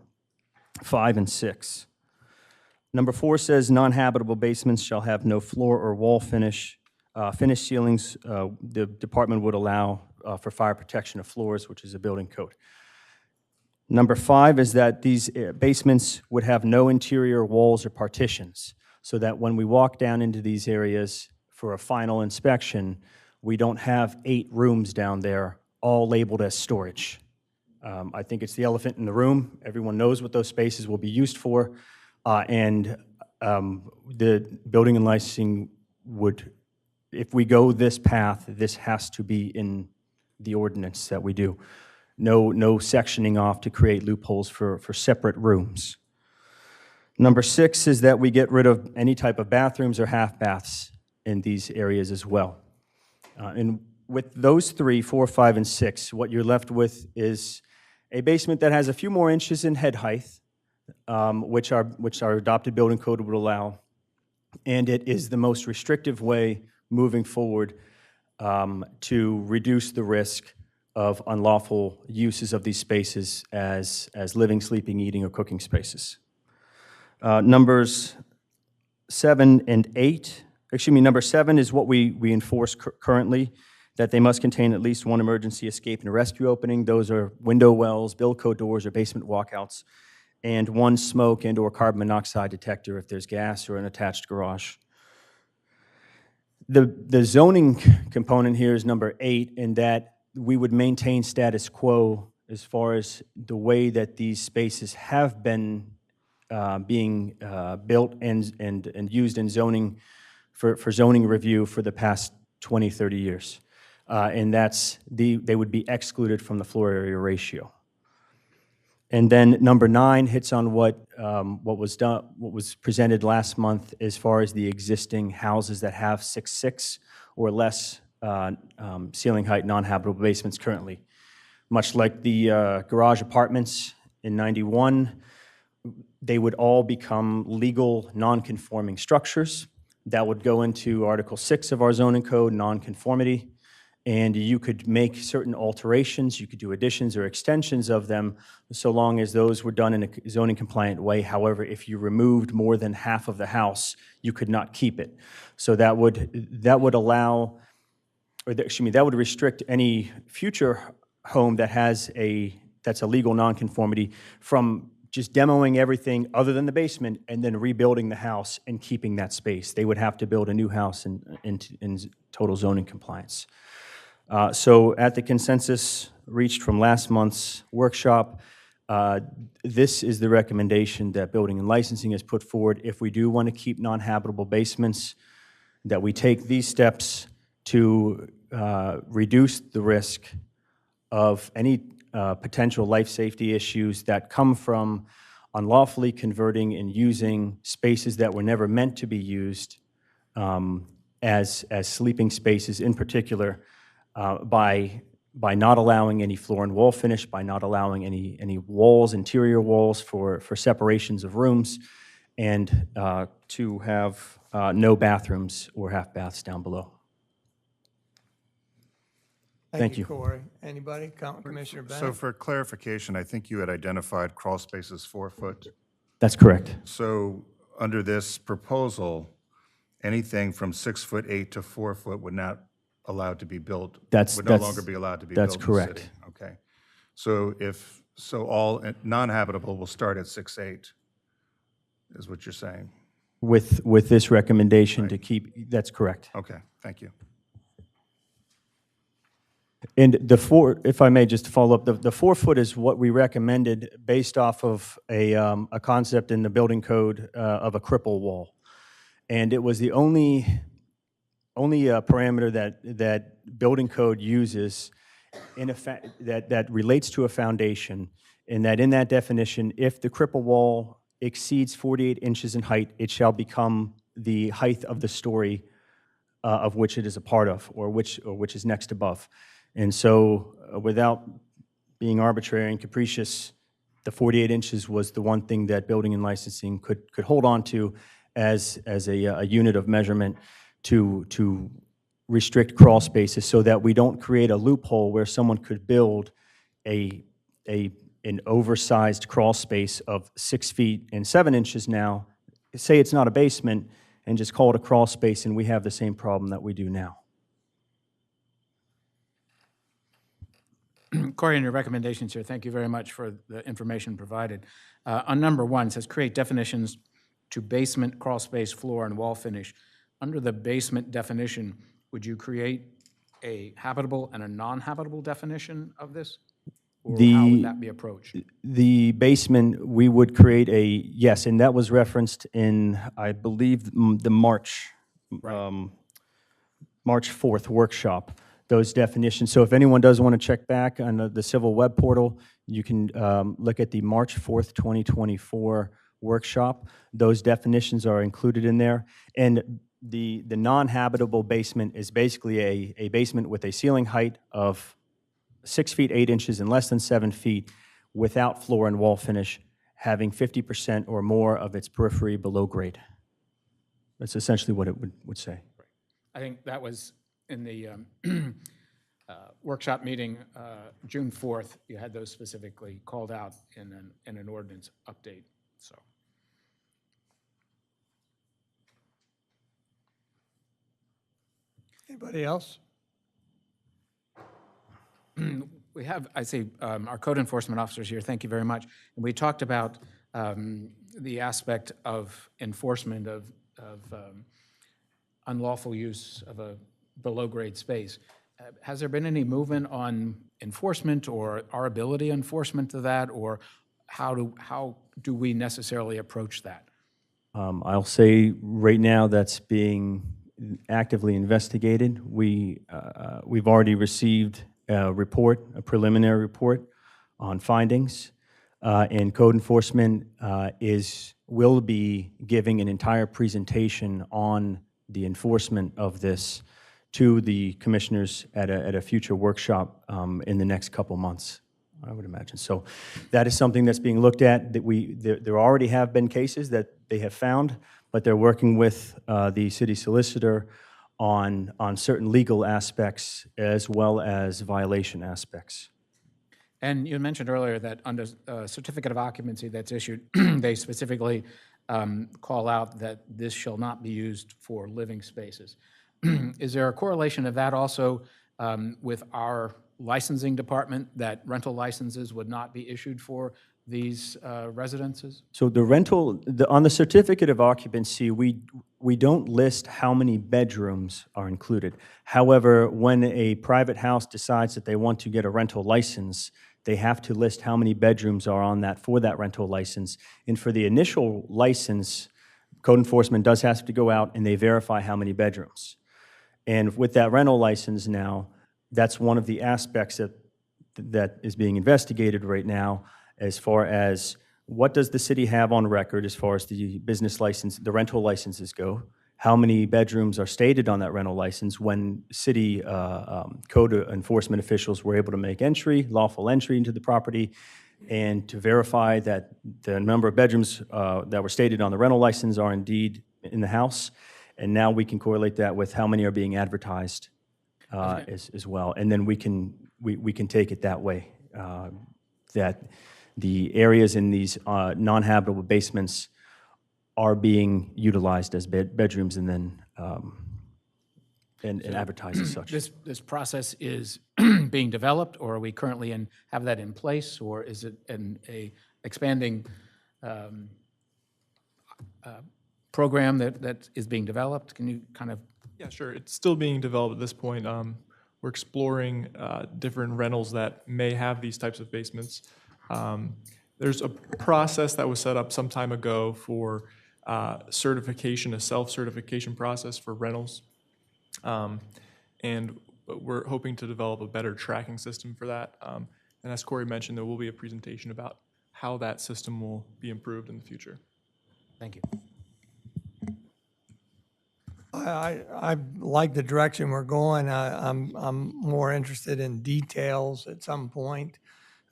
5, and 6. Number 4 says non-habitable basements shall have no floor or wall finish. Finished ceilings, the department would allow for fire protection of floors, which is a building code. Number 5 is that these basements would have no interior walls or partitions, so that when we walk down into these areas for a final inspection, we don't have 8 rooms down there all labeled as storage. I think it's the elephant in the room. Everyone knows what those spaces will be used for, and the building and licensing would, if we go this path, this has to be in the ordinance that we do. No sectioning off to create loopholes for separate rooms. Number 6 is that we get rid of any type of bathrooms or half baths in these areas as well. And with those 3, 4, 5, and 6, what you're left with is a basement that has a few more inches in head height, which our adopted building code would allow, and it is the most restrictive way moving forward to reduce the risk of unlawful uses of these spaces as living, sleeping, eating, or cooking spaces. Numbers 7 and 8, number 7 is what we enforce currently, that they must contain at least 1 emergency escape and rescue opening. Those are window wells, Bilco doors, or basement walkouts, and 1 smoke and/or carbon monoxide detector if there's gas or an attached garage. The zoning component here is number 8, in that we would maintain status quo as far as the way that these spaces have been being built and used in zoning for zoning review for the past 20, 30 years. And they would be excluded from the floor area ratio. And then number 9 hits on what was presented last month as far as the existing houses that have 6'6" or less ceiling height non-habitable basements currently. Much like the garage apartments in 91, they would all become legal non-conforming structures. That would go into Article 6 of our zoning code, nonconformity, and you could make certain alterations, you could do additions or extensions of them, so long as those were done in a zoning compliant way. However, if you removed more than half of the house, you could not keep it. So that would allow, that would restrict any future home that that's a legal nonconformity from just demoing everything other than the basement and then rebuilding the house and keeping that space. They would have to build a new house in total zoning compliance. So at the consensus reached from last month's workshop, this is the recommendation that Building and Licensing has put forward. If we do want to keep non-habitable basements, that we take these steps to reduce the risk of any potential life safety issues that come from unlawfully converting and using spaces that were never meant to be used as sleeping spaces, in particular, by not allowing any floor and wall finish, by not allowing any walls, interior walls for separations of rooms, and to have no bathrooms or half baths down below. Thank you. Corey. Anybody? Commissioner Bennett? So for clarification, I think you had identified crawl spaces 4 foot. That's correct. So under this proposal, anything from 6'8" to 4 foot would not allowed to be built, would no longer be allowed to be built in the city? That's correct. Okay. So all non-habitable will start at 6'8", is what you're saying? With this recommendation to keep, that's correct. Okay, thank you. And if I may just follow up, the 4 foot is what we recommended based off of a concept in the building code of a cripple wall. And it was the only parameter that building code uses that relates to a foundation, and that in that definition, if the cripple wall exceeds 48 inches in height, it shall become the height of the story of which it is a part of, or which is next above. And so, without being arbitrary and capricious, the 48 inches was the one thing that Building and Licensing could hold on to as a unit of measurement to restrict crawl spaces, so that we don't create a loophole where someone could build an oversized crawl space of 6 feet and 7 inches now, say it's not a basement, and just call it a crawl space, and we have the same problem that we do now. Corey, in your recommendations here, thank you very much for the information provided. On number 1, it says create definitions to basement, crawl space, floor, and wall finish. Under the basement definition, would you create a habitable and a non-habitable definition of this? Or how would that be approached? The basement, we would create yes, and that was referenced in, I believe, the March 4th workshop, those definitions. So if anyone does want to check back on the Civil Web Portal, you can look at the March 4th, 2024 workshop. Those definitions are included in there. And the non-habitable basement is basically a basement with a ceiling height of 6 feet 8 inches and less than 7 feet, without floor and wall finish, having 50% or more of its periphery below grade. That's essentially what it would say. I think that was in the workshop meeting, June 4th. You had those specifically called out in an ordinance update. So. Anybody else? We have, I see, our code enforcement officers here. Thank you very much. And we talked about the aspect of enforcement of unlawful use of a below-grade space. Has there been any movement on enforcement or our ability enforcement of that, or how do we necessarily approach that? I'll say right now that's being actively investigated. We've already received a preliminary report on findings, and code enforcement will be giving an entire presentation on the enforcement of this to the commissioners at a future workshop in the next couple months, I would imagine. So that is something that's being looked at. There already have been cases that they have found, but they're working with the city solicitor on certain legal aspects as well as violation aspects. And you mentioned earlier that under certificate of occupancy that's issued, they specifically call out that this shall not be used for living spaces. Is there a correlation of that also with our licensing department, that rental licenses would not be issued for these residences? So the rental, on the certificate of occupancy, we don't list how many bedrooms are included. However, when a private house decides that they want to get a rental license, they have to list how many bedrooms are on that for that rental license. And for the initial license, code enforcement does have to go out and they verify how many bedrooms. And with that rental license now, that's one of the aspects that is being investigated right now, as far as what does the city have on record as far as the business license, the rental licenses go, how many bedrooms are stated on that rental license when city code enforcement officials were able to make entry, lawful entry into the property, and to verify that the number of bedrooms that were stated on the rental license are indeed in the house. And now we can correlate that with how many are being advertised as well. And then we can take it that way, that the areas in these non-habitable basements are being utilized as bedrooms and then and advertised as such. This process is being developed, or are we currently have that in place, or is it a expanding program that is being developed? Can you kind of? Yeah, sure. It's still being developed at this point. We're exploring different rentals that may have these types of basements. There's a process that was set up some time ago for certification, a self-certification process for rentals. And we're hoping to develop a better tracking system for that. And as Corey mentioned, there will be a presentation about how that system will be improved in the future. Thank you. I like the direction we're going. I'm more interested in details at some point.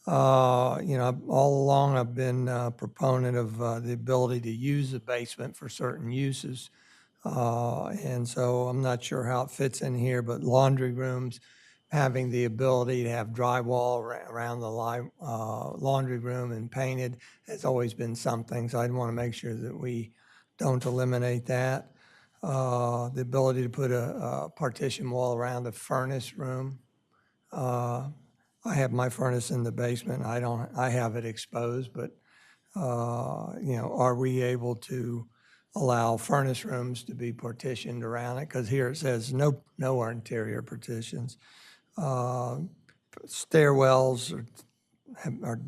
You know, all along I've been a proponent of the ability to use the basement for certain uses. And so I'm not sure how it fits in here, but laundry rooms, having the ability to have drywall around the laundry room and painted has always been something. So I'd want to make sure that we don't eliminate that. The ability to put a partition wall around the furnace room. I have my furnace in the basement. I have it exposed, but you know, are we able to allow furnace rooms to be partitioned around it? Because here it says no interior partitions. Stairwells are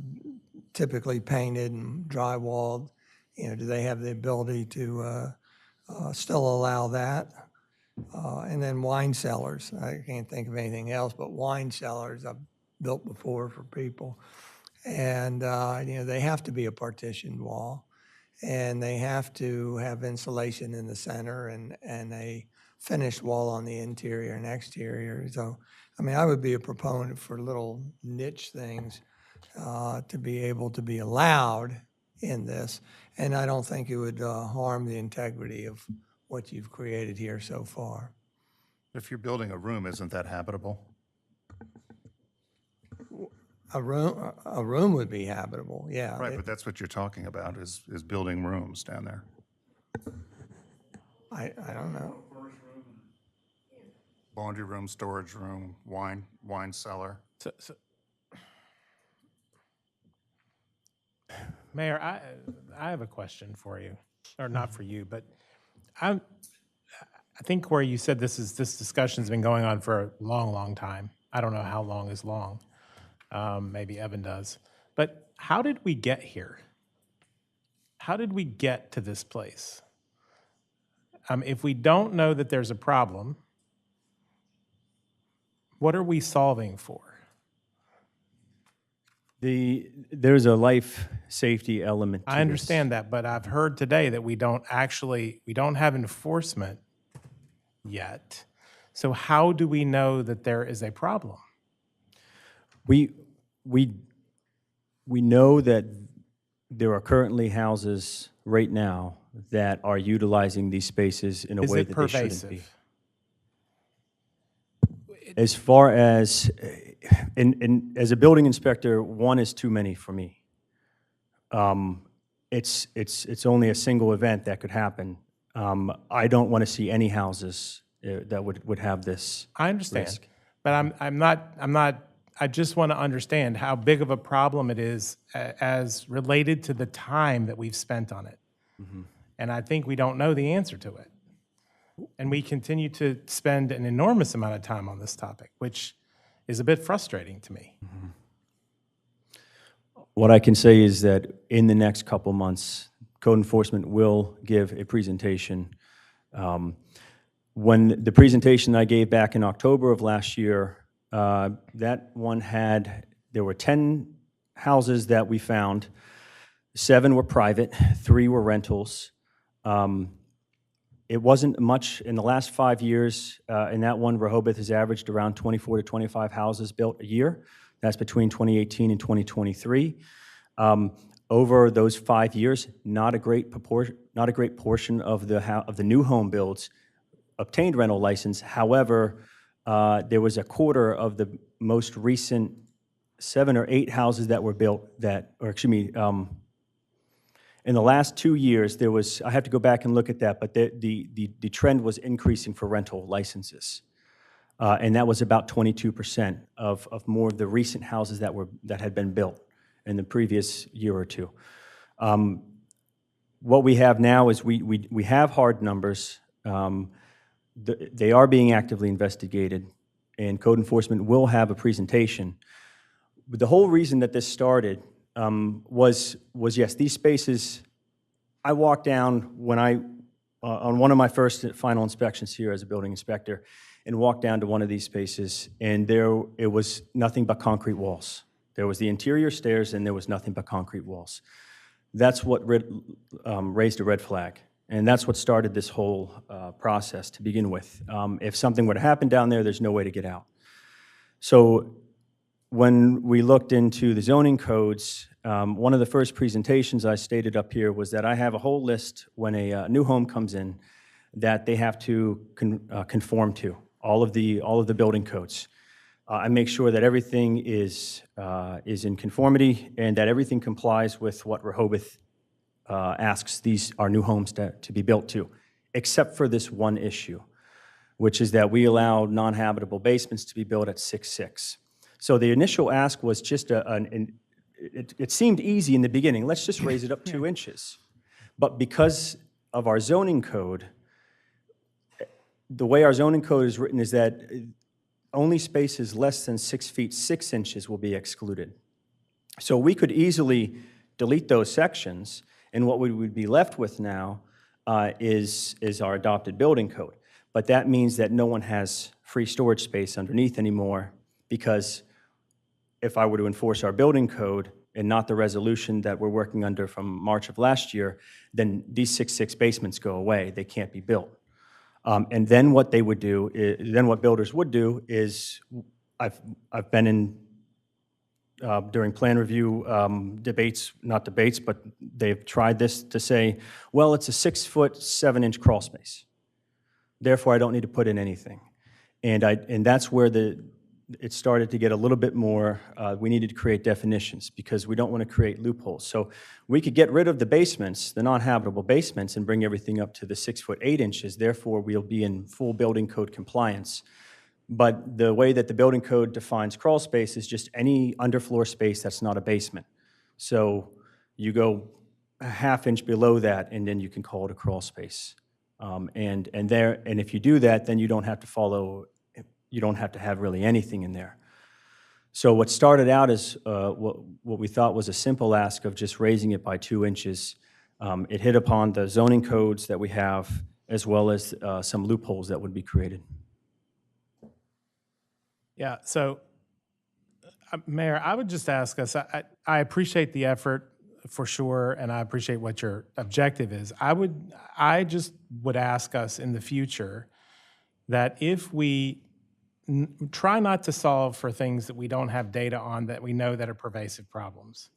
typically painted and drywalled. You know, do they have the ability to still allow that? And then wine cellars. I can't think of anything else, but wine cellars I've built before for people. And, you know, they have to be a partitioned wall, and they have to have insulation in the center and a finished wall on the interior and exterior. So, I mean, I would be a proponent for little niche things to be able to be allowed in this. And I don't think it would harm the integrity of what you've created here so far. If you're building a room, isn't that habitable? A room would be habitable, yeah. Right, but that's what you're talking about, is building rooms down there. I don't know. Laundry room, storage room, wine cellar. Mayor, I have a question for you, or not for you, but I think where you said this discussion's been going on for a long, long time. I don't know how long is long. Maybe Evan does. But how did we get here? How did we get to this place? If we don't know that there's a problem, what are we solving for? There's a life safety element to I understand that, but I've heard today that we don't have enforcement yet. So how do we know that there is a problem? We know that there are currently houses right now that are utilizing these spaces in a Is way it that they shouldn't be. pervasive? As far as, as a building inspector, one is too many for me. It's only a single event that could happen. I don't want to see any houses that would have this I understand, risk. but I'm not, I just want to understand how big of a problem it is as related to the time that we've spent on it. And I think we don't know the answer to it. And we continue to spend an enormous amount of time on this topic, which is a bit frustrating to me. What I can say is that in the next couple months, code enforcement will give a presentation. When the presentation I gave back in October of last year, that one there were 10 houses that we found. 7 were private, 3 were rentals. It wasn't much in the last 5 years. In that one, Rehoboth has averaged around 24 to 25 houses built a year. That's between 2018 and 2023. Over those 5 years, not a great portion of the new home builds obtained rental license. However, there was a quarter of the most recent 7 or 8 houses that were built in the last 2 years, there was, I have to go back and look at that, but the trend was increasing for rental licenses. And that was about 22% of more of the recent houses that had been built in the previous year or two. What we have now is we have hard numbers. They are being actively investigated, and code enforcement will have a presentation. But the whole reason that this started was yes, these spaces, I walked down when on one of my first final inspections here as a building inspector, and walked down to one of these spaces, and it was nothing but concrete walls. There was the interior stairs, and there was nothing but concrete walls. That's what raised a red flag, and that's what started this whole process to begin with. If something were to happen down there, there's no way to get out. So when we looked into the zoning codes, one of the first presentations I stated up here was that I have a whole list when a new home comes in that they have to conform to, all of the building codes. I make sure that everything is in conformity and that everything complies with what Rehoboth asks our new homes to be built to, except for this one issue, which is that we allow non-habitable basements to be built at 6'6". So the initial ask was just it seemed easy in the beginning. Let's just raise it up 2 inches. But because of our zoning code, the way our zoning code is written is that only spaces less than 6 feet 6 inches will be excluded. So we could easily delete those sections, and what we would be left with now is our adopted building code. But that means that no one has free storage space underneath anymore, because if I were to enforce our building code and not the resolution that we're working under from March of last year, then these 6'6" basements go away. They can't be built. And then what they would do, what builders would do is, I've been in during plan review not debates, but they've tried this to say, well, it's a 6 foot 7 inch crawl space. Therefore, I don't need to put in anything. And that's where it started to get a little bit more, we needed to create definitions because we don't want to create loopholes. So we could get rid of the basements, the non-habitable basements, and bring everything up to the 6 foot 8 inches. Therefore, we'll be in full building code compliance. But the way that the building code defines crawl space is just any underfloor space that's not a basement. So you go a ½ inch below that, and then you can call it a crawl space. And if you do that, then you don't have to have really anything in there. So what started out as what we thought was a simple ask of just raising it by 2 inches, it hit upon the zoning codes that we have, as well as some loopholes that would be created. Yeah, so, Mayor, I would just ask us, I appreciate the effort for sure, and I appreciate what your objective is. I just would ask us in the future that if we try not to solve for things that we don't have data on that we know that are pervasive problems.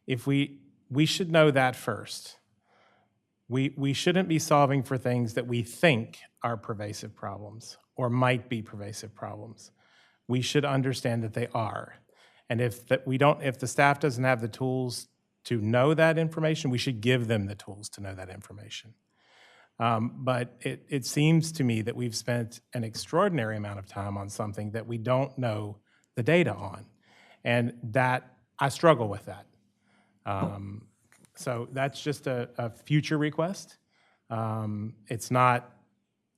If we should know that first. We shouldn't be solving for things that we think are pervasive problems or might be pervasive problems. We should understand that they are. And if the staff doesn't have the tools to know that information, we should give them the tools to know that information. But it seems to me that we've spent an extraordinary amount of time on something that we don't know the data on. And that, I struggle with that. So that's just a future request. It's not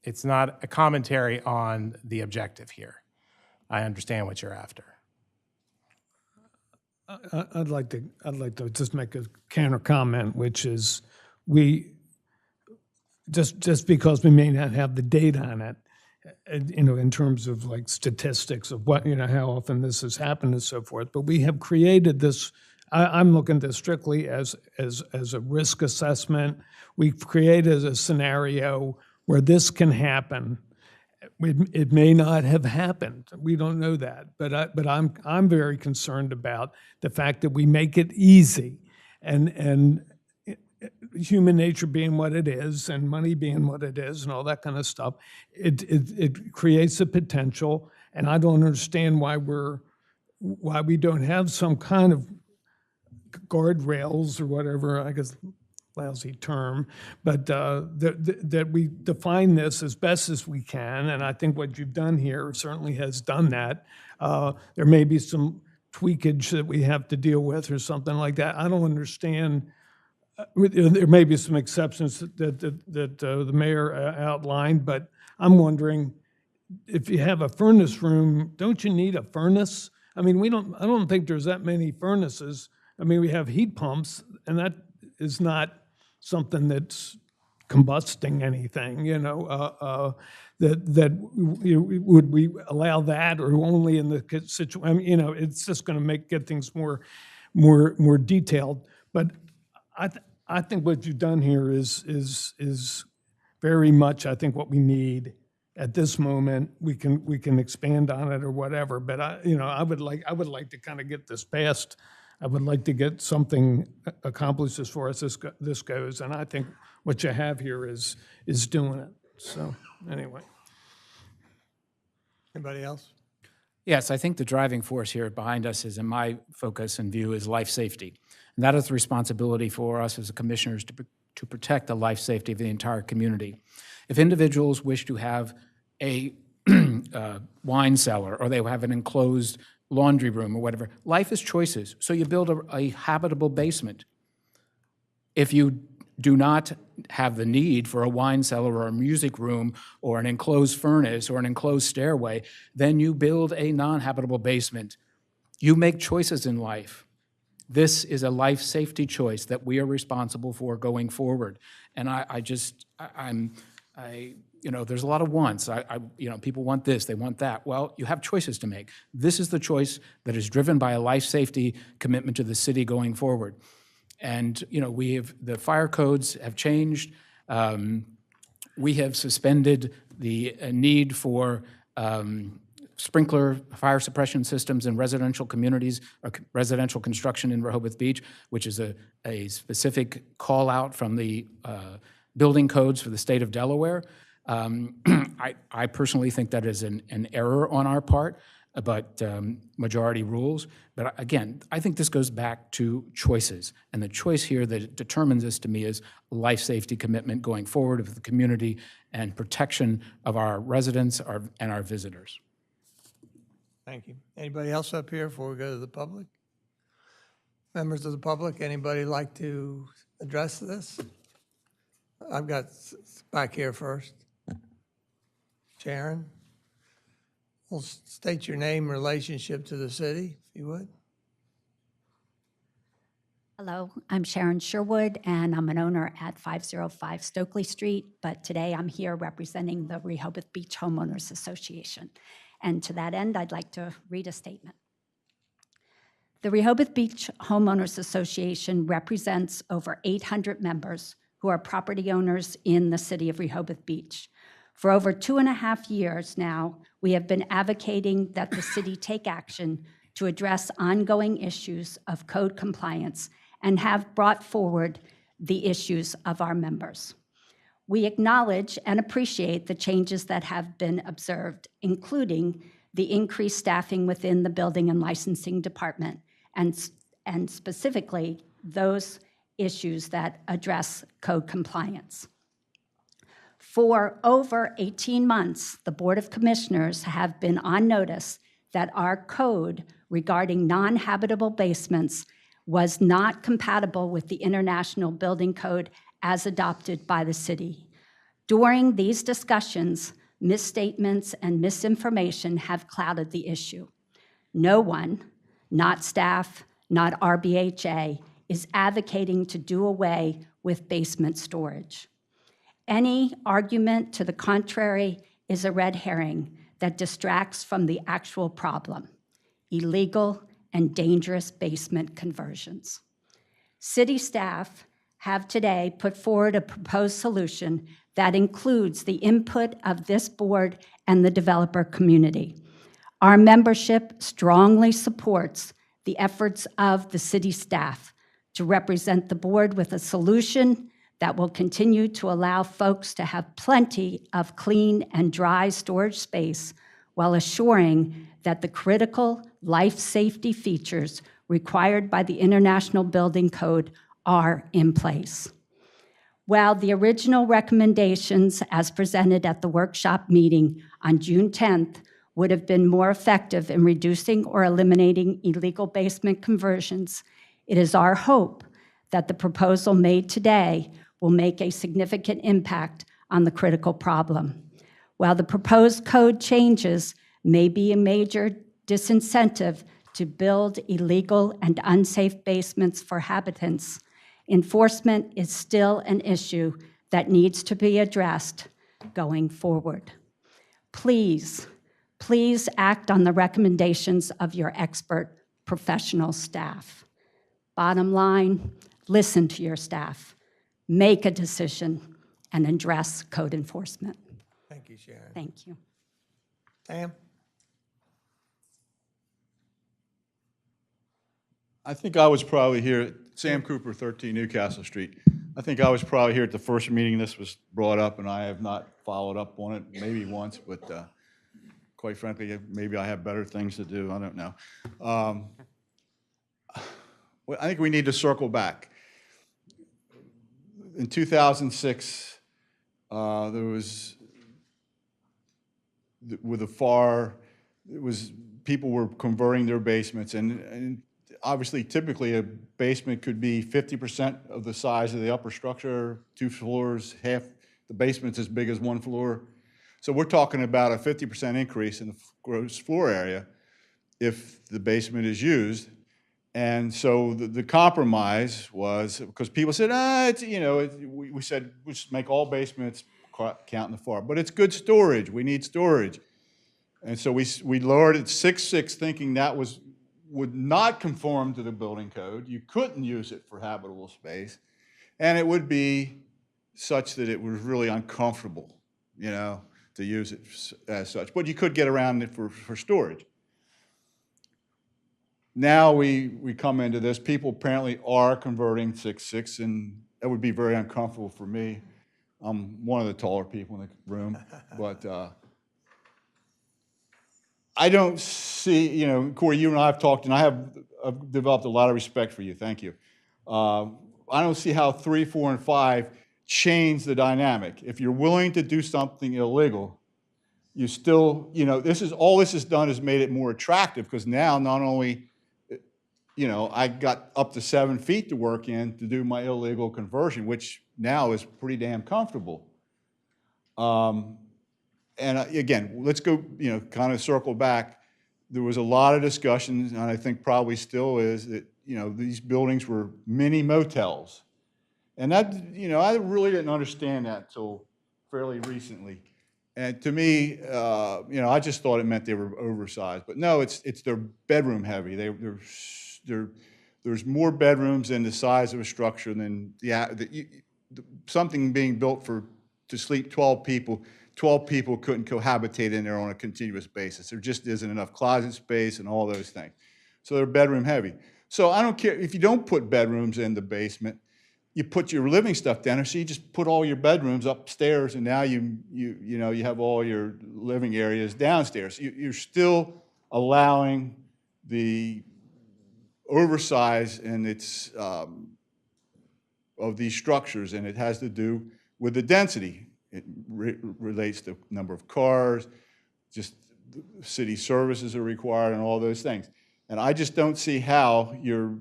a commentary on the objective here. I understand what you're after. I'd like to just make a counter comment, which is just because we may not have the data on it, in terms of like statistics of what, how often this has happened and so forth, but we have created this. I'm looking at this strictly as a risk assessment. We've created a scenario where this can happen. It may not have happened. We don't know that, but I'm very concerned about the fact that we make it easy, and human nature being what it is, and money being what it is, and all that kind of stuff. It creates a potential, and I don't understand why we don't have some kind of guardrails or whatever, I guess, lousy term, but that we define this as best as we can, and I think what you've done here certainly has done that. There may be some tweakage that we have to deal with or something like that. I don't understand. There may be some exceptions that the mayor outlined, but I'm wondering, if you have a furnace room, don't you need a furnace? I mean, I don't think there's that many furnaces. I mean, we have heat pumps, and that is not something that's combusting anything, would we allow that, or only in the situation? I mean, it's just going to get things more detailed. But I think what you've done here is very much, I think, what we need at this moment. We can expand on it or whatever. But I would like to kind of get this passed. I would like to get something accomplished as far as this goes, and I think what you have here is doing it. So anyway. Anybody else? Yes, I think the driving force here behind us is, in my focus and view, is life safety. And that is the responsibility for us as the commissioners to protect the life safety of the entire community. If individuals wish to have a wine cellar, or they have an enclosed laundry room or whatever, life is choices. So you build a habitable basement. If you do not have the need for a wine cellar or a music room or an enclosed furnace or an enclosed stairway, then you build a non-habitable basement. You make choices in life. This is a life safety choice that we are responsible for going forward. And there's a lot of wants. People want this, they want that. Well, you have choices to make. This is the choice that is driven by a life safety commitment to the city going forward. And, the fire codes have changed. We have suspended the need for sprinkler fire suppression systems in residential communities, or residential construction in Rehoboth Beach, which is a specific call out from the building codes for the state of Delaware. I personally think that is an error on our part, but majority rules. But again, I think this goes back to choices. And the choice here that determines this to me is life safety commitment going forward of the community and protection of our residents and our visitors. Thank you. Anybody else up here before we go to the public? Members of the public, anybody like to address this? I've got back here first. Sharon, well, state your name, relationship to the city, if you would. Hello, I'm Sharon Sherwood, and I'm an owner at 505 Stokely Street, but today I'm here representing the Rehoboth Beach Homeowners Association. And to that end, I'd like to read a statement. The Rehoboth Beach Homeowners Association represents over 800 members who are property owners in the city of Rehoboth Beach. For over 2.5 years now, we have been advocating that the city take action to address ongoing issues of code compliance and have brought forward the issues of our members. We acknowledge and appreciate the changes that have been observed, including the increased staffing within the Building and Licensing Department, and specifically those issues that address code compliance. For over 18 months, the Board of Commissioners have been on notice that our code regarding non-habitable basements was not compatible with the International Building Code as adopted by the city. During these discussions, misstatements and misinformation have clouded the issue. No one, not staff, not RBHA, is advocating to do away with basement storage. Any argument to the contrary is a red herring that distracts from the actual problem: illegal and dangerous basement conversions. City staff have today put forward a proposed solution that includes the input of this board and the developer community. Our membership strongly supports the efforts of the city staff to represent the board with a solution that will continue to allow folks to have plenty of clean and dry storage space while assuring that the critical life safety features required by the International Building Code are in place. While the original recommendations as presented at the workshop meeting on June 10th would have been more effective in reducing or eliminating illegal basement conversions, it is our hope that the proposal made today will make a significant impact on the critical problem. While the proposed code changes may be a major disincentive to build illegal and unsafe basements for habitants, enforcement is still an issue that needs to be addressed going forward. Please act on the recommendations of your expert professional staff. Bottom line, listen to your staff, make a decision, and address code enforcement. Thank you, Sharon. Thank you. Sam? I think I was probably here, Sam Cooper, 13 Newcastle Street. I think I was probably here at the first meeting this was brought up, and I have not followed up on it, maybe once, but quite frankly, maybe I have better things to do, I don't know. Well, I think we need to circle back. In 2006, there was, with the FAR, it was, people were converting their basements, and obviously, typically, a basement could be 50% of the size of the upper structure, 2 floors, half the basement's as big as 1 floor. So we're talking about a 50% increase in the gross floor area if the basement is used. And so the compromise was, because people said, it's, you know, we said, we should make all basements count in the FAR, but it's good storage, we need storage. And so we lowered it 6.6, thinking that would not conform to the building code. You couldn't use it for habitable space, and it would be such that it was really uncomfortable, you know, to use it as such. But you could get around it for storage. Now we come into this. People apparently are converting 6.6, and that would be very uncomfortable for me. I'm one of the taller people in the room, but I don't see, you know, Corey, you and I have talked, and I've developed a lot of respect for you. Thank you. I don't see how 3, 4, and 5 change the dynamic. If you're willing to do something illegal, you still, you know, all this has done is made it more attractive, because now not only, you know, I got up to 7 feet to work in to do my illegal conversion, which now is pretty damn comfortable. And again, let's go, you know, kind of circle back. There was a lot of discussions, and I think probably still is, that, you know, these buildings were mini motels. And that, you know, I really didn't understand that until fairly recently. And to me, you know, I just thought it meant they were oversized. But no, it's they're bedroom heavy. There's more bedrooms in the size of a structure than something being built to sleep 12 people. 12 people couldn't cohabitate in there on a continuous basis. There just isn't enough closet space and all those things. So they're bedroom heavy. So I don't care if you don't put bedrooms in the basement, you put your living stuff down there, so you just put all your bedrooms upstairs, and now you have all your living areas downstairs. You're still allowing the oversize and it's of these structures, and it has to do with the density. It relates to number of cars, just city services are required, and all those things. And I just don't see how you're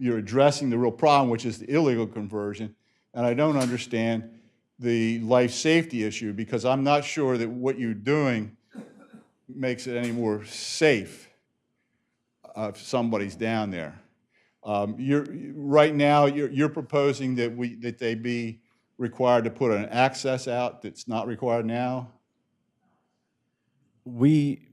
addressing the real problem, which is the illegal conversion. And I don't understand the life safety issue, because I'm not sure that what you're doing makes it any more safe if somebody's down there. Right now, you're proposing that they be required to put an access out that's not required now? We,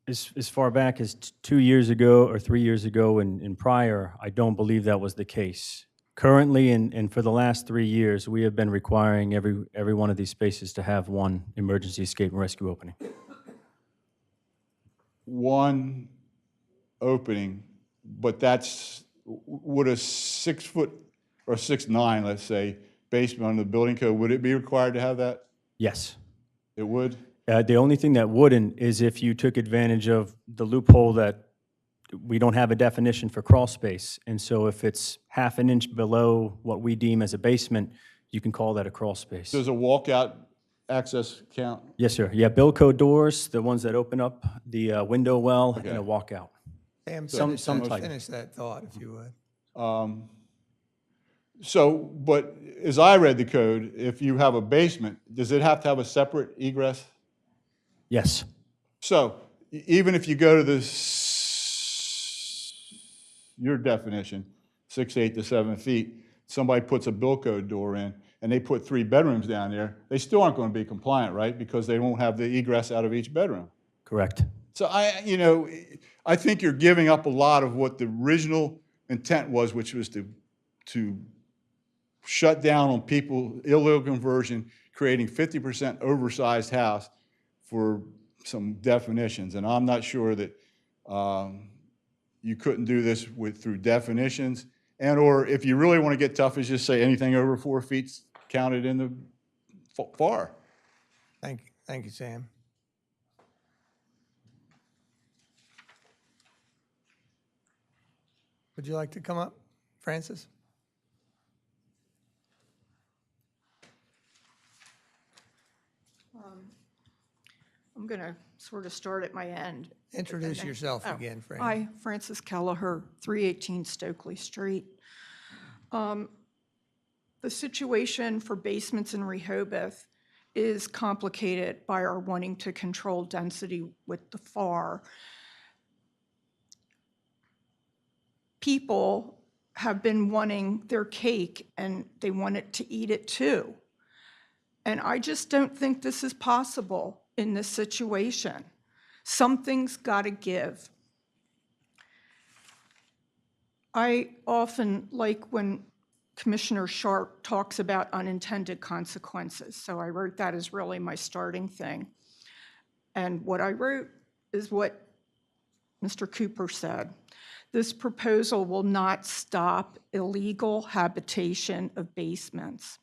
as far back as 2 years ago or 3 years ago and prior, I don't believe that was the case. Currently, and for the last 3 years, we have been requiring every one of these spaces to have one emergency escape and rescue opening. One opening, but would a 6 foot or 6'9", let's say, basement under the building code, would it be required to have that? Yes. It would? The only thing that wouldn't is if you took advantage of the loophole that we don't have a definition for crawl space. And so if it's half an inch below what we deem as a basement, you can call that a crawl space. Does a walkout access count? Yes, sir. Yeah, build code doors, the ones that open up the window well, and a walkout. Sam, Some type. finish that thought, if you would. But as I read the code, if you have a basement, does it have to have a separate egress? Yes. So even if you go to your definition, 6 to 8 to 7 feet, somebody puts a bill code door in, and they put 3 bedrooms down there, they still aren't going to be compliant, right? Because they won't have the egress out of each bedroom. Correct. So I think you're giving up a lot of what the original intent was, which was to shut down on people, illegal conversion, creating 50% oversized house for some definitions. And I'm not sure that you couldn't do this through definitions, or if you really want to get tough, is just say anything over 4 feet counted in the FAR. Thank you, Sam. Would you like to come up, Francis? I'm going to sort of start at my end. Introduce yourself again, Fran. Hi, Frances Kelleher, 318 Stokely Street. The situation for basements in Rehoboth is complicated by our wanting to control density with the FAR. People have been wanting their cake, and they want it to eat it too. And I just don't think this is possible in this situation. Something's got to give. I often like when Commissioner Sharp talks about unintended consequences, so I wrote that as really my starting thing. And what I wrote is what Mr. Cooper said. This proposal will not stop illegal habitation of basements.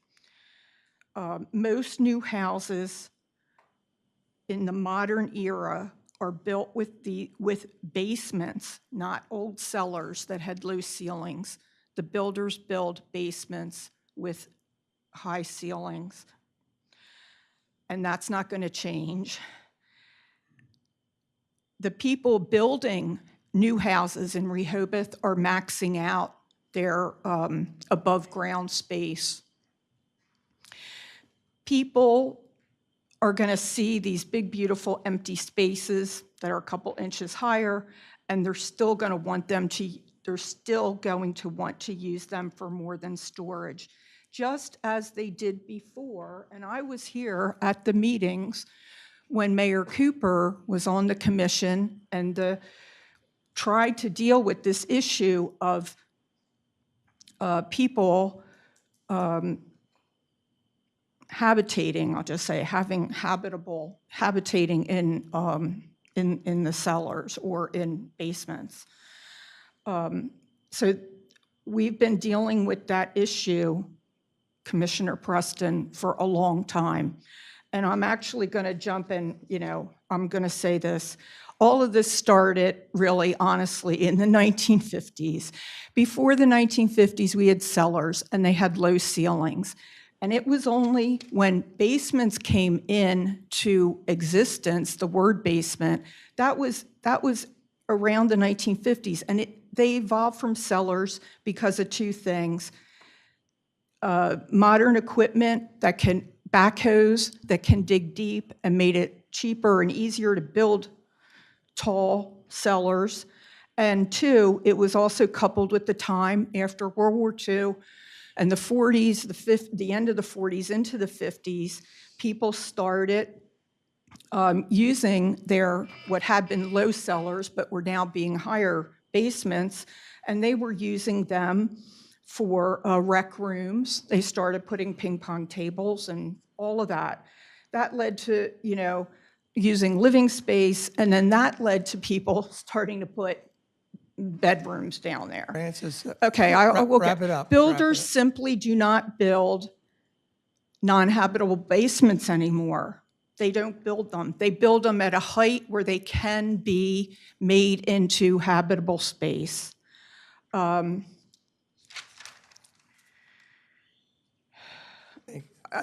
Most new houses in the modern era are built with basements, not old cellars that had low ceilings. The builders build basements with high ceilings, and that's not going to change. The people building new houses in Rehoboth are maxing out their above ground space. People are going to see these big, beautiful empty spaces that are a couple inches higher, and they're still going to want to use them for more than storage, just as they did before. And I was here at the meetings when Mayor Cooper was on the commission and tried to deal with this issue of people habitating, I'll just say, habitating in the cellars or in basements. So we've been dealing with that issue, Commissioner Preston, for a long time. And I'm actually going to jump in, I'm going to say this. All of this started really, honestly, in the 1950s. Before the 1950s, we had cellars and they had low ceilings. And it was only when basements came into existence, the word basement, that was around the 1950s. And they evolved from cellars because of two things. Modern equipment that can backhoes that can dig deep and made it cheaper and easier to build tall cellars. And two, it was also coupled with the time after World War II and the 40s, the end of the 40s into the 50s, people started using their what had been low cellars but were now being higher basements, and they were using them for rec rooms. They started putting ping pong tables and all of that. That led to, using living space, and then that led to people starting to put bedrooms down there. Francis, Okay, I will wrap it up. Builders simply do not build non-habitable basements anymore. They don't build them. They build them at a height where they can be made into habitable space.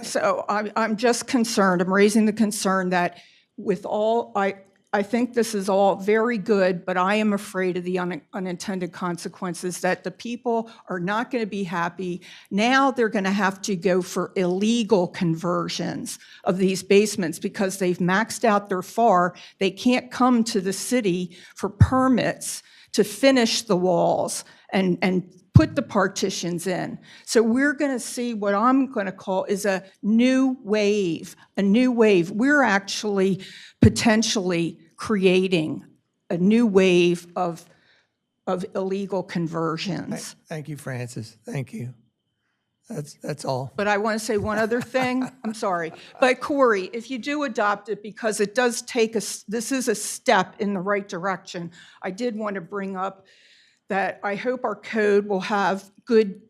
So I'm just concerned, I'm raising the concern that with all, I think this is all very good, but I am afraid of the unintended consequences, that the people are not going to be happy. Now they're going to have to go for illegal conversions of these basements because they've maxed out their FAR. They can't come to the city for permits to finish the walls and put the partitions in. So we're going to see what I'm going to call is a new wave, a new wave. We're actually potentially creating a new wave of illegal conversions. Thank you, Francis. Thank you. That's all. But I want to say one other thing. I'm sorry. But Corey, if you do adopt it, because it does take this is a step in the right direction, I did want to bring up that I hope our code will have good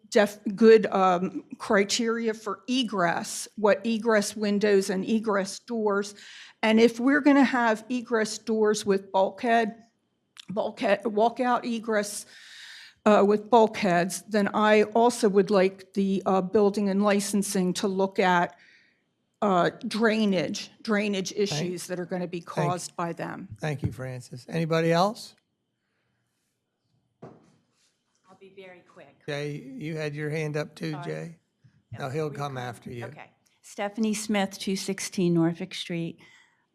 criteria for egress, what egress windows and egress doors. And if we're going to have egress doors with bulkhead, walkout egress with bulkheads, then I also would like the building and licensing to look at drainage issues that are going to be caused by them. Thank you, Francis. Anybody else? I'll be very quick. Jay, you had your hand up too, Jay? No, he'll come after you. Okay. Stephanie Smith, 216 Norfolk Street.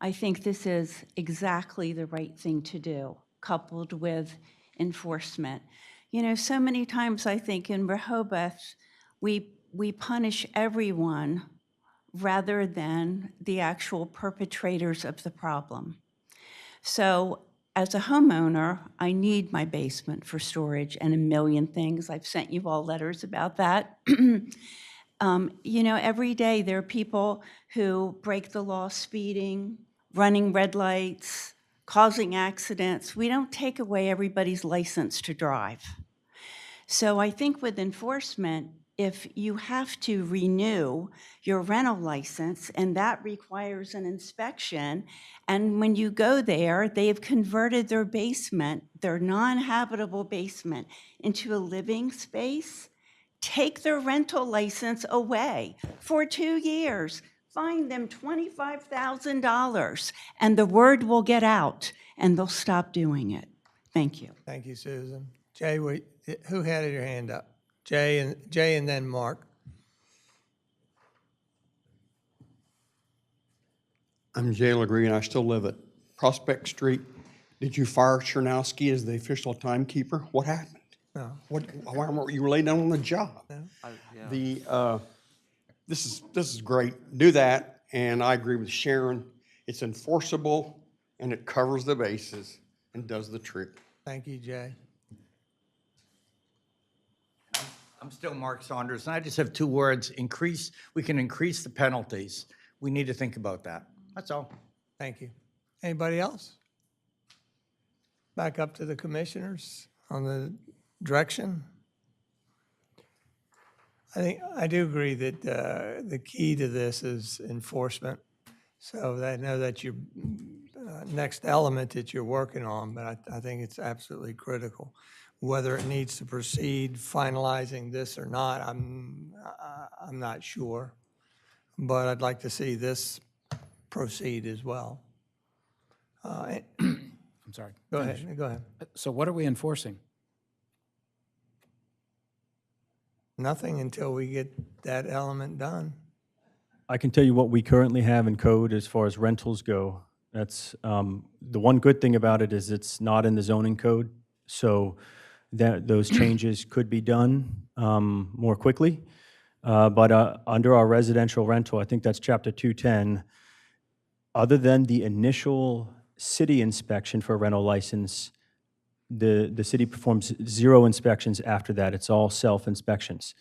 I think this is exactly the right thing to do, coupled with enforcement. So many times I think in Rehoboth, we punish everyone rather than the actual perpetrators of the problem. So as a homeowner, I need my basement for storage and a million things. I've sent you all letters about that. Every day there are people who break the law speeding, running red lights, causing accidents. We don't take away everybody's license to drive. So I think with enforcement, if you have to renew your rental license and that requires an inspection, and when you go there, they've converted their basement, their non-habitable basement, into a living space, take their rental license away for 2 years, fine them $25,000, and the word will get out and they'll stop doing it. Thank you. Thank you, Susan. Jay, who had your hand up? Jay and then Mark. I'm Jay LeGree, and I still live at Prospect Street. Did you fire Chernowski as the official timekeeper? What happened? No. Why weren't you laid down on the job? No. This is great. Do that, and I agree with Sharon. It's enforceable, and it covers the bases and does the trick. Thank you, Jay. I'm still Mark Saunders, and I just have 2 words. We can increase the penalties. We need to think about that. That's all. Thank you. Anybody else? Back up to the commissioners on the direction. I do agree that the key to this is enforcement. So I know that's your next element that you're working on, but I think it's absolutely critical. Whether it needs to proceed finalizing this or not, I'm not sure. But I'd like to see this proceed as well. I'm sorry. Go finish. ahead, go ahead. So what are we enforcing? Nothing until we get that element done. I can tell you what we currently have in code as far as rentals go. That's, the one good thing about it is it's not in the zoning code, so that, those changes could be done more quickly. But under our residential rental, I think that's chapter 210, other than the initial city inspection for a rental license, the city performs 0 inspections after that. It's all self-inspections.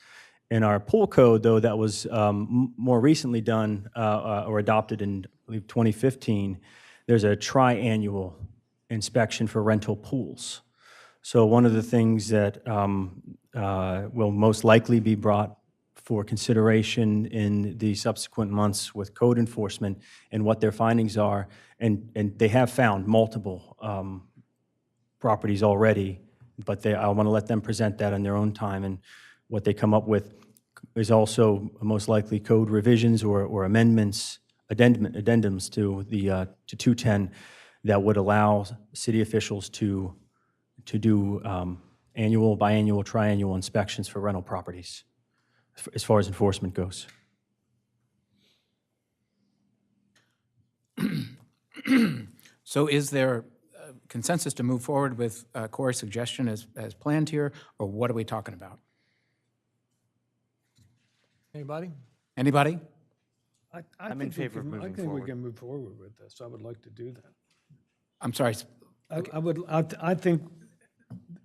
In our pool code, though, that was more recently done or adopted in, I believe, 2015, there's a tri-annual inspection for rental pools. So one of the things that will most likely be brought for consideration in the subsequent months with code enforcement and what their findings are, and they have found multiple properties already, but I want to let them present that in their own time, and what they come up with is also most likely code revisions or amendments, addendums to the to 210 that would allow city officials to do annual, biannual, triannual inspections for rental properties as far as enforcement goes. So is there consensus to move forward with Corey's suggestion as planned here, or what are we talking about? Anybody? Anybody? I'm in favor of moving I think we forward. can move forward with this. I would like to do that. I'm sorry. I think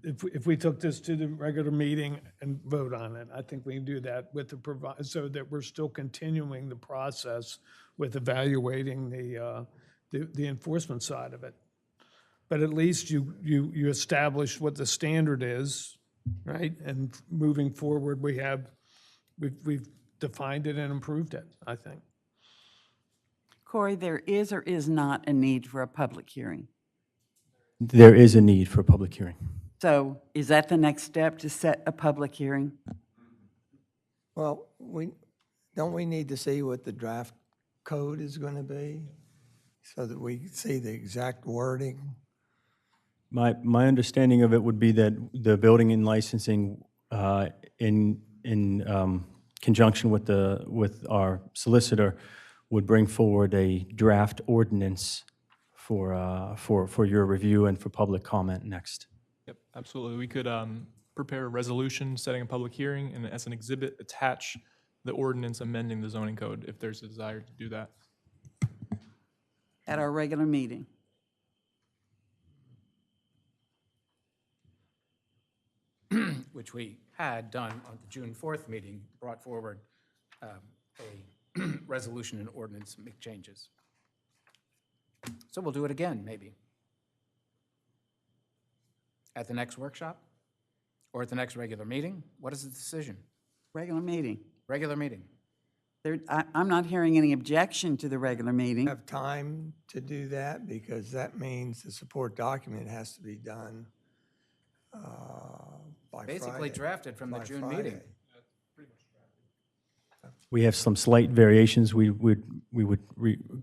if we took this to the regular meeting and vote on it, I think we can do that with the so that we're still continuing the process with evaluating the enforcement side of it. But at least you establish what the standard is, right? And moving forward, we've defined it and improved it, I think. Corey, there is or is not a need for a public hearing? There is a need for a public hearing. So is that the next step, to set a public hearing? Well, don't we need to see what the draft code is going to be so that we see the exact wording? My understanding of it would be that the building and licensing in conjunction with our solicitor would bring forward a draft ordinance for your review and for public comment next. Yep, absolutely. We could prepare a resolution setting a public hearing, and as an exhibit, attach the ordinance amending the zoning code if there's a desire to do that. At our regular meeting? Which we had done on the June 4th meeting, brought forward a resolution and ordinance to make changes. So we'll do it again, maybe. At the next workshop? Or at the next regular meeting? What is the decision? Regular meeting. Regular meeting. I'm not hearing any objection to the regular meeting. Have time to do that, because that means the support document has to be done by Friday. Basically drafted from the By June Friday. meeting. We have some slight variations we would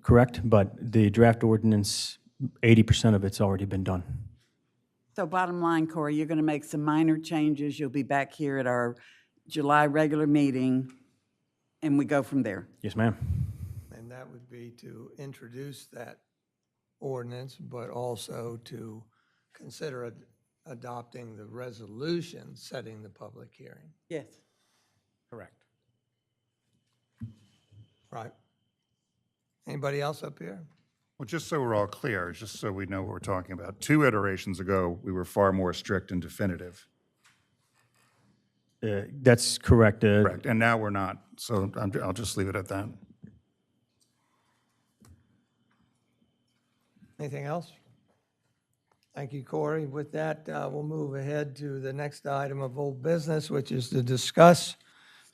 correct, but the draft ordinance, 80% of it's already been done. So bottom line, Corey, you're going to make some minor changes. You'll be back here at our July regular meeting, and we go from there. Yes, ma'am. And that would be to introduce that ordinance, but also to consider adopting the resolution setting the public hearing. Yes. Correct. Right. Anybody else up here? Well, just so we're all clear, just so we know what we're talking about, 2 iterations ago, we were far more strict and definitive. That's correct. Correct, and now we're not, so I'll just leave it at that. Anything else? Thank you, Corey. With that, we'll move ahead to the next item of old business, which is to discuss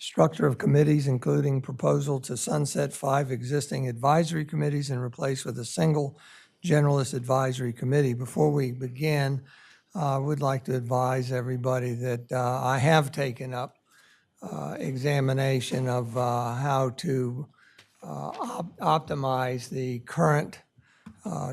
structure of committees, including proposal to sunset 5 existing advisory committees and replace with a single generalist advisory committee. Before we begin, I would like to advise everybody that I have taken up examination of how to optimize the current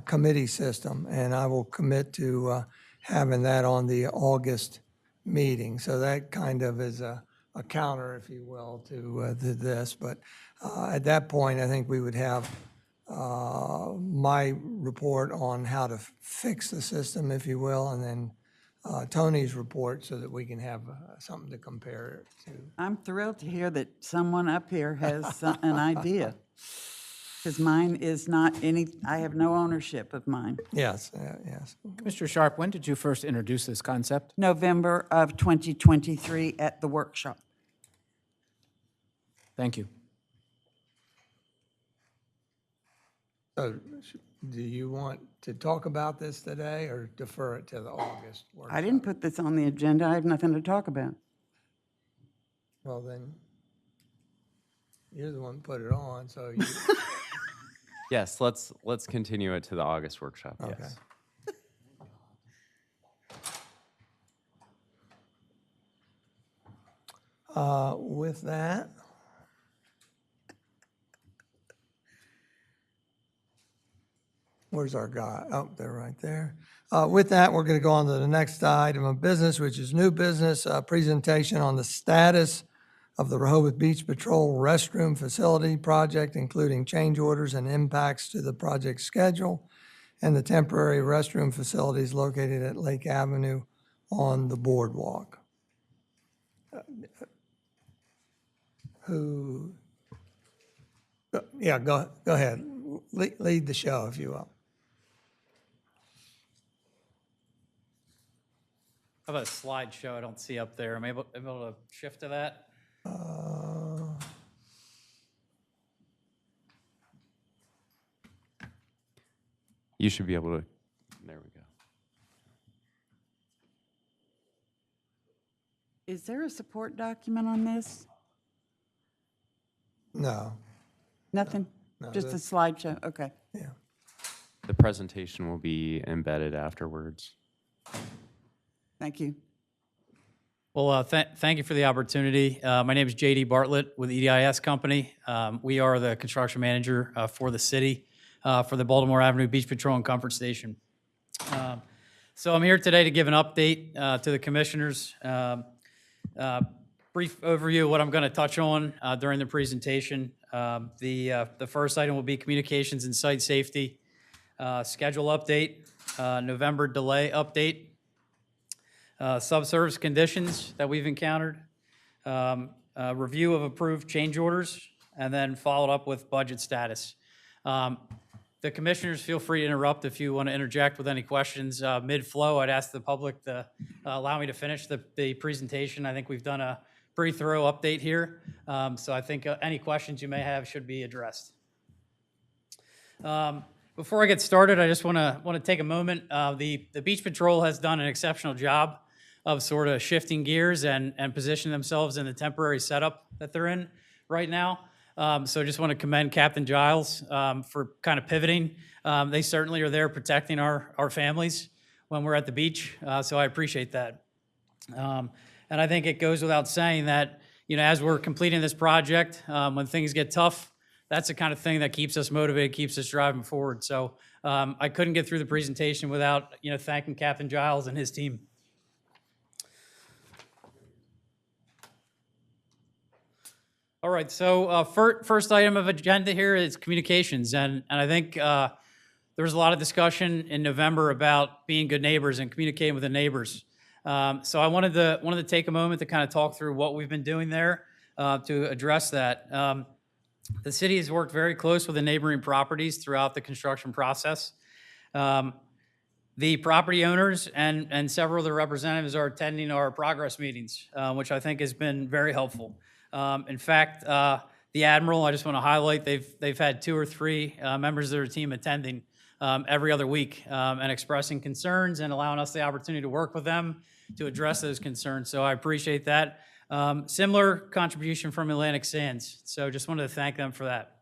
committee system, and I will commit to having that on the August meeting. So that kind of is a counter, if you will, to this. But at that point, I think we would have my report on how to fix the system, if you will, and then Tony's report so that we can have something to compare it to. I'm thrilled to hear that someone up here has an idea, because mine is not any, I have no ownership of mine. Yes, yes. Commissioner Sharp, when did you first introduce this concept? November of 2023 at the workshop. Thank you. So do you want to talk about this today or defer it to the August workshop? I didn't put this on the agenda. I have nothing to talk about. Well, then, you're the one who put it on, so you. Yes, let's continue it to the August workshop, Okay. yes. With that, where's our guy? Oh, they're right there. With that, we're going to go on to the next item of business, which is new business, presentation on the status of the Rehoboth Beach Patrol Restroom Facility project, including change orders and impacts to the project schedule, and the temporary restroom facilities located at Lake Avenue on the boardwalk. Who? Yeah, go ahead. Lead the show, if you will. How about a slideshow I don't see up there? Am I able to shift to that? You should be able to, there we go. Is there a support document on this? No. Nothing? No, Just a that's- slideshow? Okay. Yeah. The presentation will be embedded afterwards. Thank you. Well, thank you for the opportunity. My name is J.D. Bartlett with EDIS Company. We are the construction manager for the city for the Baltimore Avenue Beach Patrol and Comfort Station. So I'm here today to give an update to the commissioners. Brief overview of what I'm going to touch on during the presentation. The first item will be communications and site safety, schedule update, November delay update, subsurface conditions that we've encountered, review of approved change orders, and then followed up with budget status. The commissioners, feel free to interrupt if you want to interject with any questions mid-flow. I'd ask the public to allow me to finish the presentation. I think we've done a pretty thorough update here, so I think any questions you may have should be addressed. Before I get started, I just want to take a moment. The Beach Patrol has done an exceptional job of sort of shifting gears and positioning themselves in the temporary setup that they're in right now. So I just want to commend Captain Giles for kind of pivoting. They certainly are there protecting our families when we're at the beach, so I appreciate that. And I think it goes without saying that, as we're completing this project, when things get tough, that's the kind of thing that keeps us motivated, keeps us driving forward. So I couldn't get through the presentation without, thanking Captain Giles and his team. All right, so first item of agenda here is communications, and I think there was a lot of discussion in November about being good neighbors and communicating with the neighbors. So I wanted to take a moment to kind of talk through what we've been doing there to address that. The city has worked very close with the neighboring properties throughout the construction process. The property owners and several of the representatives are attending our progress meetings, which I think has been very helpful. In fact, the Admiral, I just want to highlight, they've had 2 or 3 members of their team attending every other week and expressing concerns and allowing us the opportunity to work with them to address those concerns. So I appreciate that. Similar contribution from Atlantic Sands, so just wanted to thank them for that.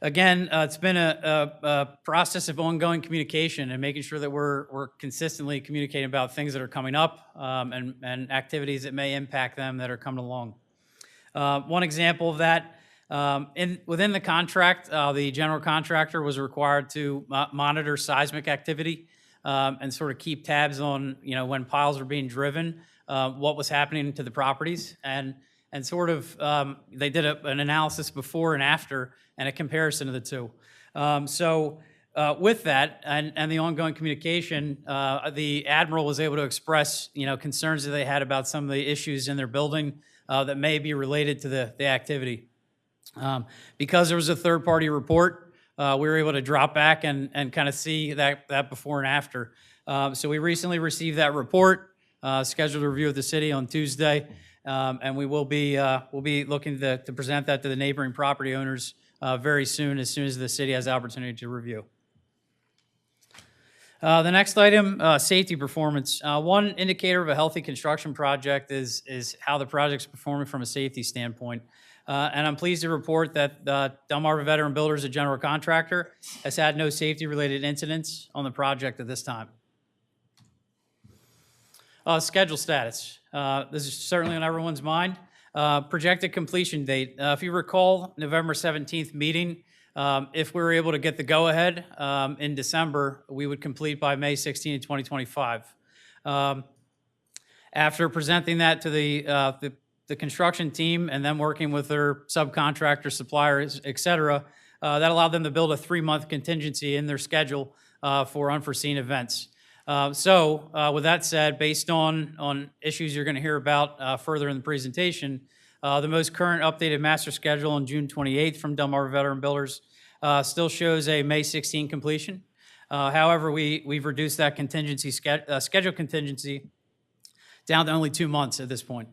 Again, it's been a process of ongoing communication and making sure that we're consistently communicating about things that are coming up and activities that may impact them that are coming along. One example of that, within the contract, the general contractor was required to monitor seismic activity and sort of keep tabs on, when piles are being driven, what was happening to the properties, and sort of they did an analysis before and after and a comparison of the two. With that and the ongoing communication, the Admiral was able to express, concerns that they had about some of the issues in their building that may be related to the activity. Because there was a third-party report, we were able to drop back and kind of see that before and after. So we recently received that report, scheduled a review with the city on Tuesday, and we will be we'll be looking to present that to the neighboring property owners very soon as the city has the opportunity to review. The next item, safety performance. One indicator of a healthy construction project is how the project's performing from a safety standpoint. And I'm pleased to report that Delmarva Veteran Builders, a general contractor, has had no safety-related incidents on the project at this time. Schedule status. This is certainly on everyone's mind. Projected completion date. If you recall, November 17th meeting, if we were able to get the go-ahead in December, we would complete by May 16, 2025. After presenting that to the construction team and then working with their subcontractor, suppliers, et cetera, that allowed them to build a 3-month contingency in their schedule for unforeseen events. With that said, based on issues you're going to hear about further in the presentation, the most current updated master schedule on June 28th from Delmarva Veteran Builders still shows a May 16 completion. However, we've reduced that contingency schedule contingency down to only 2 months at this point.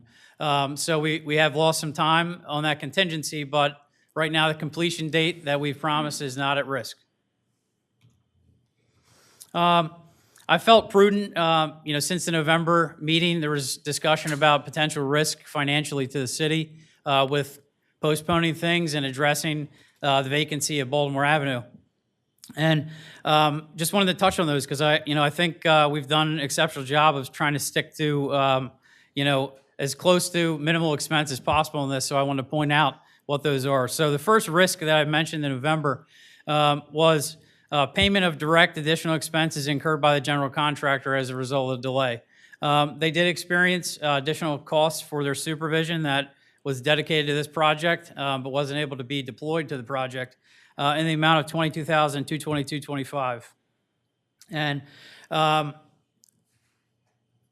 So we have lost some time on that contingency, but right now the completion date that we've promised is not at risk. I felt prudent, since the November meeting, there was discussion about potential risk financially to the city with postponing things and addressing the vacancy of Baltimore Avenue. And just wanted to touch on those because I think we've done an exceptional job of trying to stick to, as close to minimal expense as possible in this. So I wanted to point out what those are. So the first risk that I mentioned in November was payment of direct additional expenses incurred by the general contractor as a result of the delay. They did experience additional costs for their supervision that was dedicated to this project, but wasn't able to be deployed to the project in the amount of $22,222.25. And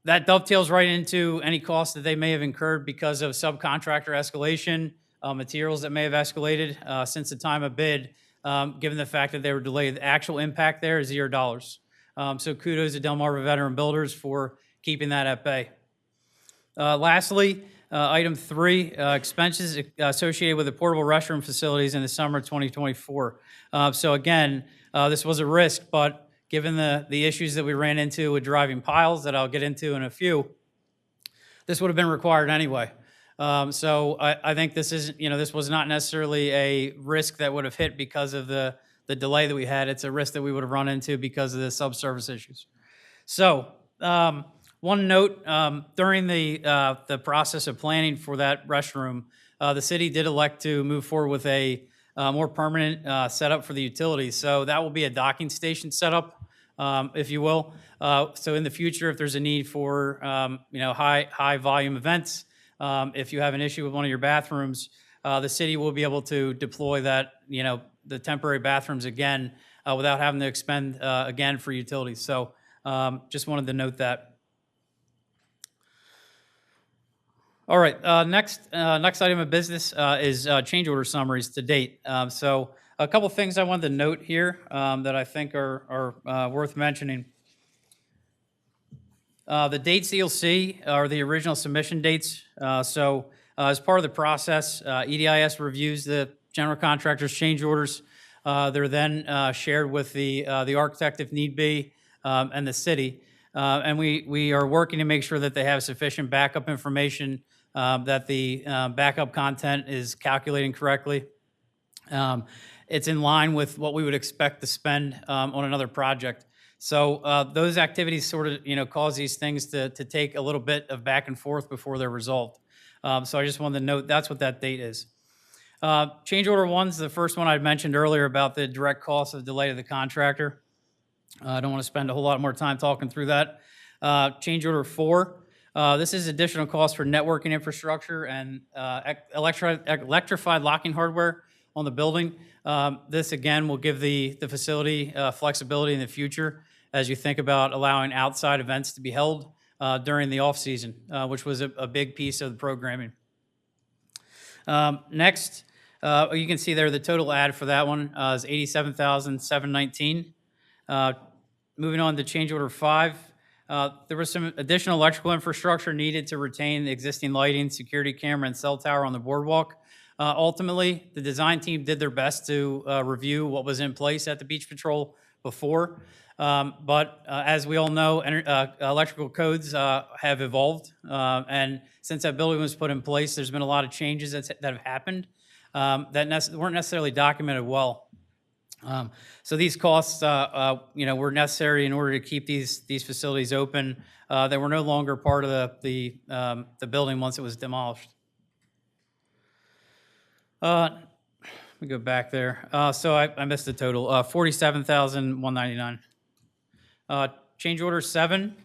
that dovetails right into any costs that they may have incurred because of subcontractor escalation, materials that may have escalated since the time of bid. Given the fact that they were delayed, the actual impact there is $0. So kudos to Delmarva Veteran Builders for keeping that at bay. Lastly, item 3, expenses associated with the portable restroom facilities in the summer of 2024. So again, this was a risk, but given the issues that we ran into with driving piles that I'll get into in a few, this would have been required anyway. So I think this is, this was not necessarily a risk that would have hit because of the delay that we had. It's a risk that we would have run into because of the subsurface issues. So one note, during the process of planning for that restroom, the city did elect to move forward with a more permanent setup for the utilities. So that will be a docking station setup, if you will. So in the future, if there's a need for, high volume events, if you have an issue with one of your bathrooms, the city will be able to deploy that, the temporary bathrooms again without having to expend again for utilities. So just wanted to note that. All right, next item of business is change order summaries to date. So a couple things I wanted to note here that I think are worth mentioning. The dates that you'll see are the original submission dates. So as part of the process, EDIS reviews the general contractor's change orders. They're then shared with the architect if need be and the city. And we are working to make sure that they have sufficient backup information, that the backup content is calculating correctly. It's in line with what we would expect to spend on another project. So those activities sort of, cause these things to take a little bit of back and forth before they're resolved. So I just wanted to note that's what that date is. Change order 1's the first one I mentioned earlier about the direct cost of delay to the contractor. I don't want to spend a whole lot more time talking through that. Change order 4. This is additional cost for networking infrastructure and electrified locking hardware on the building. This again will give the facility flexibility in the future as you think about allowing outside events to be held during the off season, which was a big piece of the programming. Next, you can see there the total add for that one is $87,719. Moving on to change order 5. There was some additional electrical infrastructure needed to retain the existing lighting, security camera, and cell tower on the boardwalk. Ultimately, the design team did their best to review what was in place at the Beach Patrol before. But as we all know, electrical codes have evolved. And since that building was put in place, there's been a lot of changes that have happened that weren't necessarily documented well. So these costs, were necessary in order to keep these facilities open. They were no longer part of the building once it was demolished. Let me go back there. So I missed the total. $47,199. Change order 7.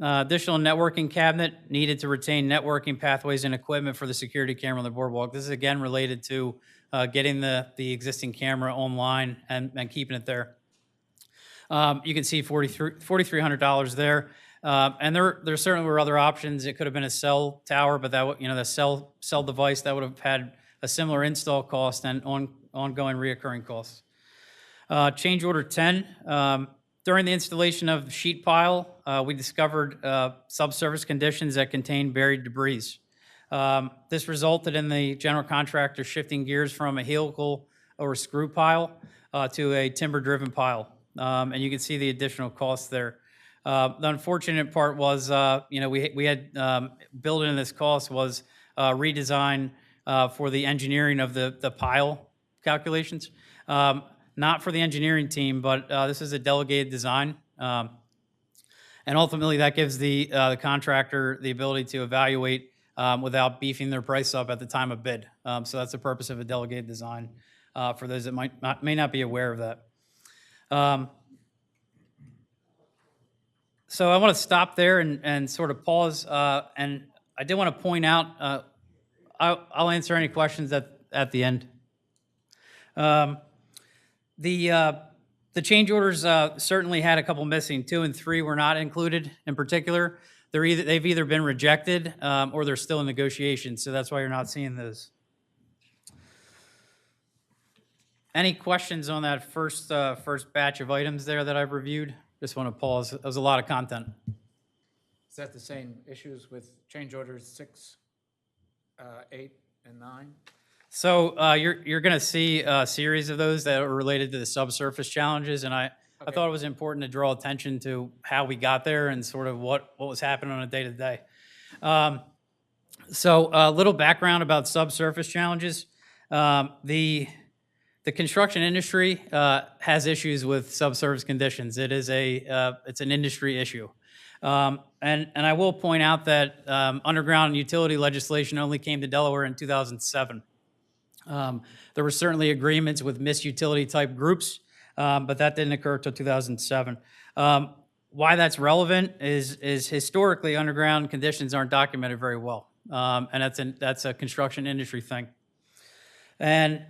Additional networking cabinet needed to retain networking pathways and equipment for the security camera on the boardwalk. This is again related to getting the existing camera online and keeping it there. You can see $4,300 there. And there certainly were other options. It could have been a cell tower, but that the cell device that would have had a similar install cost and ongoing reoccurring costs. Change order 10. During the installation of the sheet pile, we discovered subsurface conditions that contained buried debris. This resulted in the general contractor shifting gears from a helical or screw pile to a timber-driven pile. And you can see the additional costs there. The unfortunate part was, we had built in this cost was redesign for the engineering of the pile calculations. Not for the engineering team, but this is a delegated design. And ultimately, that gives the contractor the ability to evaluate without beefing their price up at the time of bid. So that's the purpose of a delegated design for those that may not be aware of that. So I want to stop there and sort of pause. And I did want to point out, I'll answer any questions at the end. The change orders certainly had a couple missing. 2 and 3 were not included in particular. They've either been rejected or they're still in negotiation, so that's why you're not seeing those. Any questions on that first batch of items there that I've reviewed? Just want to pause. That was a lot of content. Is that the same issues with change orders 6, 8, and 9? So you're going to see a series of those that are related to the subsurface challenges, and I thought it was important to draw attention to how we got there and sort of what was happening on a day-to-day. So a little background about subsurface challenges. The construction industry has issues with subsurface conditions. It's an industry issue. And I will point out that underground utility legislation only came to Delaware in 2007. There were certainly agreements with missed-utility type groups, but that didn't occur until 2007. Why that's relevant is historically underground conditions aren't documented very well, and that's a construction industry thing. And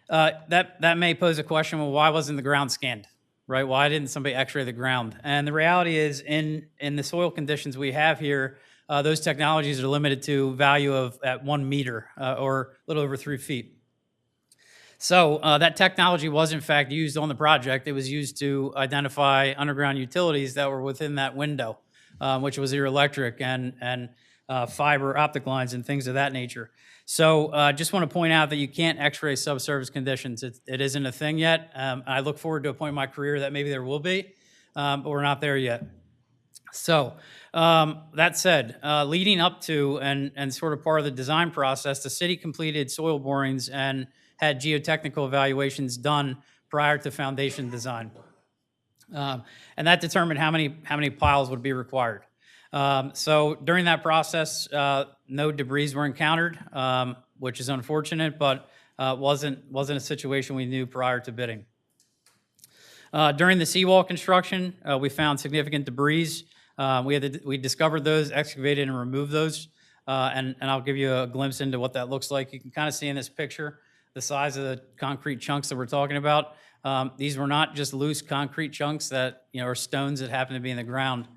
that may pose a question, well, why wasn't the ground scanned, right? Why didn't somebody x-ray the ground? And the reality is in the soil conditions we have here, those technologies are limited to value of at 1 meter or a little over 3 feet. So that technology was in fact used on the project. It was used to identify underground utilities that were within that window, which was your electric and fiber optic lines and things of that nature. So just want to point out that you can't x-ray subsurface conditions. It isn't a thing yet. I look forward to a point in my career that maybe there will be, but we're not there yet. So that said, leading up to and sort of part of the design process, the city completed soil borings and had geotechnical evaluations done prior to foundation design. And that determined how many piles would be required. So during that process, no debris were encountered, which is unfortunate, but wasn't a situation we knew prior to bidding. During the seawall construction, we found significant debris. We discovered those, excavated, and removed those. And I'll give you a glimpse into what that looks like. You can kind of see in this picture the size of the concrete chunks that we're talking about. These were not just loose concrete chunks that, or stones that happen to be in the ground.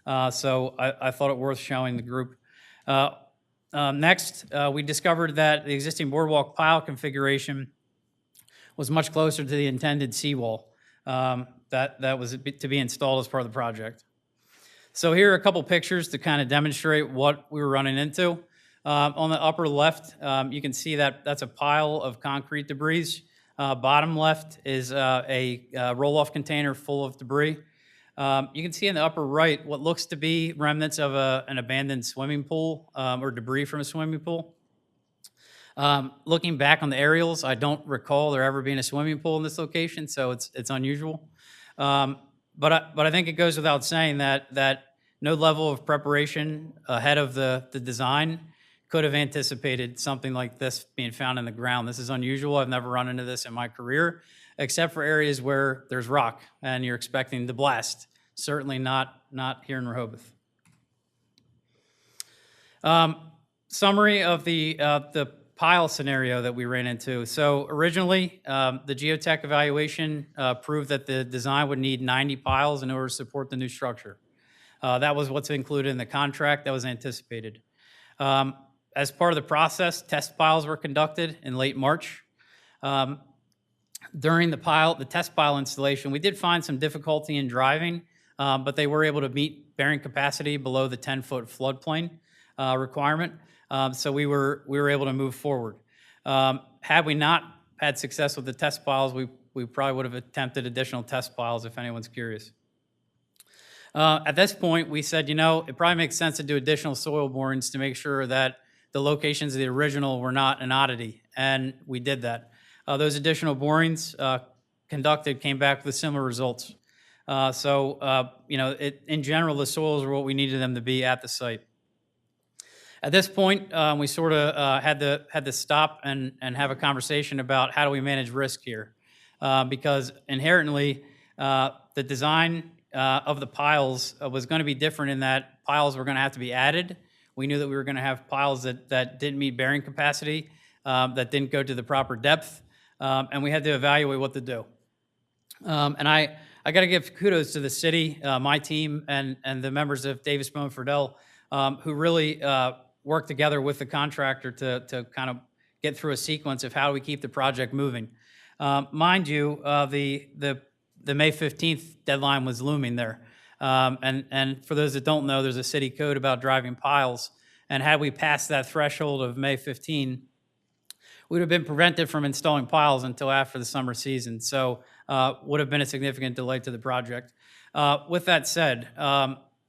So I thought it worth showing the group. Next, we discovered that the existing boardwalk pile configuration was much closer to the intended seawall that was to be installed as part of the project. So here are a couple pictures to kind of demonstrate what we were running into. On the upper left, you can see that that's a pile of concrete debris. Bottom left is a roll-off container full of debris. You can see in the upper right what looks to be remnants of an abandoned swimming pool or debris from a swimming pool. Looking back on the aerials, I don't recall there ever being a swimming pool in this location, so it's unusual. But I think it goes without saying that no level of preparation ahead of the design could have anticipated something like this being found in the ground. This is unusual. I've never run into this in my career, except for areas where there's rock and you're expecting to blast. Certainly not here in Rehoboth. Summary of the pile scenario that we ran into. So originally, the geotech evaluation proved that the design would need 90 piles in order to support the new structure. That was what's included in the contract that was anticipated. As part of the process, test piles were conducted in late March. During the test pile installation, we did find some difficulty in driving, but they were able to meet bearing capacity below the 10-foot floodplain requirement. So we were able to move forward. Had we not had success with the test piles, we probably would have attempted additional test piles if anyone's curious. At this point, we said, it probably makes sense to do additional soil borings to make sure that the locations of the original were not an oddity, and we did that. Those additional borings conducted came back with similar results. In general, the soils were what we needed them to be at the site. At this point, we sort of had to stop and have a conversation about how do we manage risk here, because inherently, the design of the piles was going to be different in that piles were going to have to be added. We knew that we were going to have piles that didn't meet bearing capacity, that didn't go to the proper depth, and we had to evaluate what to do. And I got to give kudos to the city, my team, and the members of Davis Bowen Friedel, who really worked together with the contractor to kind of get through a sequence of how we keep the project moving. Mind you, the May 15th deadline was looming there. And for those that don't know, there's a city code about driving piles. And had we passed that threshold of May 15, we'd have been prevented from installing piles until after the summer season. So would have been a significant delay to the project. With that said,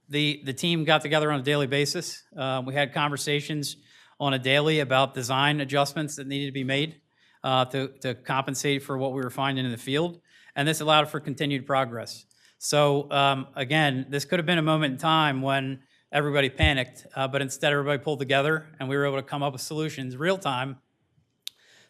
the team got together on a daily basis. We had conversations on a daily about design adjustments that needed to be made to compensate for what we were finding in the field. And this allowed for continued progress. So again, this could have been a moment in time when everybody panicked, but instead everybody pulled together and we were able to come up with solutions real time.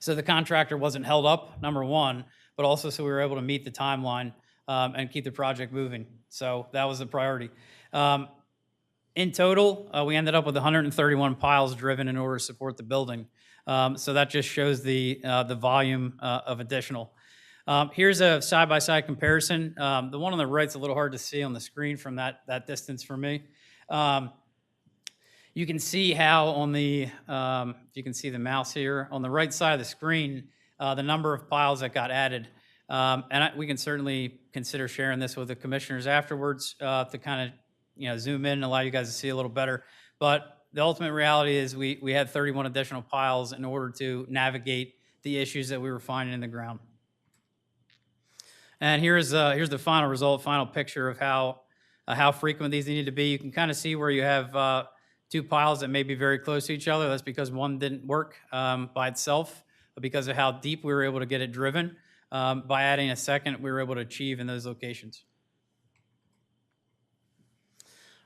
So the contractor wasn't held up, number one, but also so we were able to meet the timeline and keep the project moving. So that was the priority. In total, we ended up with 131 piles driven in order to support the building. So that just shows the volume of additional. Here's a side-by-side comparison. The one on the right's a little hard to see on the screen from that distance for me. You can see how on the, if you can see the mouse here, on the right side of the screen, the number of piles that got added. We can certainly consider sharing this with the commissioners afterwards to kind of zoom in and allow you guys to see a little better. But the ultimate reality is we had 31 additional piles in order to navigate the issues that we were finding in the ground. And here's the final result, final picture of how how frequent these needed to be. You can kind of see where you have two piles that may be very close to each other. That's because one didn't work by itself, but because of how deep we were able to get it driven. By adding a second, we were able to achieve in those locations.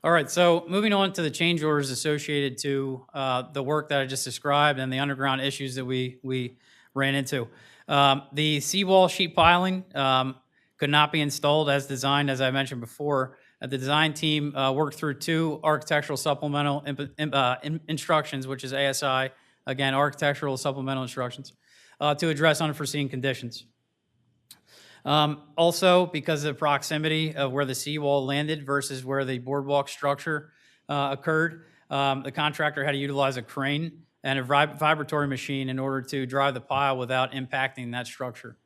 All right, so moving on to the change orders associated to the work that I just described and the underground issues that we ran into. The seawall sheet piling could not be installed as designed, as I mentioned before. The design team worked through two architectural supplemental instructions, which is ASI, again, architectural supplemental instructions, to address unforeseen conditions. Also, because of the proximity of where the seawall landed versus where the boardwalk structure occurred, the contractor had to utilize a crane and a vibratory machine in order to drive the pile without impacting that structure.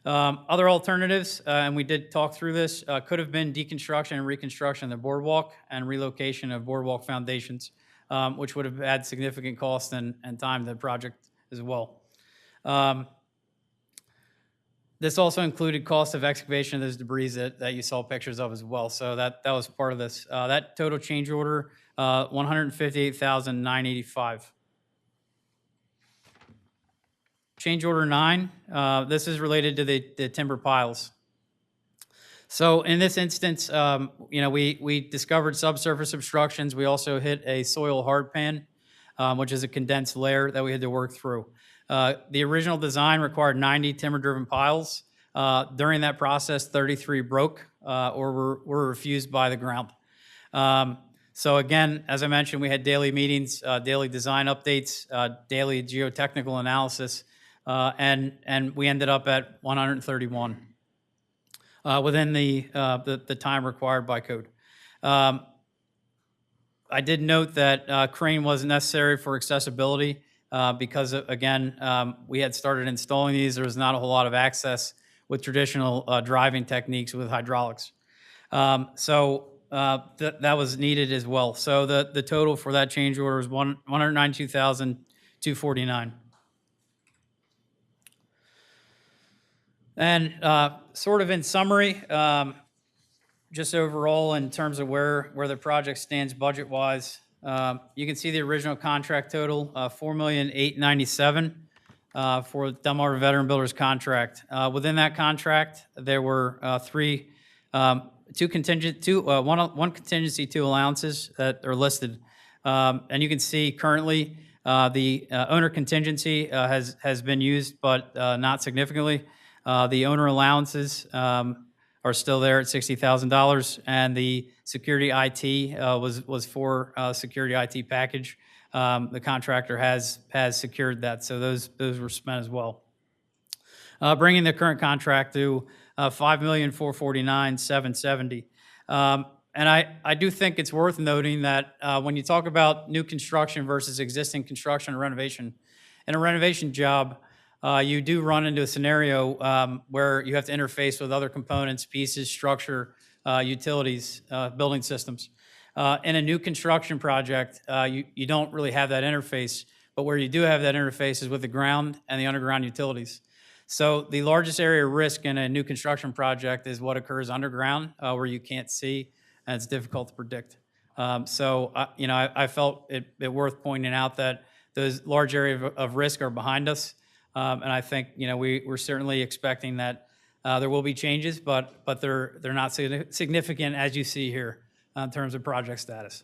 Other alternatives, and we did talk through this, could have been deconstruction and reconstruction of the boardwalk and relocation of boardwalk foundations, which would have had significant cost and time to the project as well. This also included cost of excavation of those debris that you saw pictures of as well. So that was part of this. That total change order, $158,985. Change order 9, this is related to the timber piles. So in this instance, we discovered subsurface obstructions. We also hit a soil hard pan, which is a condensed layer that we had to work through. The original design required 90 timber-driven piles. During that process, 33 broke or were refused by the ground. So again, as I mentioned, we had daily meetings, daily design updates, daily geotechnical analysis, and we ended up at 131 within the time required by code. I did note that crane wasn't necessary for accessibility. Because, again, we had started installing these. There was not a whole lot of access with traditional driving techniques with hydraulics. So that was needed as well. So the total for that change order was $192,249. And sort of in summary, just overall in terms of where the project stands budget-wise, you can see the original contract total, $4,897,000 for Delmarva Veteran Builders contract. Within that contract, there were one contingency, 2 allowances that are listed. And you can see currently the owner contingency has been used, but not significantly. The owner allowances are still there at $60,000, and the security IT was for security IT package. The contractor has secured that, so those were spent as well. Bringing the current contract to $5,449,770. And I do think it's worth noting that when you talk about new construction versus existing construction and renovation, in a renovation job, you do run into a scenario where you have to interface with other components, pieces, structure, utilities, building systems. In a new construction project, you don't really have that interface, but where you do have that interface is with the ground and the underground utilities. So the largest area of risk in a new construction project is what occurs underground, where you can't see and it's difficult to predict. So I felt it worth pointing out that those large areas of risk are behind us. And I think we're certainly expecting that there will be changes, but they're not significant as you see here in terms of project status.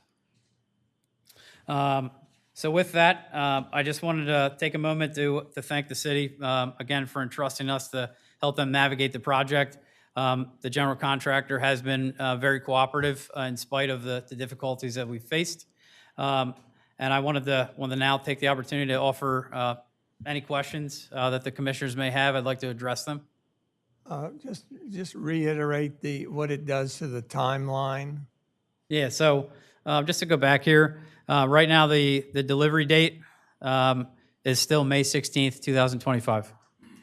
So with that, I just wanted to take a moment to thank the city again for entrusting us to help them navigate the project. The general contractor has been very cooperative in spite of the difficulties that we faced. And I wanted to now take the opportunity to offer any questions that the commissioners may have. I'd like to address them. Just reiterate what it does to the timeline. Yeah, so just to go back here, right now the delivery date is still May 16th, 2025.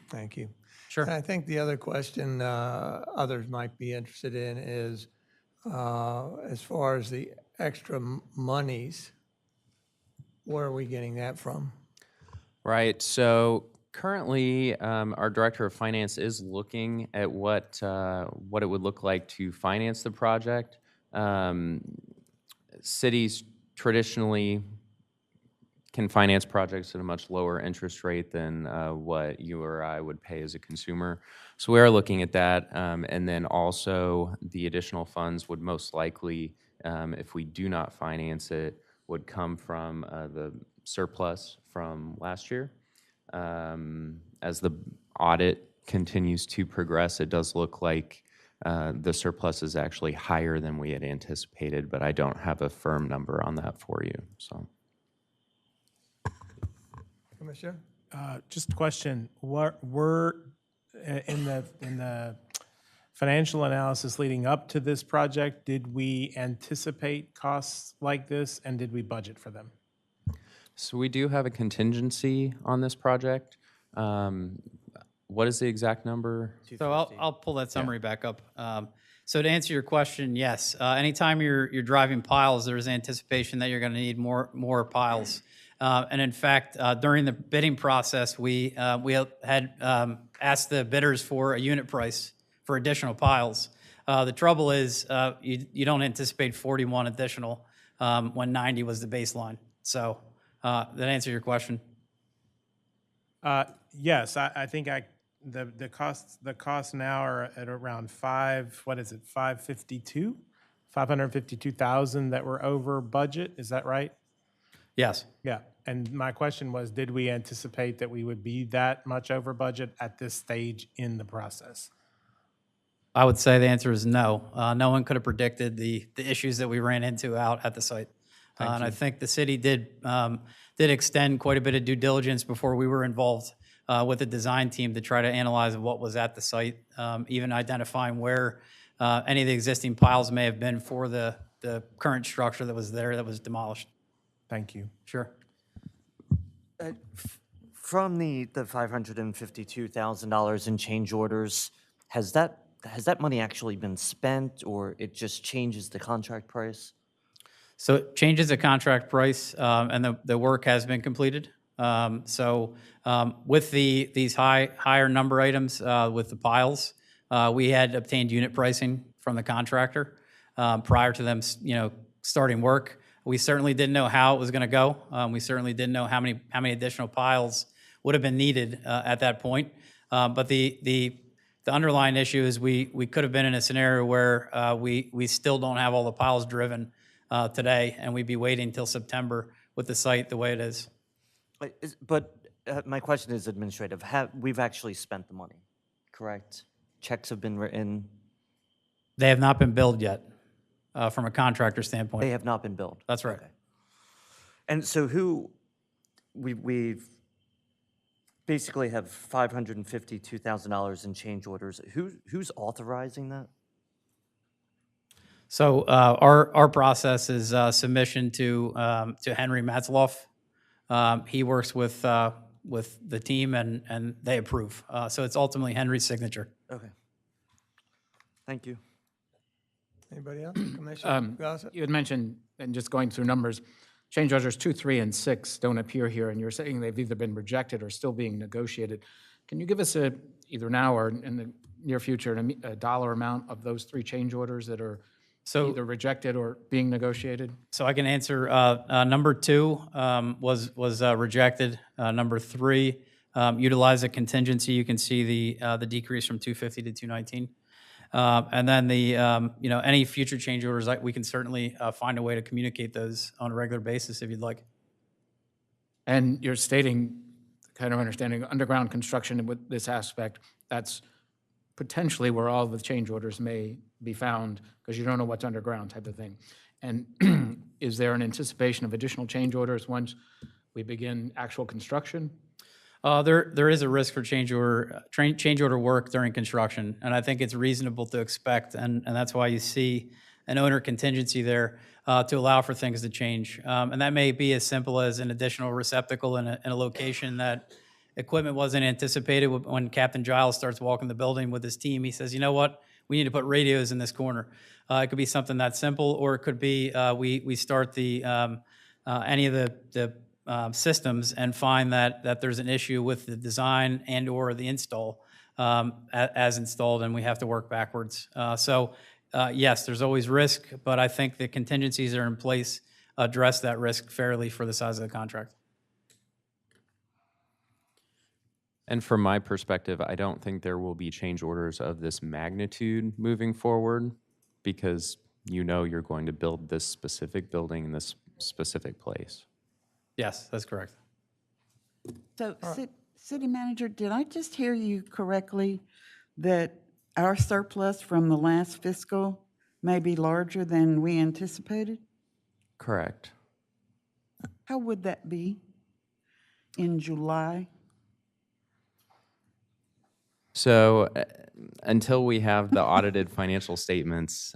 Thank you. Sure. And I think the other question others might be interested in is as far as the extra monies, where are we getting that from? Right. So currently, our director of finance is looking at what it would look like to finance the project. Cities traditionally can finance projects at a much lower interest rate than what you or I would pay as a consumer. So we are looking at that. And then also the additional funds would most likely, if we do not finance it, would come from the surplus from last year. As the audit continues to progress, it does look like the surplus is actually higher than we had anticipated, but I don't have a firm number on that for you. So, Commissioner? Just a question, what were, in the financial analysis leading up to this project, did we anticipate costs like this, and did we budget for them? so we do have a contingency on this project. What is the exact number? So I'll pull that summary back up. So to answer your question, yes. Anytime you're driving piles, there's anticipation that you're going to need more piles. And in fact, during the bidding process, we had asked the bidders for a unit price for additional piles. The trouble is you don't anticipate 41 additional when 90 was the baseline. So that answer your question? Yes, I think the costs now are at around 552,000 that were over budget. Is that right? Yes. Yeah, and my question was, did we anticipate that we would be that much over budget at this stage in the process? I would say the answer is no. No one could have predicted the issues that we ran into out at the site. And I think the city did extend quite a bit of due diligence before we were involved with the design team to try to analyze what was at the site, even identifying where any of the existing piles may have been for the current structure that was there that was demolished. Thank you. Sure. From the $552,000 in change orders, has that money actually been spent, or it just changes the contract price? So it changes the contract price, and the work has been completed. With these higher number items with the piles, we had obtained unit pricing from the contractor prior to them, starting work. We certainly didn't know how it was going to go. We certainly didn't know how many additional piles would have been needed at that point. But the underlying issue is we could have been in a scenario where we still don't have all the piles driven today, and we'd be waiting until September with the site the way it is. But my question is administrative. We've actually spent the money, correct? Checks have been written. They have not been billed yet from a contractor standpoint. They have not been billed. That's right. Okay. And so we've basically have $552,000 in change orders. Who's authorizing that? So our process is submission to Henry Matzloff. He works with the team and they approve. So it's ultimately Henry's signature. Okay. Thank you. Anybody else? Commissioner Gossett? You had mentioned, and just going through numbers, change orders 2, 3, and 6 don't appear here, and you're saying they've either been rejected or still being negotiated. Can you give us either now or in the near future, a dollar amount of those 3 change orders that are either rejected or being negotiated? So I can answer. Number 2 was rejected. Number 3 utilized a contingency. You can see the decrease from 250 to 219. And then any future change orders, we can certainly find a way to communicate those on a regular basis if you'd like. And you're stating, kind of understanding, underground construction with this aspect, that's potentially where all the change orders may be found, because you don't know what's underground type of thing. And is there an anticipation of additional change orders once we begin actual construction? There is a risk for change order work during construction, and I think it's reasonable to expect, and that's why you see an owner contingency there to allow for things to change. And that may be as simple as an additional receptacle in a location that equipment wasn't anticipated. When Captain Giles starts walking the building with his team, he says, you know what, we need to put radios in this corner. It could be something that simple, or it could be we start any of the systems and find that there's an issue with the design and or the install as installed, and we have to work backwards. So yes, there's always risk, but I think the contingencies are in place, address that risk fairly for the size of the contract. And from my perspective, I don't think there will be change orders of this magnitude moving forward because you know you're going to build this specific building in this specific place. Yes, that's correct. So, City Manager, did I just hear you correctly that our surplus from the last fiscal may be larger than we anticipated? Correct. How would that be in July? So until we have the audited financial statements,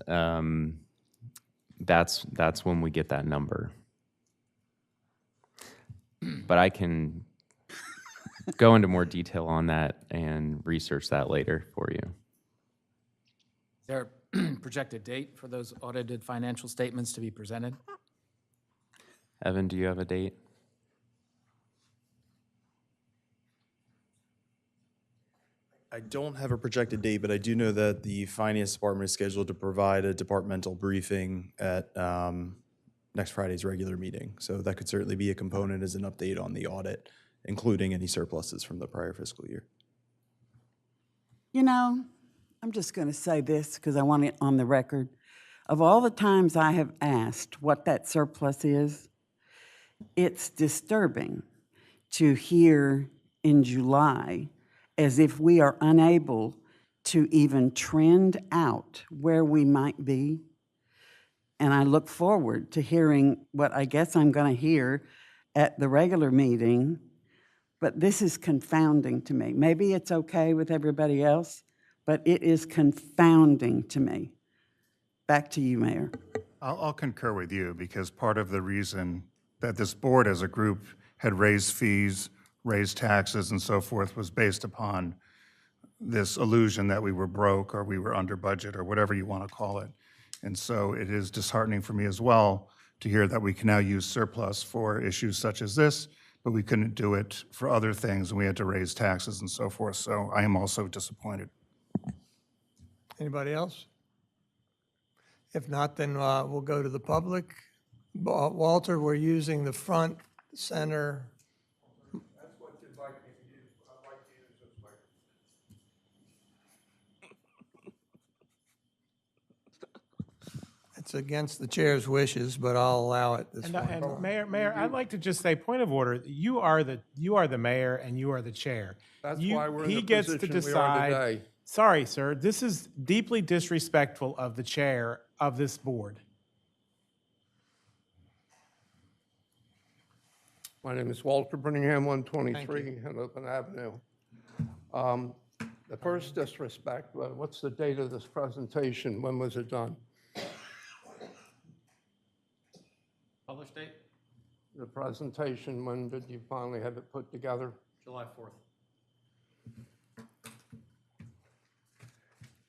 that's when we get that number. But I can go into more detail on that and research that later for you. Is there a projected date for those audited financial statements to be presented? Evan, do you have a date? I don't have a projected date, but I do know that the Finance Department is scheduled to provide a departmental briefing at next Friday's regular meeting. So that could certainly be a component as an update on the audit, including any surpluses from the prior fiscal year. You know, I'm just going to say this because I want it on the record. Of all the times I have asked what that surplus is, it's disturbing to hear in July as if we are unable to even trend out where we might be. And I look forward to hearing what I guess I'm going to hear at the regular meeting, but this is confounding to me. Maybe it's okay with everybody else, but it is confounding to me. Back to you, Mayor. I'll concur with you because part of the reason that this board as a group had raised fees, raised taxes and so forth was based upon this illusion that we were broke or we were under budget or whatever you want to call it. And so it is disheartening for me as well to hear that we can now use surplus for issues such as this, but we couldn't do it for other things and we had to raise taxes and so forth. So I am also disappointed. Anybody else? If not, then we'll go to the public. Walter, we're using the front, center. That's what you'd like me to use. I'd like to use this microphone. It's against the chair's wishes, but I'll allow it this And, one. and Mayor, I'd like to just say, point of order, you are the mayor and you are the chair. That's You- why we're in he the gets to position we are decide. today. Sorry, sir, this is deeply disrespectful of the chair of this board. My name is Walter Birmingham, 123 Hennepin Avenue. The first disrespect, what's the date of this presentation? When was it done? Published date? The presentation, when did you finally have it put together? July 4th.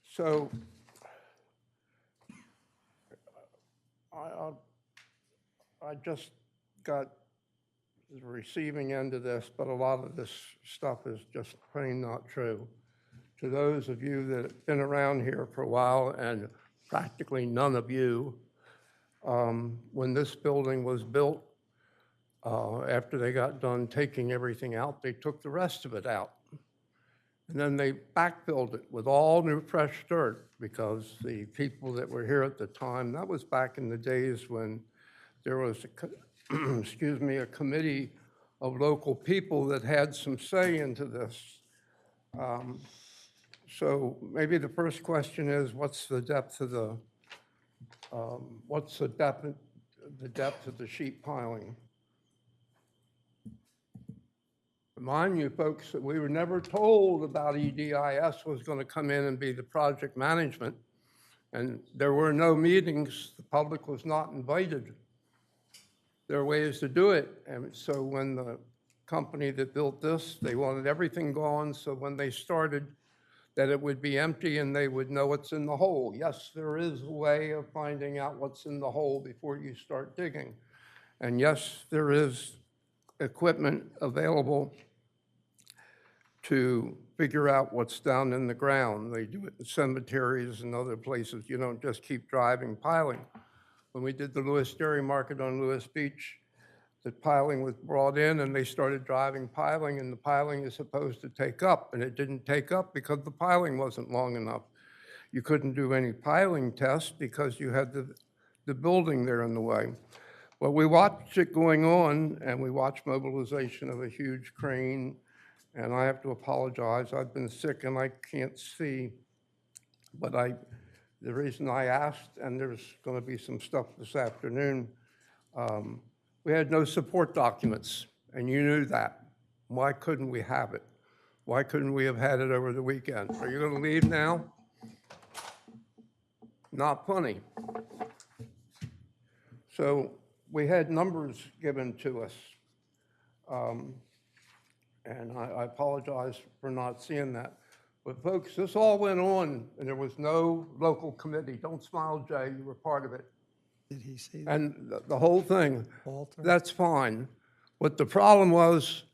So I just got the receiving end of this, but a lot of this stuff is just plain not true. To those of you that have been around here for a while, and practically none of you, when this building was built, after they got done taking everything out, they took the rest of it out. And then they backfilled it with all new fresh dirt because the people that were here at the time, that was back in the days when there was excuse me, a committee of local people that had some say into this. So maybe the first question is, what's the depth of the depth of the sheet piling? Remind you folks that we were never told about EDIS was going to come in and be the project management, and there were no meetings. The public was not invited. There are ways to do it, and so when the company that built this, they wanted everything gone, so when they started, that it would be empty and they would know what's in the hole. Yes, there is a way of finding out what's in the hole before you start digging. And yes, there is equipment available to figure out what's down in the ground. They do it in cemeteries and other places. You don't just keep driving piling. When we did the Lewes Dairy Market on Lewes Beach, the piling was brought in and they started driving piling, and the piling is supposed to take up, and it didn't take up because the piling wasn't long enough. You couldn't do any piling tests because you had the building there in the way. Well, we watched it going on, and we watched mobilization of a huge crane, and I have to apologize. I've been sick and I can't see, but the reason I asked, and there's going to be some stuff this afternoon, we had no support documents, and you knew that. Why couldn't we have it? Why couldn't we have had it over the weekend? Are you going to leave now? Not funny. So we had numbers given to us. And I apologize for not seeing that. But folks, this all went on and there was no local committee. Don't smile, Jay, you were part of it. Did he see that? And the whole thing, Walter? that's fine. What the problem was,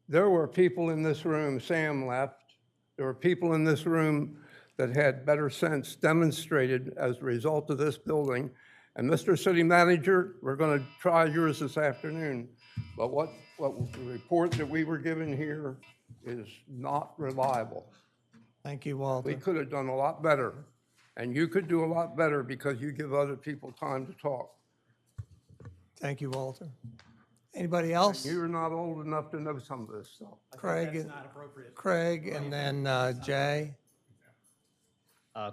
there were people in this room, Sam left, there were people in this room that had better sense demonstrated as a result of this building. And Mr. City Manager, we're going to try yours this afternoon. But what the report that we were given here is not reliable. Thank you, Walter. We could have done a lot better. And you could do a lot better because you give other people time to talk. Thank you, Walter. Anybody else? You're not old enough to know some of this stuff. Craig, Craig, and then Jay.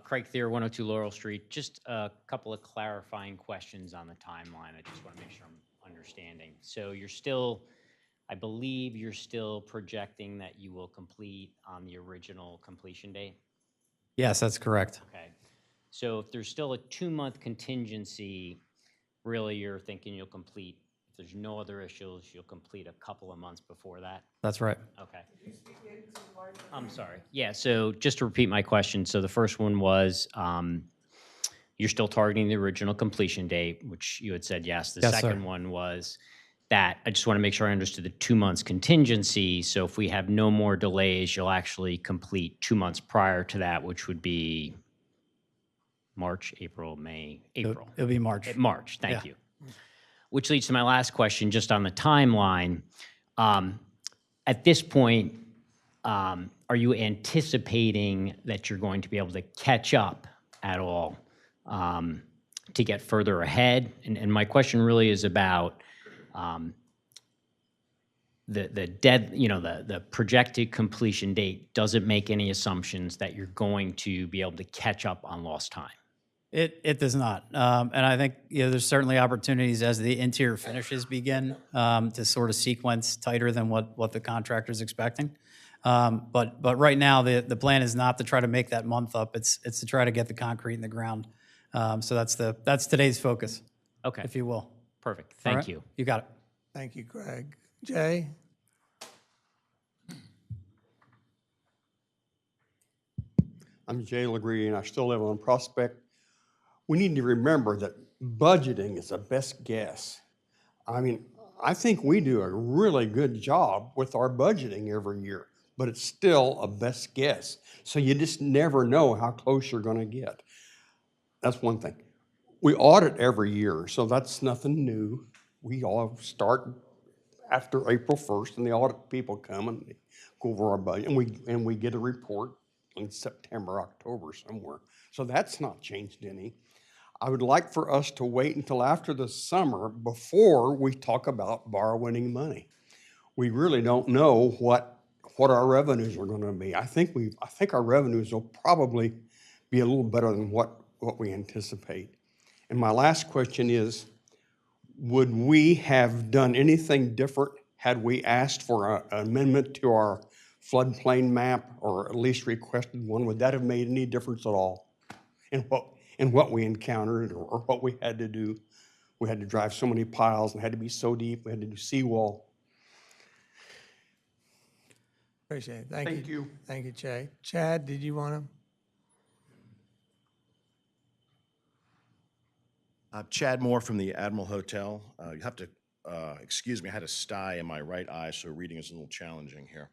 Craig Thayer, 102 Laurel Street. Just a couple of clarifying questions on the timeline. I just want to make sure I'm understanding. So you're still, I believe you're still projecting that you will complete on the original completion date? Yes, that's correct. Okay. So if there's still a 2-month contingency, really you're thinking you'll complete, if there's no other issues, you'll complete a couple of months before that? That's right. Okay. I'm sorry. Yeah, so just to repeat my question, so the first one was, you're still targeting the original completion date, which you had said yes. The Yes, sir. second one was that, I just want to make sure I understood the 2 months contingency. So if we have no more delays, you'll actually complete 2 months prior to that, which would be March, April, May, April. It'll be March. March, thank Yeah. you. Which leads to my last question, just on the timeline. At this point, are you anticipating that you're going to be able to catch up at all to get further ahead? And my question really is about the projected completion date doesn't make any assumptions that you're going to be able to catch up on lost time. It does not. And I think there's certainly opportunities as the interior finishes begin to sort of sequence tighter than what the contractor's expecting. But right now, the plan is not to try to make that month up. It's to try to get the concrete in the ground. So that's today's focus, okay, if you will. Perfect. All Thank right? you. You got it. Thank you, Craig. Jay? I'm Jay Legree, and I still live on Prospect. We need to remember that budgeting is the best guess. I mean, I think we do a really good job with our budgeting every year, but it's still a best guess. So you just never know how close you're going to get. That's one thing. We audit every year, so that's nothing new. We all start after April 1st, and the audit people come and they go over our budget, and we get a report in September, October somewhere. So that's not changed any. I would like for us to wait until after the summer before we talk about borrowing money. We really don't know what our revenues are going to be. I think our revenues will probably be a little better than what we anticipate. And my last question is, would we have done anything different had we asked for an amendment to our floodplain map, or at least requested one? Would that have made any difference at all in what we encountered or what we had to do? We had to drive so many piles and had to be so deep. We had to do seawall. Appreciate it. Thank Thank you. Thank you, Jay. Chad, did you want to? Chad Moore from the Admiral Hotel. You have to excuse me, I had a sty in my right eye, so reading is a little challenging here.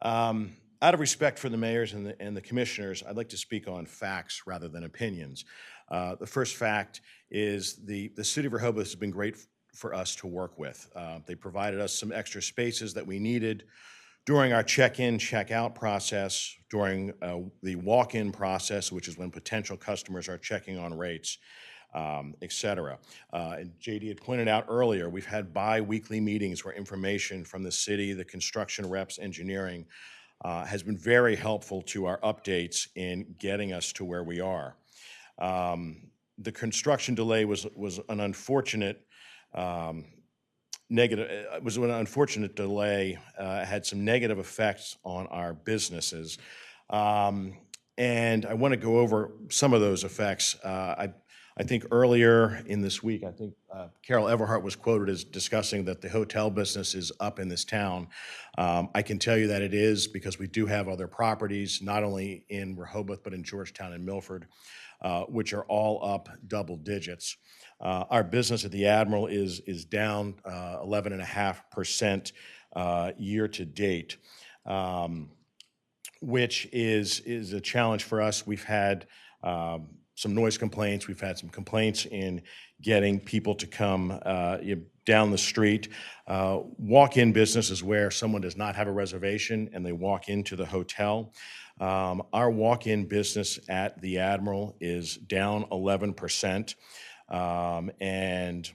Out of respect for the mayors and the commissioners, I'd like to speak on facts rather than opinions. The first fact is the City of Rehoboth has been great for us to work with. They provided us some extra spaces that we needed during our check-in, check-out process, during the walk-in process, which is when potential customers are checking on rates, et cetera. And JD had pointed out earlier, we've had bi-weekly meetings where information from the city, the construction reps, engineering, has been very helpful to our updates in getting us to where we are. The construction delay was an unfortunate delay, had some negative effects on our businesses. And I want to go over some of those effects. I think earlier in this week, I think Carol Everhart was quoted as discussing that the hotel business is up in this town. I can tell you that it is, because we do have other properties, not only in Rehoboth, but in Georgetown and Milford, which are all up double digits. Our business at the Admiral is down 11.5% year to date, which is a challenge for us. We've had some noise complaints. We've had some complaints in getting people to come down the street. Walk-in business is where someone does not have a reservation and they walk into the hotel. Our walk-in business at the Admiral is down 11%. And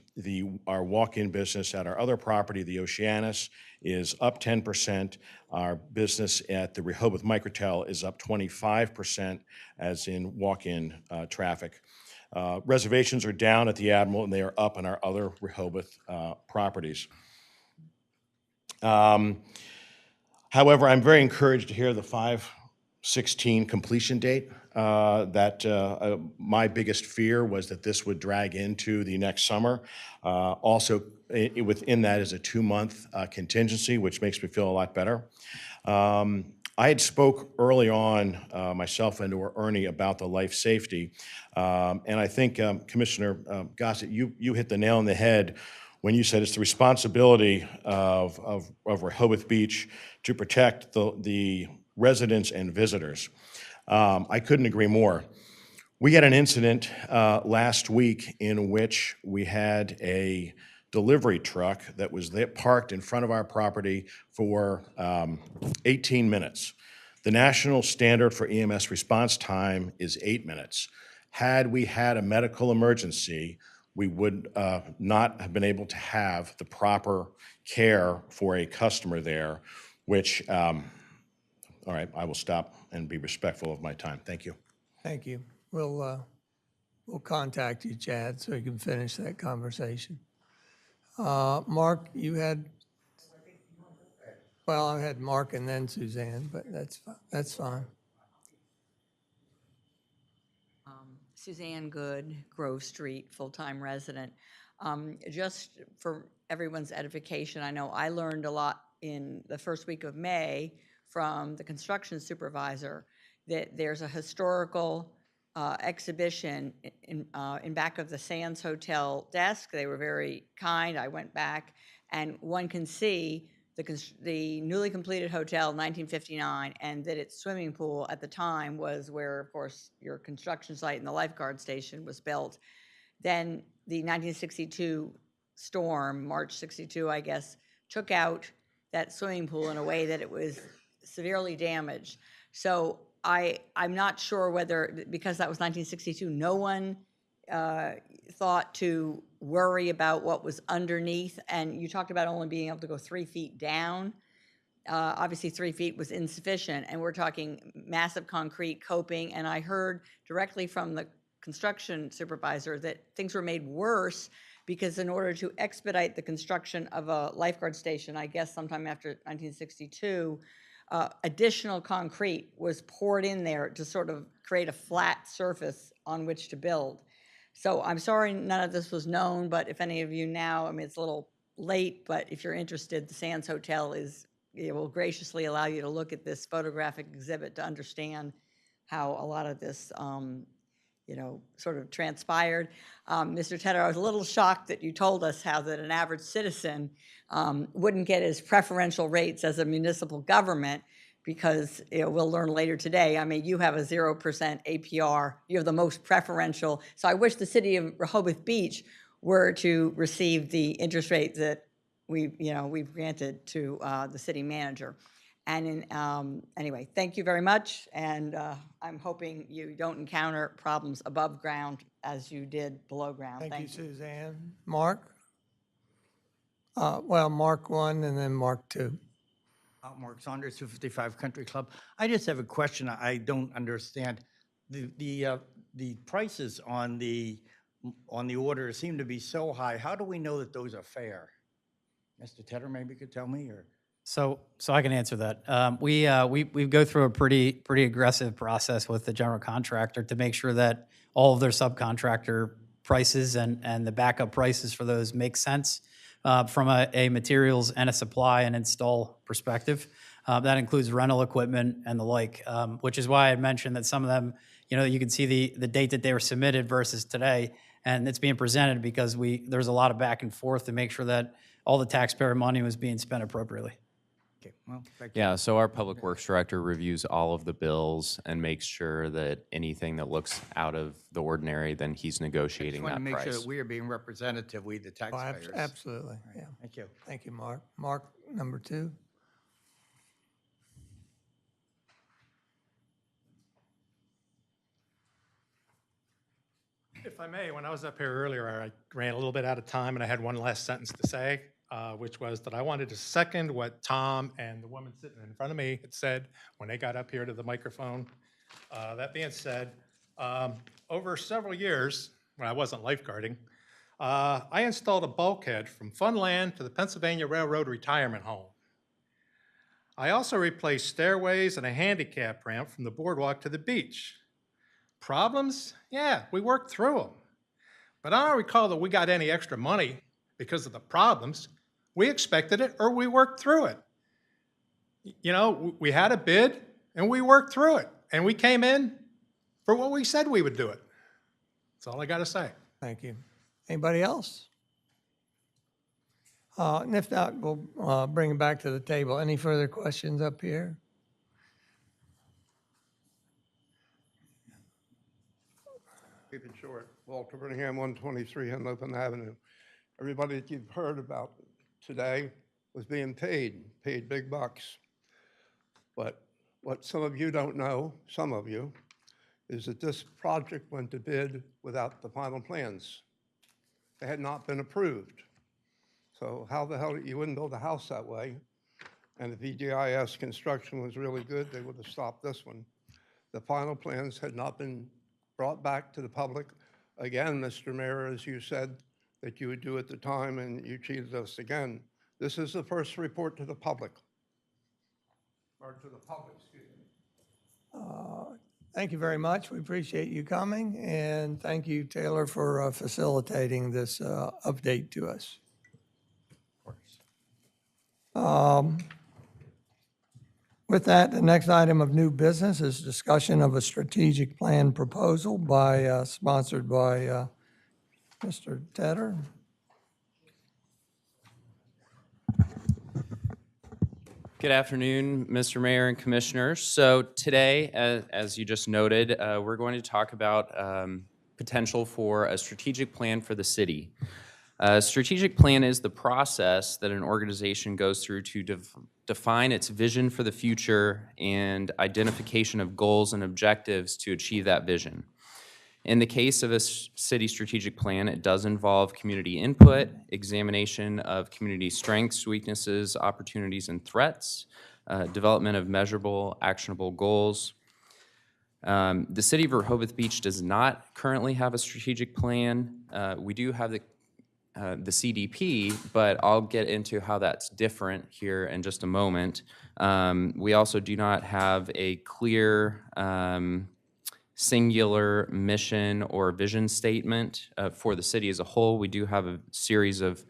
our walk-in business at our other property, the Oceanus, is up 10%. Our business at the Rehoboth Microtel is up 25%, as in walk-in traffic. Reservations are down at the Admiral, and they are up in our other Rehoboth properties. However, I'm very encouraged to hear the 5/16 completion date. My biggest fear was that this would drag into the next summer. Also, within that is a 2-month contingency, which makes me feel a lot better. I had spoke early on, myself and or Ernie, about the life safety. And I think, Commissioner Gossett, you hit the nail on the head when you said it's the responsibility of Rehoboth Beach to protect the residents and visitors. I couldn't agree more. We had an incident last week in which we had a delivery truck that was parked in front of our property for 18 minutes. The national standard for EMS response time is 8 minutes. Had we had a medical emergency, we would not have been able to have the proper care for a customer there, which, all right, I will stop and be respectful of my time. Thank you. Thank you. We'll contact you, Chad, so you can finish that conversation. Mark, you had, well, I had Mark and then Suzanne, but that's fine. Suzanne Good, Grove Street, full-time resident. Just for everyone's edification, I know I learned a lot in the first week of May from the construction supervisor that there's a historical exhibition in back of the Sands Hotel desk. They were very kind. I went back, and one can see the newly completed hotel, 1959, and that its swimming pool at the time was where, of course, your construction site and the lifeguard station was built. Then the 1962 storm, March 62, I guess, took out that swimming pool in a way that it was severely damaged. So I'm not sure whether, because that was 1962, no one thought to worry about what was underneath. And you talked about only being able to go 3 feet down. Obviously 3 feet was insufficient, and we're talking massive concrete coping. And I heard directly from the construction supervisor that things were made worse because in order to expedite the construction of a lifeguard station, I guess sometime after 1962, additional concrete was poured in there to sort of create a flat surface on which to build. So I'm sorry none of this was known, but if any of you now, I mean, it's a little late, but if you're interested, the Sands Hotel will graciously allow you to look at this photographic exhibit to understand how a lot of this, sort of transpired. Mr. Tedder, I was a little shocked that you told us how that an average citizen wouldn't get as preferential rates as a municipal government, because we'll learn later today, I mean, you have a 0% APR, you have the most preferential. So I wish the city of Rehoboth Beach were to receive the interest rate that we've granted to the city manager. And anyway, thank you very much, and I'm hoping you don't encounter problems above ground as you did below ground. Thank you, Suzanne. Mark? Well, Mark 1 and then Mark 2. Mark Saunders, 255 Country Club. I just have a question I don't understand. The prices on the order seem to be so high. How do we know that those are fair? Mr. Tedder maybe could tell me, or? So I can answer that. We go through a pretty aggressive process with the general contractor to make sure that all of their subcontractor prices and the backup prices for those make sense from a materials and a supply and install perspective. That includes rental equipment and the like, which is why I mentioned that some of them, you can see the date that they were submitted versus today, and it's being presented because there's a lot of back and forth to make sure that all the taxpayer money was being spent appropriately. Okay, well, thank you. Yeah, so our Public Works Director reviews all of the bills and makes sure that anything that looks out of the ordinary, then he's negotiating that I just want to make sure price. that we are being representative, we the taxpayers. Absolutely, yeah. Thank you. Thank you, Mark. Mark, number 2. If I may, when I was up here earlier, I ran a little bit out of time and I had one last sentence to say, which was that I wanted to second what Tom and the woman sitting in front of me had said when they got up here to the microphone. That being said, over several years, when I wasn't lifeguarding, I installed a bulkhead from Funland to the Pennsylvania Railroad Retirement Home. I also replaced stairways and a handicap ramp from the boardwalk to the beach. Problems? Yeah, we worked through them. But I don't recall that we got any extra money because of the problems. We expected it or we worked through it. We had a bid and we worked through it. And we came in for what we said we would do it. That's all I got to say. Thank you. Anybody else? And if not, we'll bring it back to the table. Any further questions up here? Keep it short. Walter Birmingham, 123 Henlopen Avenue. Everybody that you've heard about today was being paid big bucks. But what some of you don't know, some of you, is that this project went to bid without the final plans. They had not been approved. So how the hell, you wouldn't build a house that way. And if EGIS construction was really good, they would have stopped this one. The final plans had not been brought back to the public. Again, Mr. Mayor, as you said that you would do at the time, and you cheated us again. This is the first report to the public. Or to the public, excuse me. Thank you very much. We appreciate you coming, and thank you, Taylor, for facilitating this update to us. Of course. With that, the next item of new business is discussion of a strategic plan proposal sponsored by Mr. Tedder. Good afternoon, Mr. Mayor and Commissioners. So today, as you just noted, we're going to talk about potential for a strategic plan for the city. A strategic plan is the process that an organization goes through to define its vision for the future and identification of goals and objectives to achieve that vision. In the case of a city strategic plan, it does involve community input, examination of community strengths, weaknesses, opportunities, and threats, development of measurable, actionable goals. The City of Rehoboth Beach does not currently have a strategic plan. We do have the CDP, but I'll get into how that's different here in just a moment. We also do not have a clear singular mission or vision statement for the city as a whole. We do have a series of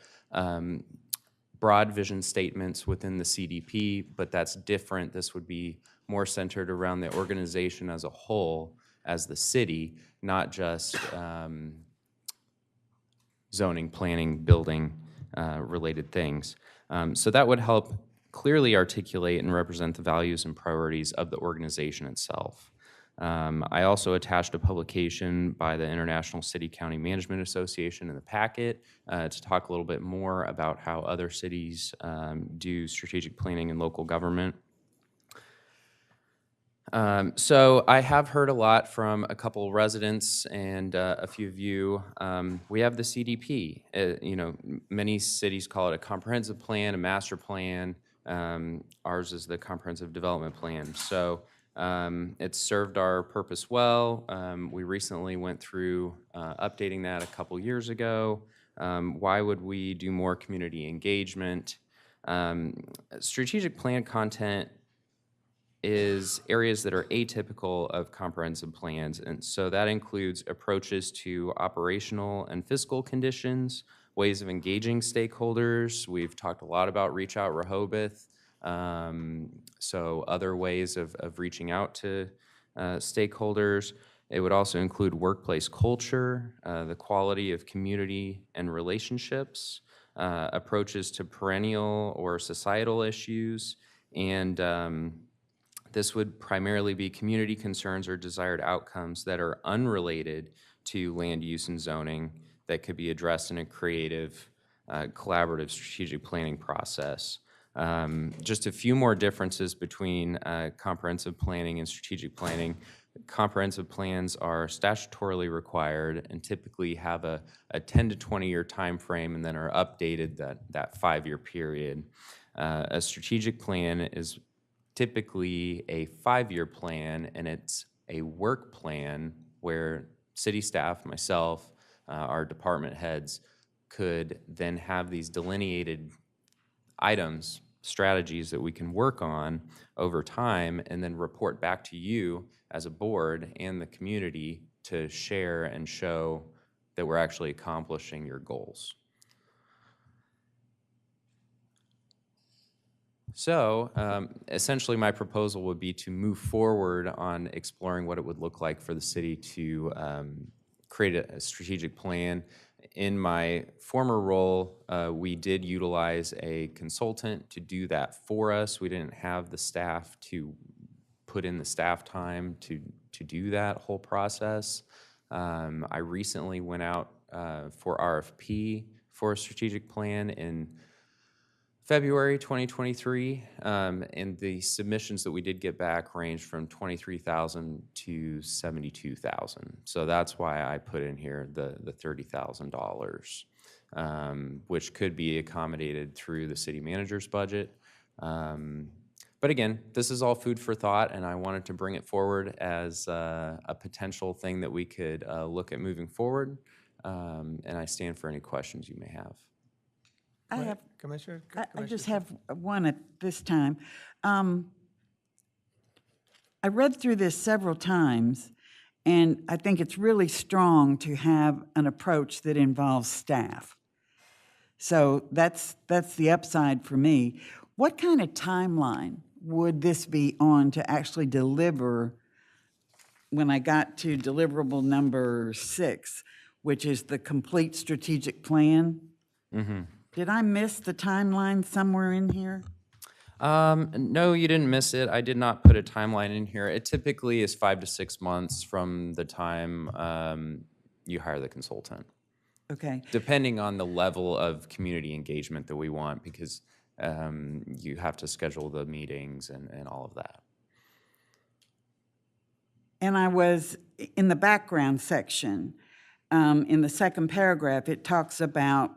broad vision statements within the CDP, but that's different. This would be more centered around the organization as a whole, as the city, not just zoning, planning, building related things. So that would help clearly articulate and represent the values and priorities of the organization itself. I also attached a publication by the International City County Management Association in the packet to talk a little bit more about how other cities do strategic planning and local government. So I have heard a lot from a couple residents and a few of you. We have the CDP. Many cities call it a comprehensive plan, a master plan. Ours is the comprehensive development plan. So it's served our purpose well. We recently went through updating that a couple years ago. Why would we do more community engagement? Strategic plan content is areas that are atypical of comprehensive plans. And so that includes approaches to operational and fiscal conditions, ways of engaging stakeholders. We've talked a lot about Reach Out Rehoboth. So other ways of reaching out to stakeholders. It would also include workplace culture, the quality of community and relationships, approaches to perennial or societal issues, and this would primarily be community concerns or desired outcomes that are unrelated to land use and zoning that could be addressed in a creative, collaborative strategic planning process. Just a few more differences between comprehensive planning and strategic planning. Comprehensive plans are statutorily required and typically have a 10 to 20 year time frame and then are updated that 5-year period. A strategic plan is typically a 5-year plan, and it's a work plan where city staff, myself, our department heads could then have these delineated items, strategies that we can work on over time and then report back to you as a board and the community to share and show that we're actually accomplishing your goals. So essentially my proposal would be to move forward on exploring what it would look like for the city to create a strategic plan. In my former role, we did utilize a consultant to do that for us. We didn't have the staff to put in the staff time to do that whole process. I recently went out for RFP for a strategic plan in February 2023, and the submissions that we did get back ranged from 23,000 to 72,000. So that's why I put in here the $30,000, which could be accommodated through the city manager's budget. But again, this is all food for thought, and I wanted to bring it forward as a potential thing that we could look at moving forward, and I stand for any questions you may have. Commissioner? I just have one at this time. I read through this several times, and I think it's really strong to have an approach that involves staff. So that's the upside for me. What kind of timeline would this be on to actually deliver when I got to deliverable number 6, which is the complete strategic plan? Mm-hmm. Did I miss the timeline somewhere in here? No, you didn't miss it. I did not put a timeline in here. It typically is 5 to 6 months from the time you hire the consultant. Okay. Depending on the level of community engagement that we want, because you have to schedule the meetings and all of that. And I was in the background section, in the second paragraph, it talks about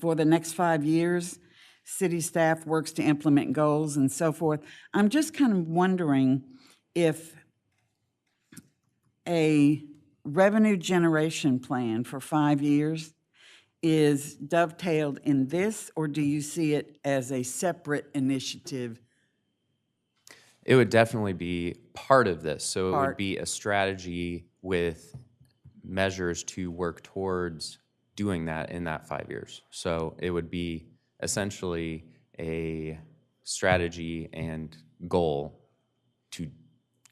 for the next 5 years, city staff works to implement goals and so forth. I'm just kind of wondering if a revenue generation plan for 5 years is dovetailed in this, or do you see it as a separate initiative? It would definitely be part of this. So it would be a strategy with measures to work towards doing that in that 5 years. So it would be essentially a strategy and goal to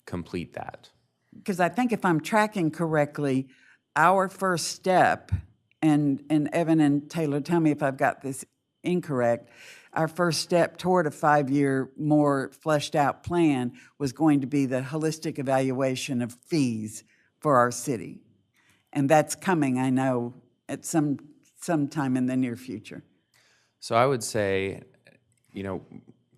complete that. Because I think if I'm tracking correctly, our first step, and Evan and Taylor, tell me if I've got this incorrect, our first step toward a 5-year, more fleshed out plan was going to be the holistic evaluation of fees for our city. And that's coming, I know, at some time in the near future. So I would say,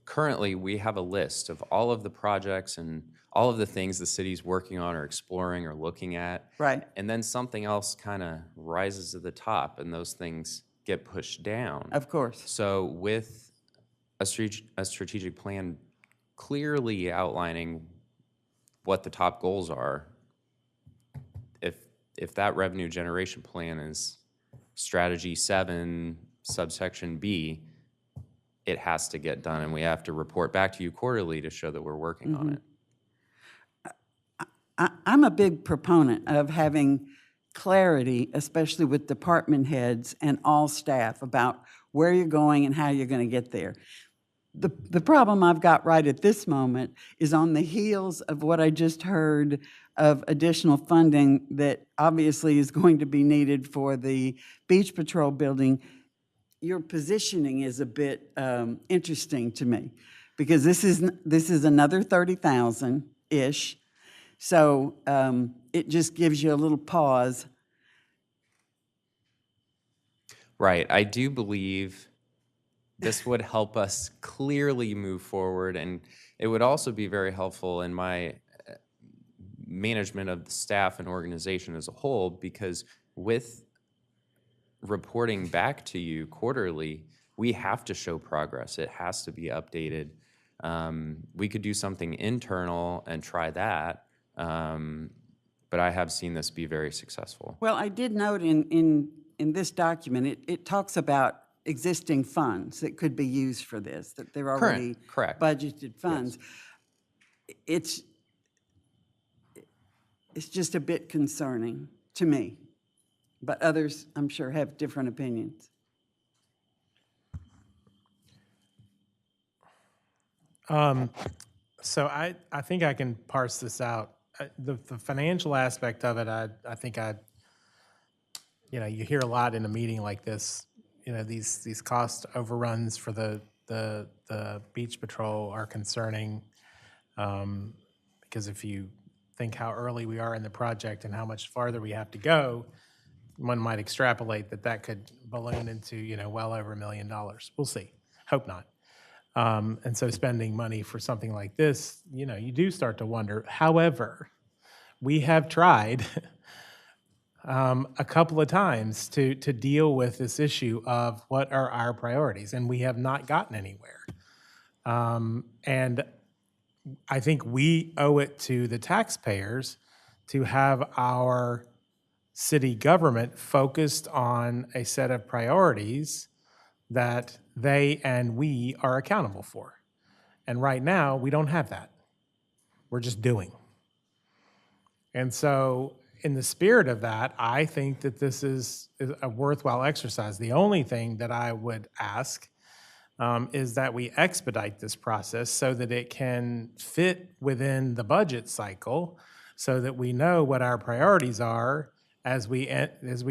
currently we have a list of all of the projects and all of the things the city's working on or exploring or looking at. Right. And then something else kind of rises to the top and those things get pushed down. Of course. So with a strategic plan clearly outlining what the top goals are, if that revenue generation plan is strategy 7, subsection B, it has to get done, and we have to report back to you quarterly to show that we're working on it. I'm a big proponent of having clarity, especially with department heads and all staff, about where you're going and how you're going to get there. The problem I've got right at this moment is on the heels of what I just heard of additional funding that obviously is going to be needed for the Beach Patrol building. Your positioning is a bit interesting to me, because this is another 30,000-ish. So it just gives you a little pause. Right. I do believe this would help us clearly move forward, and it would also be very helpful in my management of the staff and organization as a whole, because with reporting back to you quarterly, we have to show progress. It has to be updated. We could do something internal and try that, but I have seen this be very successful. Well, I did note in this document, it talks about existing funds that could be used for this, that they're already Correct. budgeted funds. Yes. It's just a bit concerning to me, but others, I'm sure, have different opinions. So I think I can parse this out. The financial aspect of it, I think you hear a lot in a meeting like this. These cost overruns for the beach patrol are concerning, because if you think how early we are in the project and how much farther we have to go, one might extrapolate that could balloon into well over $1 million. We'll see. Hope not. And so spending money for something like this, you do start to wonder. However, we have tried a couple of times to deal with this issue of what are our priorities, and we have not gotten anywhere. And I think we owe it to the taxpayers to have our city government focused on a set of priorities that they and we are accountable for. And right now, we don't have that. We're just doing. And so in the spirit of that, I think that this is a worthwhile exercise. The only thing that I would ask is that we expedite this process so that it can fit within the budget cycle, so that we know what our priorities are as we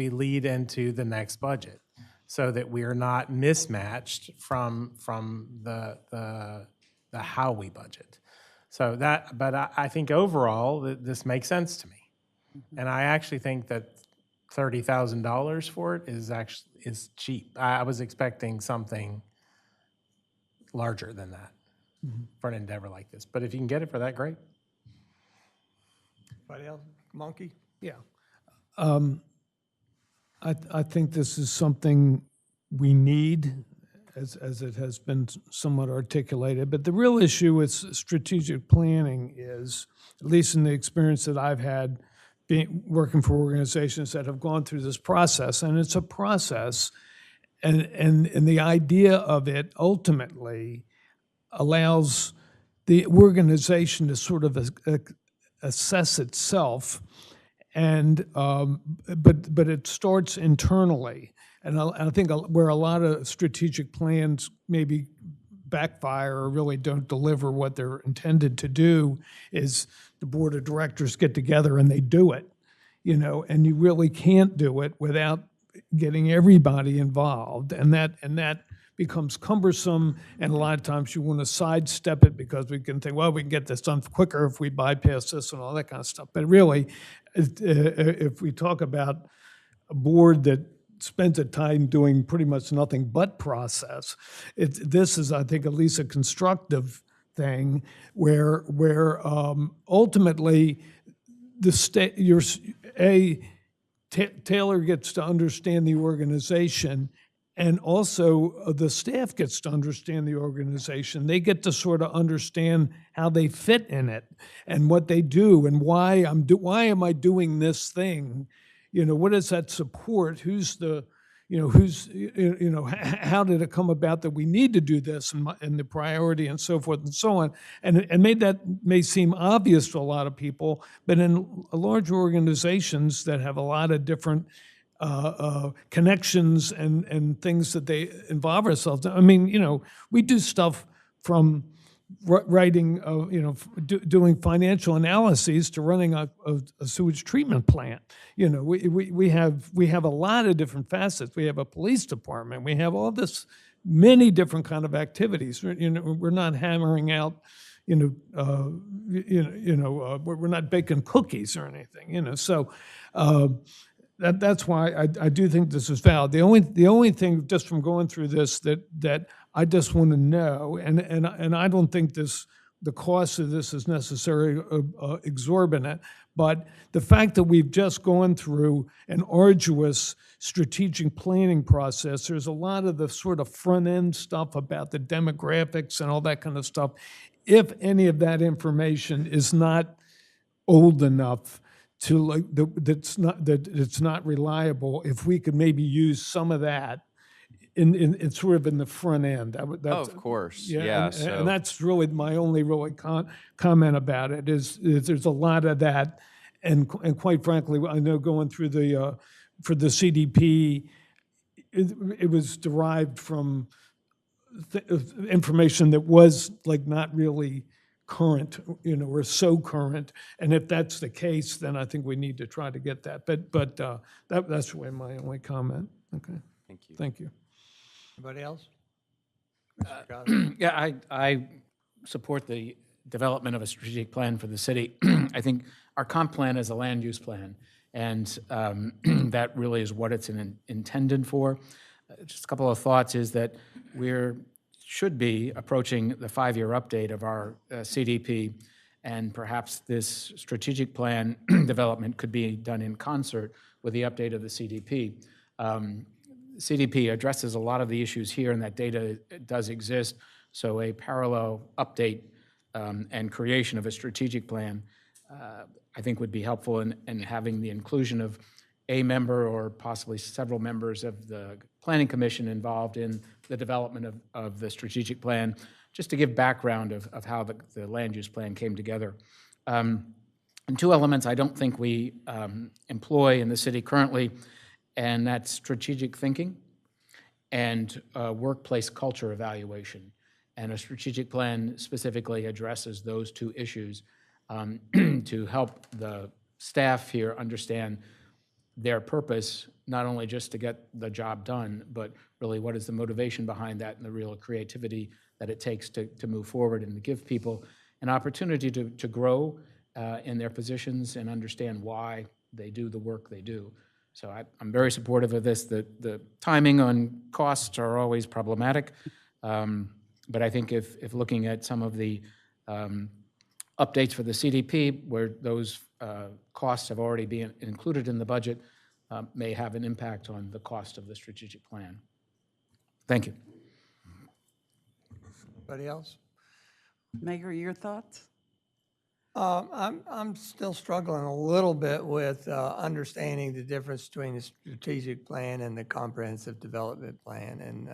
lead into the next budget, so that we are not mismatched from the how we budget. So but I think overall this makes sense to me, and I actually think that $30,000 for it is cheap. I was expecting something larger than that for an endeavor like this, but if you can get it for that, great. Anybody else? Monkey? Yeah. I think this is something we need, as it has been somewhat articulated. But the real issue with strategic planning is, at least in the experience that I've had working for organizations that have gone through this process, and it's a process, and the idea of it ultimately allows the organization to sort of assess itself, and but it starts internally. And I think where a lot of strategic plans maybe backfire or really don't deliver what they're intended to do is the board of directors get together and they do it, and you really can't do it without getting everybody involved, and that becomes cumbersome, and a lot of times you want to sidestep it because we can think, well, we can get this done quicker if we bypass this and all that kind of stuff. But really, if we talk about a board that spends the time doing pretty much nothing but process, this is, I think, at least a constructive thing where ultimately Taylor gets to understand the organization, and also the staff gets to understand the organization. They get to sort of understand how they fit in it and what they do and why am I doing this thing? What does that support? Who's the, how did it come about that we need to do this and the priority and so forth and so on? And that may seem obvious to a lot of people, but in larger organizations that have a lot of different connections and things that they involve ourselves in. I mean, we do stuff from writing, doing financial analyses to running a sewage treatment plant. We have a lot of different facets. We have a police department. We have all this many different kind of activities. We're not hammering out. We're not baking cookies or anything. So. That's why I do think this is valid. The only thing just from going through this that I just want to know, and I don't think the cost of this is necessarily exorbitant, but the fact that we've just gone through an arduous strategic planning process, there's a lot of the sort of front end stuff about the demographics and all that kind of stuff. If any of that information is not old enough to that it's not reliable, if we could maybe use some of that in sort of in the front end. Of course, yeah. And that's really my only comment about it is there's a lot of that, and quite frankly, I know going through for the CDP, it was derived from information that was like not really current, or so current, and if that's the case, then I think we need to try to get that. But that's really my only comment. Okay. Thank you. Thank you. Anybody else? Yeah, I support the development of a strategic plan for the city. I think our comp plan is a land use plan, and that really is what it's intended for. Just a couple of thoughts is that should be approaching the 5-year update of our CDP, and perhaps this strategic plan development could be done in concert with the update of the CDP. CDP addresses a lot of the issues here, and that data does exist, so a parallel update and creation of a strategic plan I think would be helpful in having the inclusion of a member or possibly several members of the Planning Commission involved in the development of the strategic plan, just to give background of how the land use plan came together. And two elements I don't think we employ in the city currently, and that's strategic thinking and workplace culture evaluation. And a strategic plan specifically addresses those two issues to help the staff here understand their purpose, not only just to get the job done, but really what is the motivation behind that and the real creativity that it takes to move forward and to give people an opportunity to grow in their positions and understand why they do the work they do. So I'm very supportive of this. The timing on costs are always problematic, but I think if looking at some of the updates for the CDP, where those costs have already been included in the budget, may have an impact on the cost of the strategic plan. Thank you. Anybody else? Mayor, your thoughts? I'm still struggling a little bit with understanding the difference between the strategic plan and the comprehensive development plan. And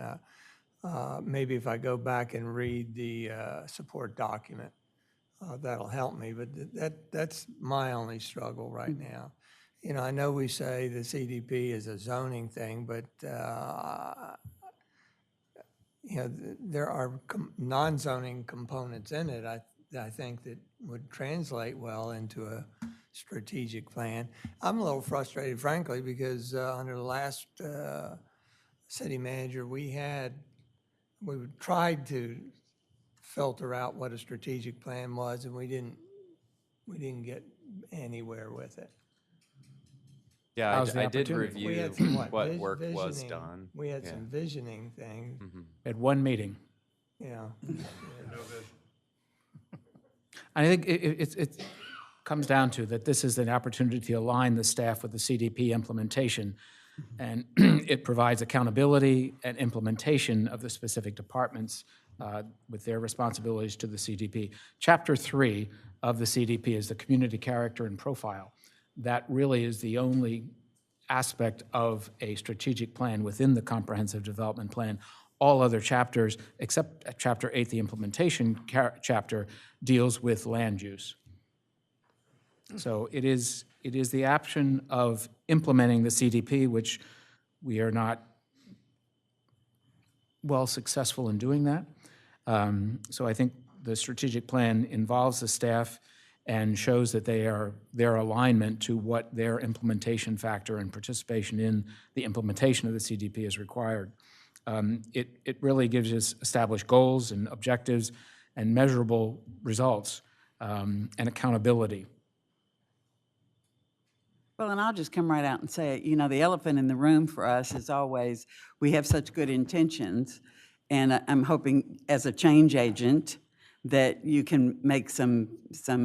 maybe if I go back and read the support document, that'll help me. But that's my only struggle right now. I know we say the CDP is a zoning thing, but there are non-zoning components in it, I think, that would translate well into a strategic plan. I'm a little frustrated, frankly, because under the last city manager, we had we tried to filter out what a strategic plan was, and we didn't get anywhere with it. Yeah, How's the I did opportunity? review We had some what work was visioning. done. We had Yeah. some visioning things, At one meeting. yeah. I think it comes down to that this is an opportunity to align the staff with the CDP implementation, and it provides accountability and implementation of the specific departments with their responsibilities to the CDP. Chapter 3 of the CDP is the community character and profile. That really is the only aspect of a strategic plan within the comprehensive development plan. All other chapters, except Chapter 8, the implementation chapter, deals with land use. So it is the option of implementing the CDP, which we are not well successful in doing that. So I think the strategic plan involves the staff and shows that their alignment to what their implementation factor and participation in the implementation of the CDP is required. It really gives us established goals and objectives and measurable results and accountability. Well, and I'll just come right out and say, you know, the elephant in the room for us is always, we have such good intentions, and I'm hoping as a change agent that you can make some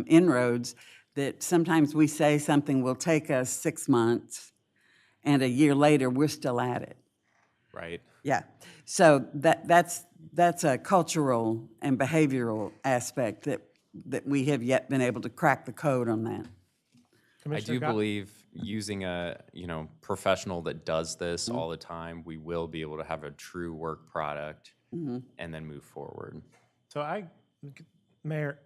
inroads, that sometimes we say something will take us 6 months, and a year later, we're still at it. Right. Yeah, so that's a cultural and behavioral aspect that we have yet been able to crack the code on that. I do believe using a professional that does this all the time, we will be able to have a true work product and then move forward. So Mayor,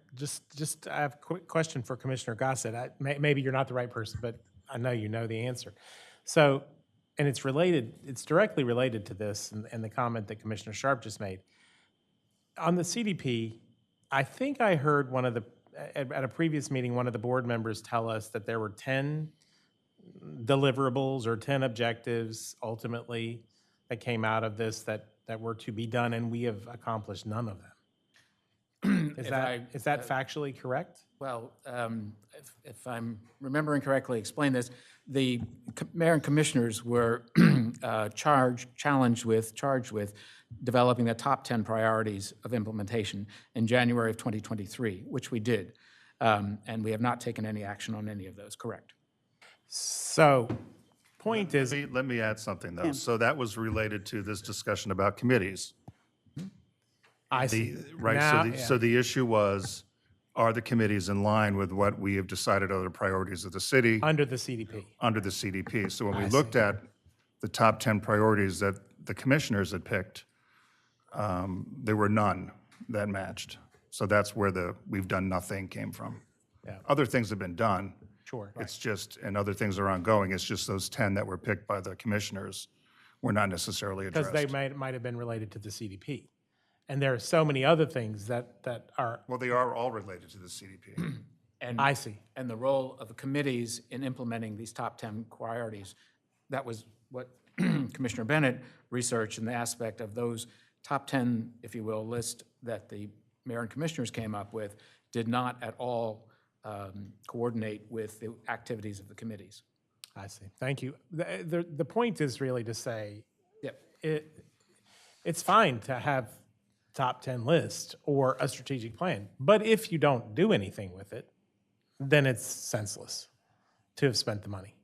I have a quick question for Commissioner Gossett. Maybe you're not the right person, but I know you know the answer. So, and it's directly related to this and the comment that Commissioner Sharp just made. On the CDP, I think I heard at a previous meeting, one of the board members tell us that there were 10 deliverables or 10 objectives ultimately that came out of this that were to be done, and we have accomplished none of them. Is that factually correct? Well, if I'm remembering correctly, explain this. The mayor and commissioners were charged with developing the top 10 priorities of implementation in January of 2023, which we did. And we have not taken any action on any of those, correct? So, point is... Let me add something, though. So that was related to this discussion about committees. I see. Right, so the issue was, are the committees in line with what we have decided are the priorities of the city? Under the CDP. Under the CDP. So when we looked at the top 10 priorities that the commissioners had picked, there were none that matched. So that's where the "we've done nothing" came from. Yeah. Other things have been done. Sure. It's just, and other things are ongoing. It's just those 10 that were picked by the commissioners were not necessarily addressed. Because they might have been related to the CDP. And there are so many other things that are... Well, they are all related to the CDP. And I see. And the role of the committees in implementing these top 10 priorities, that was what Commissioner Bennett researched in the aspect of those top 10, if you will, list that the mayor and commissioners came up with, did not at all coordinate with the activities of the committees. I see. Thank you. The point is really to say, it's fine to have top 10 list or a strategic plan, but if you don't do anything with it, then it's senseless to have spent the money.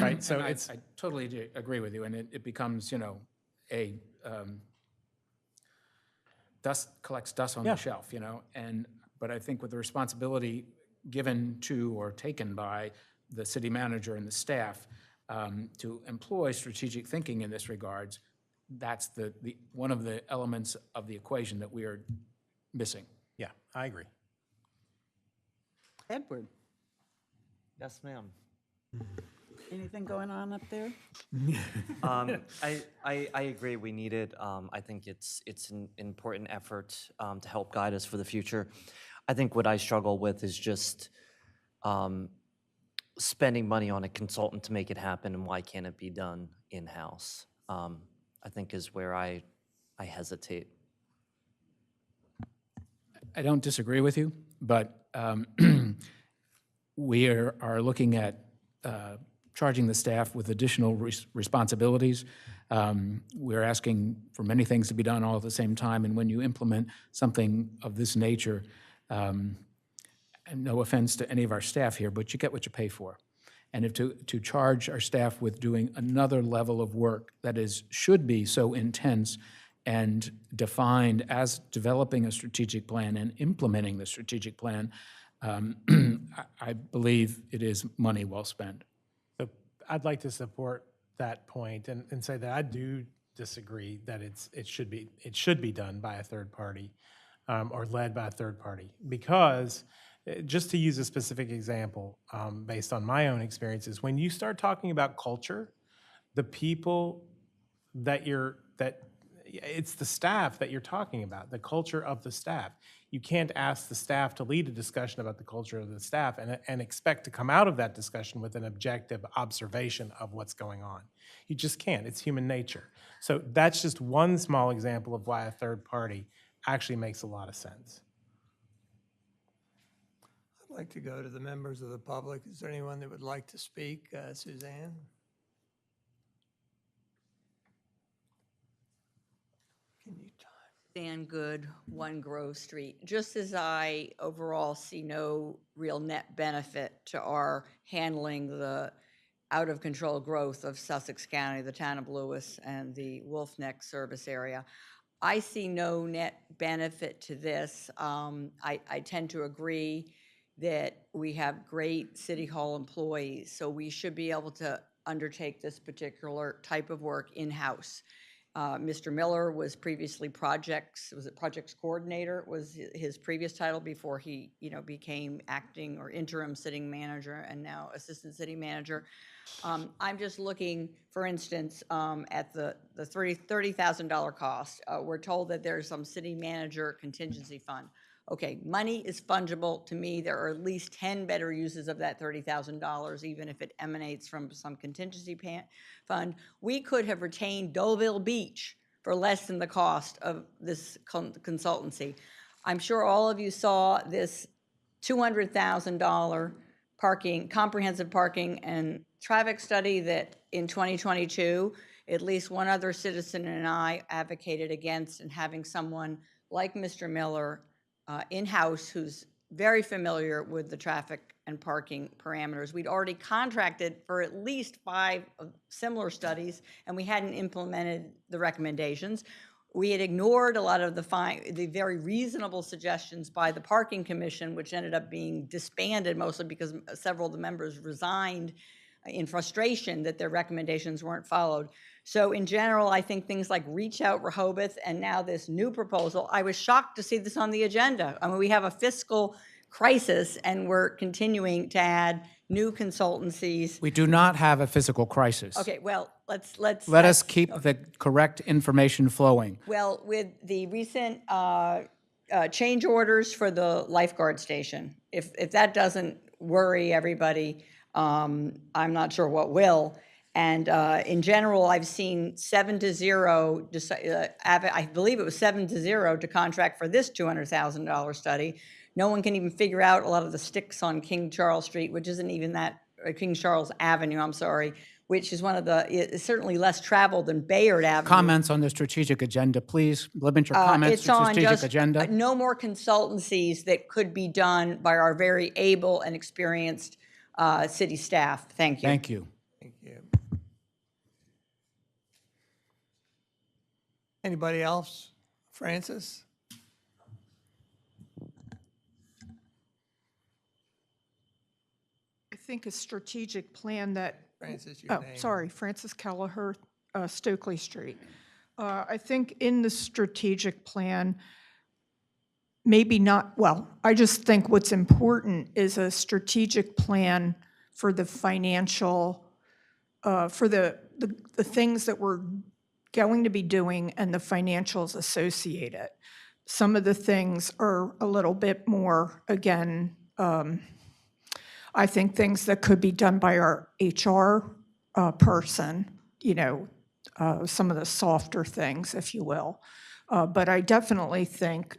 Right. So And it's... I totally agree with you, and it becomes, collects dust on the shelf, but I think with the responsibility given to or taken by the city manager and the staff to employ strategic thinking in this regards, that's one of the elements of the equation that we are missing. Yeah, I agree. Edward, Yes, ma'am. anything going on up there? I agree we need it. I think it's an important effort to help guide us for the future. I think what I struggle with is just spending money on a consultant to make it happen, and why can't it be done in-house? I think is where I I hesitate. I don't disagree with you, but we are looking at charging the staff with additional responsibilities. We're asking for many things to be done all at the same time, and when you implement something of this nature, and no offense to any of our staff here, but you get what you pay for. And if to charge our staff with doing another level of work that should be so intense and defined as developing a strategic plan and implementing the strategic plan, I believe it is money well spent. So I'd like to support that point and say that I do disagree that it should be done by a third party or led by a third party, because just to use a specific example based on my own experiences, when you start talking about culture, the people it's the staff that you're talking about, the culture of the staff. You can't ask the staff to lead a discussion about the culture of the staff and expect to come out of that discussion with an objective observation of what's going on. You just can't. It's human nature. So that's just one small example of why a third party actually makes a lot of sense. I'd like to go to the members of the public. Is there anyone that would like to speak? Suzanne? Dan Good, 1 Grove Street. Just as I overall see no real net benefit to our handling the out-of-control growth of Sussex County, the town of Lewes, and the Wolf Neck service area, I see no net benefit to this. I tend to agree that we have great City Hall employees, so we should be able to undertake this particular type of work in-house. Mr. Miller was previously projects coordinator was his previous title before he, became acting or interim city manager and now assistant city manager. I'm just looking, for instance, at the $30,000 cost. We're told that there's some city manager contingency fund. Okay, money is fungible. To me, there are at least 10 better uses of that $30,000, even if it emanates from some contingency fund. We could have retained Deauville Beach for less than the cost of this consultancy. I'm sure all of you saw this $200,000 comprehensive parking and traffic study that in 2022, at least one other citizen and I advocated against, and having someone like Mr. Miller in-house who's very familiar with the traffic and parking parameters. We'd already contracted for at least 5 similar studies, and we hadn't implemented the recommendations. We had ignored a lot of the very reasonable suggestions by the Parking Commission, which ended up being disbanded mostly because several of the members resigned in frustration that their recommendations weren't followed. So in general, I think things like Reach Out Rehoboth and now this new proposal, I was shocked to see this on the agenda. I mean, we have a fiscal crisis and we're continuing to add new consultancies. We do not have a physical crisis. Okay, well, let's Let us keep the correct information flowing. Well, with the recent change orders for the lifeguard station, if that doesn't worry everybody, I'm not sure what will. And in general, I've seen 7-0, I believe it was 7-0 to contract for this $200,000 study. No one can even figure out a lot of the sticks on King Charles Street, which isn't even that, King Charles Avenue, I'm sorry, which is it's certainly less traveled than Bayard Avenue. Comments on the strategic agenda, please. Limit your comments to strategic agenda. No more consultancies that could be done by our very able and experienced city staff. Thank you. Thank you. Thank you. Anybody else? Francis? I think a strategic plan that, Francis, your name. Francis Kelleher, Stokely Street. I think in the strategic plan, maybe not, I just think what's important is a strategic plan for the financial, for the things that we're going to be doing and the financials associated. Some of the things are a little bit more, again, I think things that could be done by our HR person, some of the softer things, if you will. But I definitely think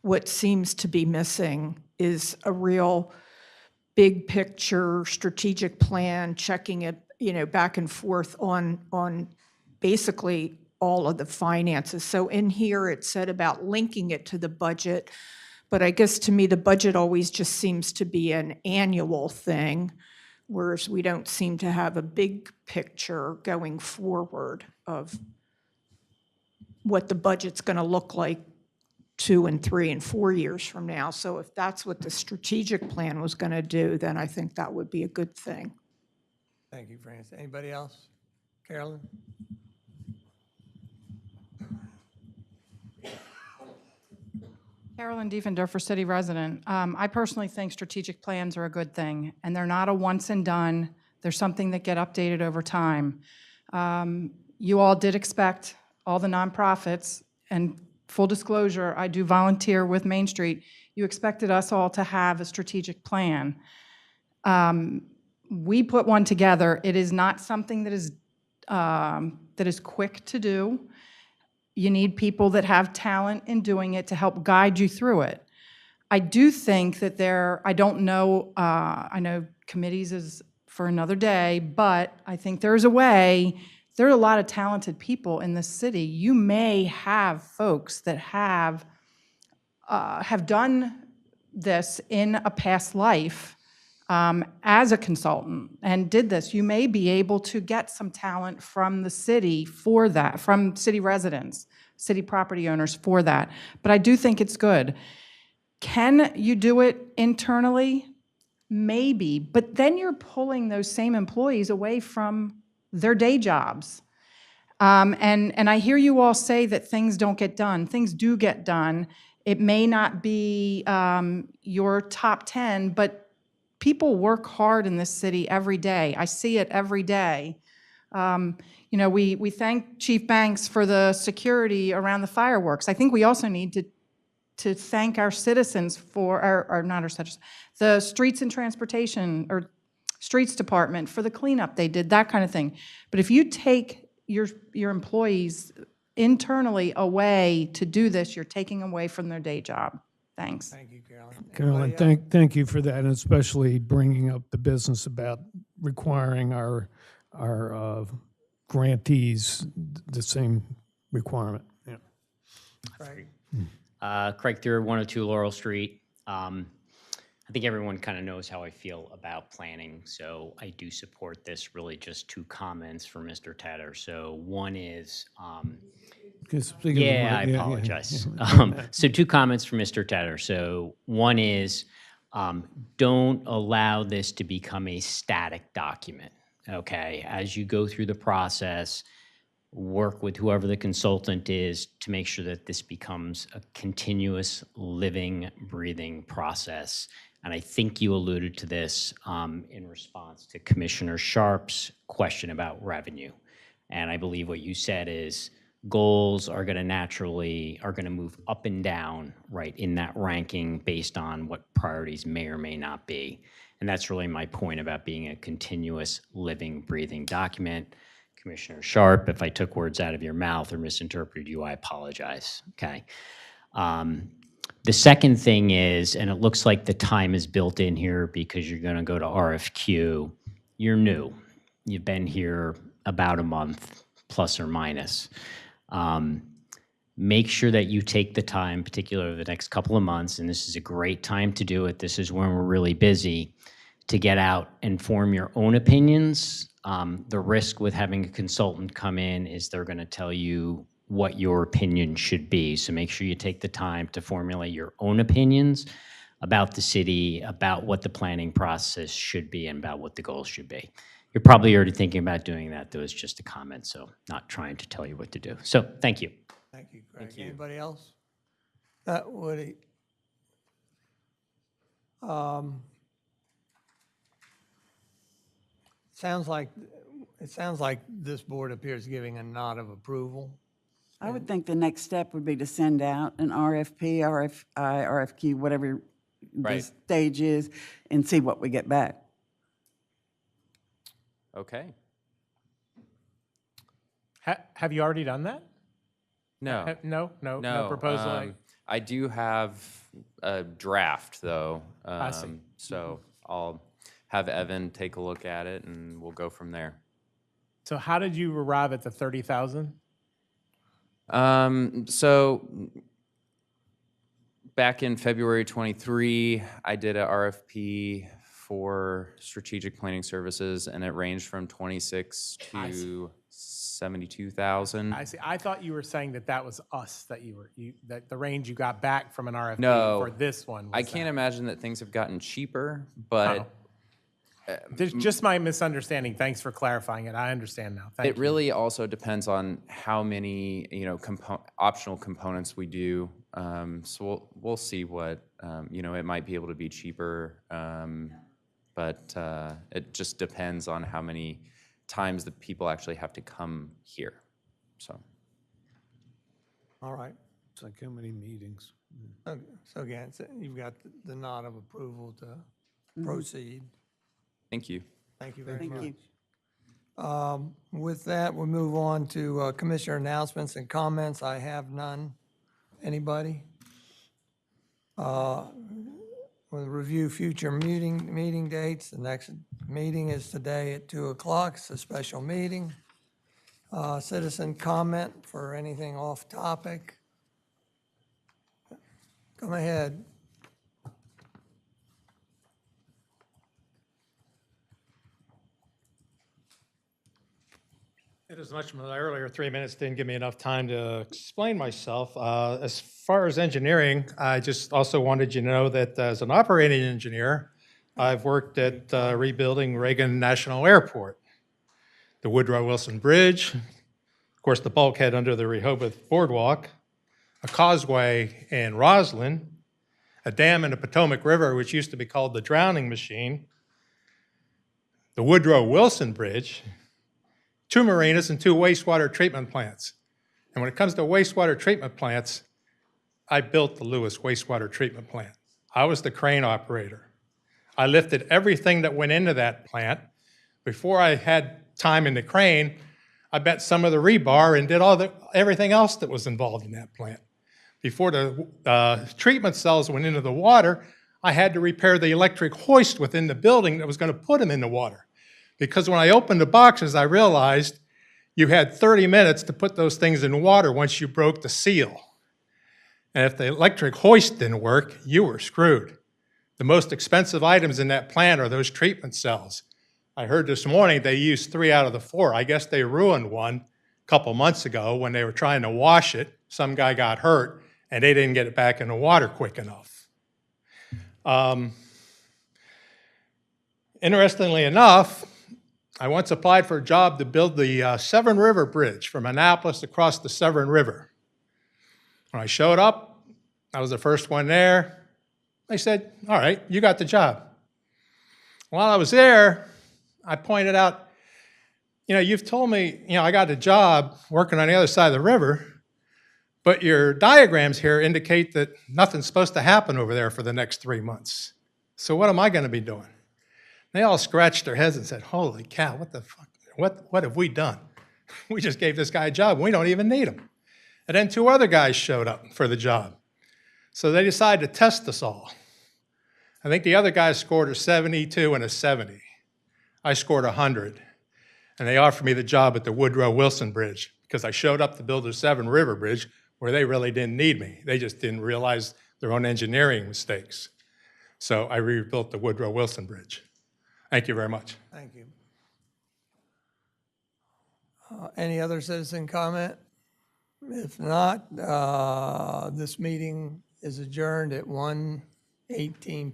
what seems to be missing is a real big picture strategic plan, checking it, back and forth on basically all of the finances. So in here, it said about linking it to the budget, but I guess to me, the budget always just seems to be an annual thing, whereas we don't seem to have a big picture going forward of what the budget's going to look like 2 and 3 and 4 years from now. So if that's what the strategic plan was going to do, then I think that would be a good thing. Thank you, Francis. Anybody else? Carolyn? Carolyn Diefendorfer, city resident. I personally think strategic plans are a good thing, and they're not a once and done. They're something that get updated over time. You all did expect all the nonprofits, and full disclosure, I do volunteer with Main Street. You expected us all to have a strategic plan. We put one together. It is not something that is quick to do. You need people that have talent in doing it to help guide you through it. I do think that I don't know, I know committees is for another day, but I think there's a way. There are a lot of talented people in this city. You may have folks that have done this in a past life as a consultant and did this. You may be able to get some talent from the city for that, from city residents, city property owners for that. But I do think it's good. Can you do it internally? Maybe, but then you're pulling those same employees away from their day jobs. And I hear you all say that things don't get done. Things do get done. It may not be your top 10, but people work hard in this city every day. I see it every day. We thank Chief Banks for the security around the fireworks. I think we also need to thank our citizens for, or not our citizens, the Streets and Transportation, or Streets Department for the cleanup they did, that kind of thing. But if you take your employees internally away to do this, you're taking away from their day job. Thanks. Thank you, Carolyn. Carolyn, thank you for that, and especially bringing up the business about requiring our grantees the same requirement. Yeah. Craig Thur, 102 Laurel Street. I think everyone kind of knows how I feel about planning, so I do support this. Really just 2 comments for Mr. Tedder. So one is, I apologize. So 2 comments for Mr. Tedder. So one is, don't allow this to become a static document, okay? As you go through the process, work with whoever the consultant is to make sure that this becomes a continuous, living, breathing process. And I think you alluded to this in response to Commissioner Sharp's question about revenue. And I believe what you said is goals are going to move up and down, right, in that ranking based on what priorities may or may not be. And that's really my point about being a continuous, living, breathing document. Commissioner Sharp, if I took words out of your mouth or misinterpreted you, I apologize, okay? The second thing is, and it looks like the time is built in here because you're going to go to RFQ, you're new. You've been here about a month, plus or minus. Make sure that you take the time, particularly the next couple of months, and this is a great time to do it. This is when we're really busy, to get out and form your own opinions. The risk with having a consultant come in is they're going to tell you what your opinion should be. So make sure you take the time to formulate your own opinions about the city, about what the planning process should be, and about what the goals should be. You're probably already thinking about doing that. That was just a comment, so not trying to tell you what to do. So thank you. Thank you, Craig. Anybody else? Woody? It sounds like this board appears giving a nod of approval. I would think the next step would be to send out an RFP, RFI, RFQ, whatever the stage is, and see what we get back. Okay. Have you already done that? No. No proposal. I do have a draft, though. I see. So I'll have Evan take a look at it, and we'll go from there. So how did you arrive at the 30,000? So back in February 23, I did a RFP for strategic planning services, and it ranged from 26 to 72,000. I see. I thought you were saying that was us, that the range you got back from an RFP No, for this one. I can't imagine that things have gotten cheaper, but There's just my misunderstanding. Thanks for clarifying it. I understand now. Thank it you. really also depends on how many optional components we do. So we'll see what it might be able to be cheaper, but it just depends on how many times the people actually have to come here. So. All right. It's like how many meetings? Okay, so again, you've got the nod of approval to proceed. Thank you. Thank you very Thank much. you. With that, we'll move on to commissioner announcements and comments. I have none. Anybody? We'll review future meeting dates. The next meeting is today at 2 o'clock. It's a special meeting. Citizen comment for anything off topic. Come ahead. It is much my earlier 3 minutes didn't give me enough time to explain myself. As far as engineering, I just also wanted you to know that as an operating engineer, I've worked at rebuilding Reagan National Airport, the Woodrow Wilson Bridge, of course, the bulkhead under the Rehoboth Boardwalk, a causeway in Roslyn, a dam in the Potomac River, which used to be called the Drowning Machine, the Woodrow Wilson Bridge, 2 marinas and 2 wastewater treatment plants. And when it comes to wastewater treatment plants, I built the Lewes wastewater treatment plant. I was the crane operator. I lifted everything that went into that plant. Before I had time in the crane, I bent some of the rebar and did everything else that was involved in that plant. Before the treatment cells went into the water, I had to repair the electric hoist within the building that was going to put them in the water. Because when I opened the boxes, I realized you had 30 minutes to put those things in water once you broke the seal. And if the electric hoist didn't work, you were screwed. The most expensive items in that plant are those treatment cells. I heard this morning they used 3 out of the 4. I guess they ruined one a couple months ago when they were trying to wash it. Some guy got hurt, and they didn't get it back in the water quick enough. Interestingly enough, I once applied for a job to build the Severn River Bridge from Annapolis across the Severn River. When I showed up, I was the first one there. They said, all right, you got the job. While I was there, I pointed out, you've told me, I got a job working on the other side of the river, but your diagrams here indicate that nothing's supposed to happen over there for the next 3 months. So what am I going to be doing? They all scratched their heads and said, holy cow, what the fuck? What have we done? We just gave this guy a job. We don't even need him. And then 2 other guys showed up for the job. So they decided to test us all. I think the other guys scored a 72 and a 70. I scored 100. And they offered me the job at the Woodrow Wilson Bridge because I showed up to build the Severn River Bridge where they really didn't need me. They just didn't realize their own engineering mistakes. So I rebuilt the Woodrow Wilson Bridge. Thank you very much. Thank you. Any other citizen comment? If not, this meeting is adjourned at 1:18 p.m.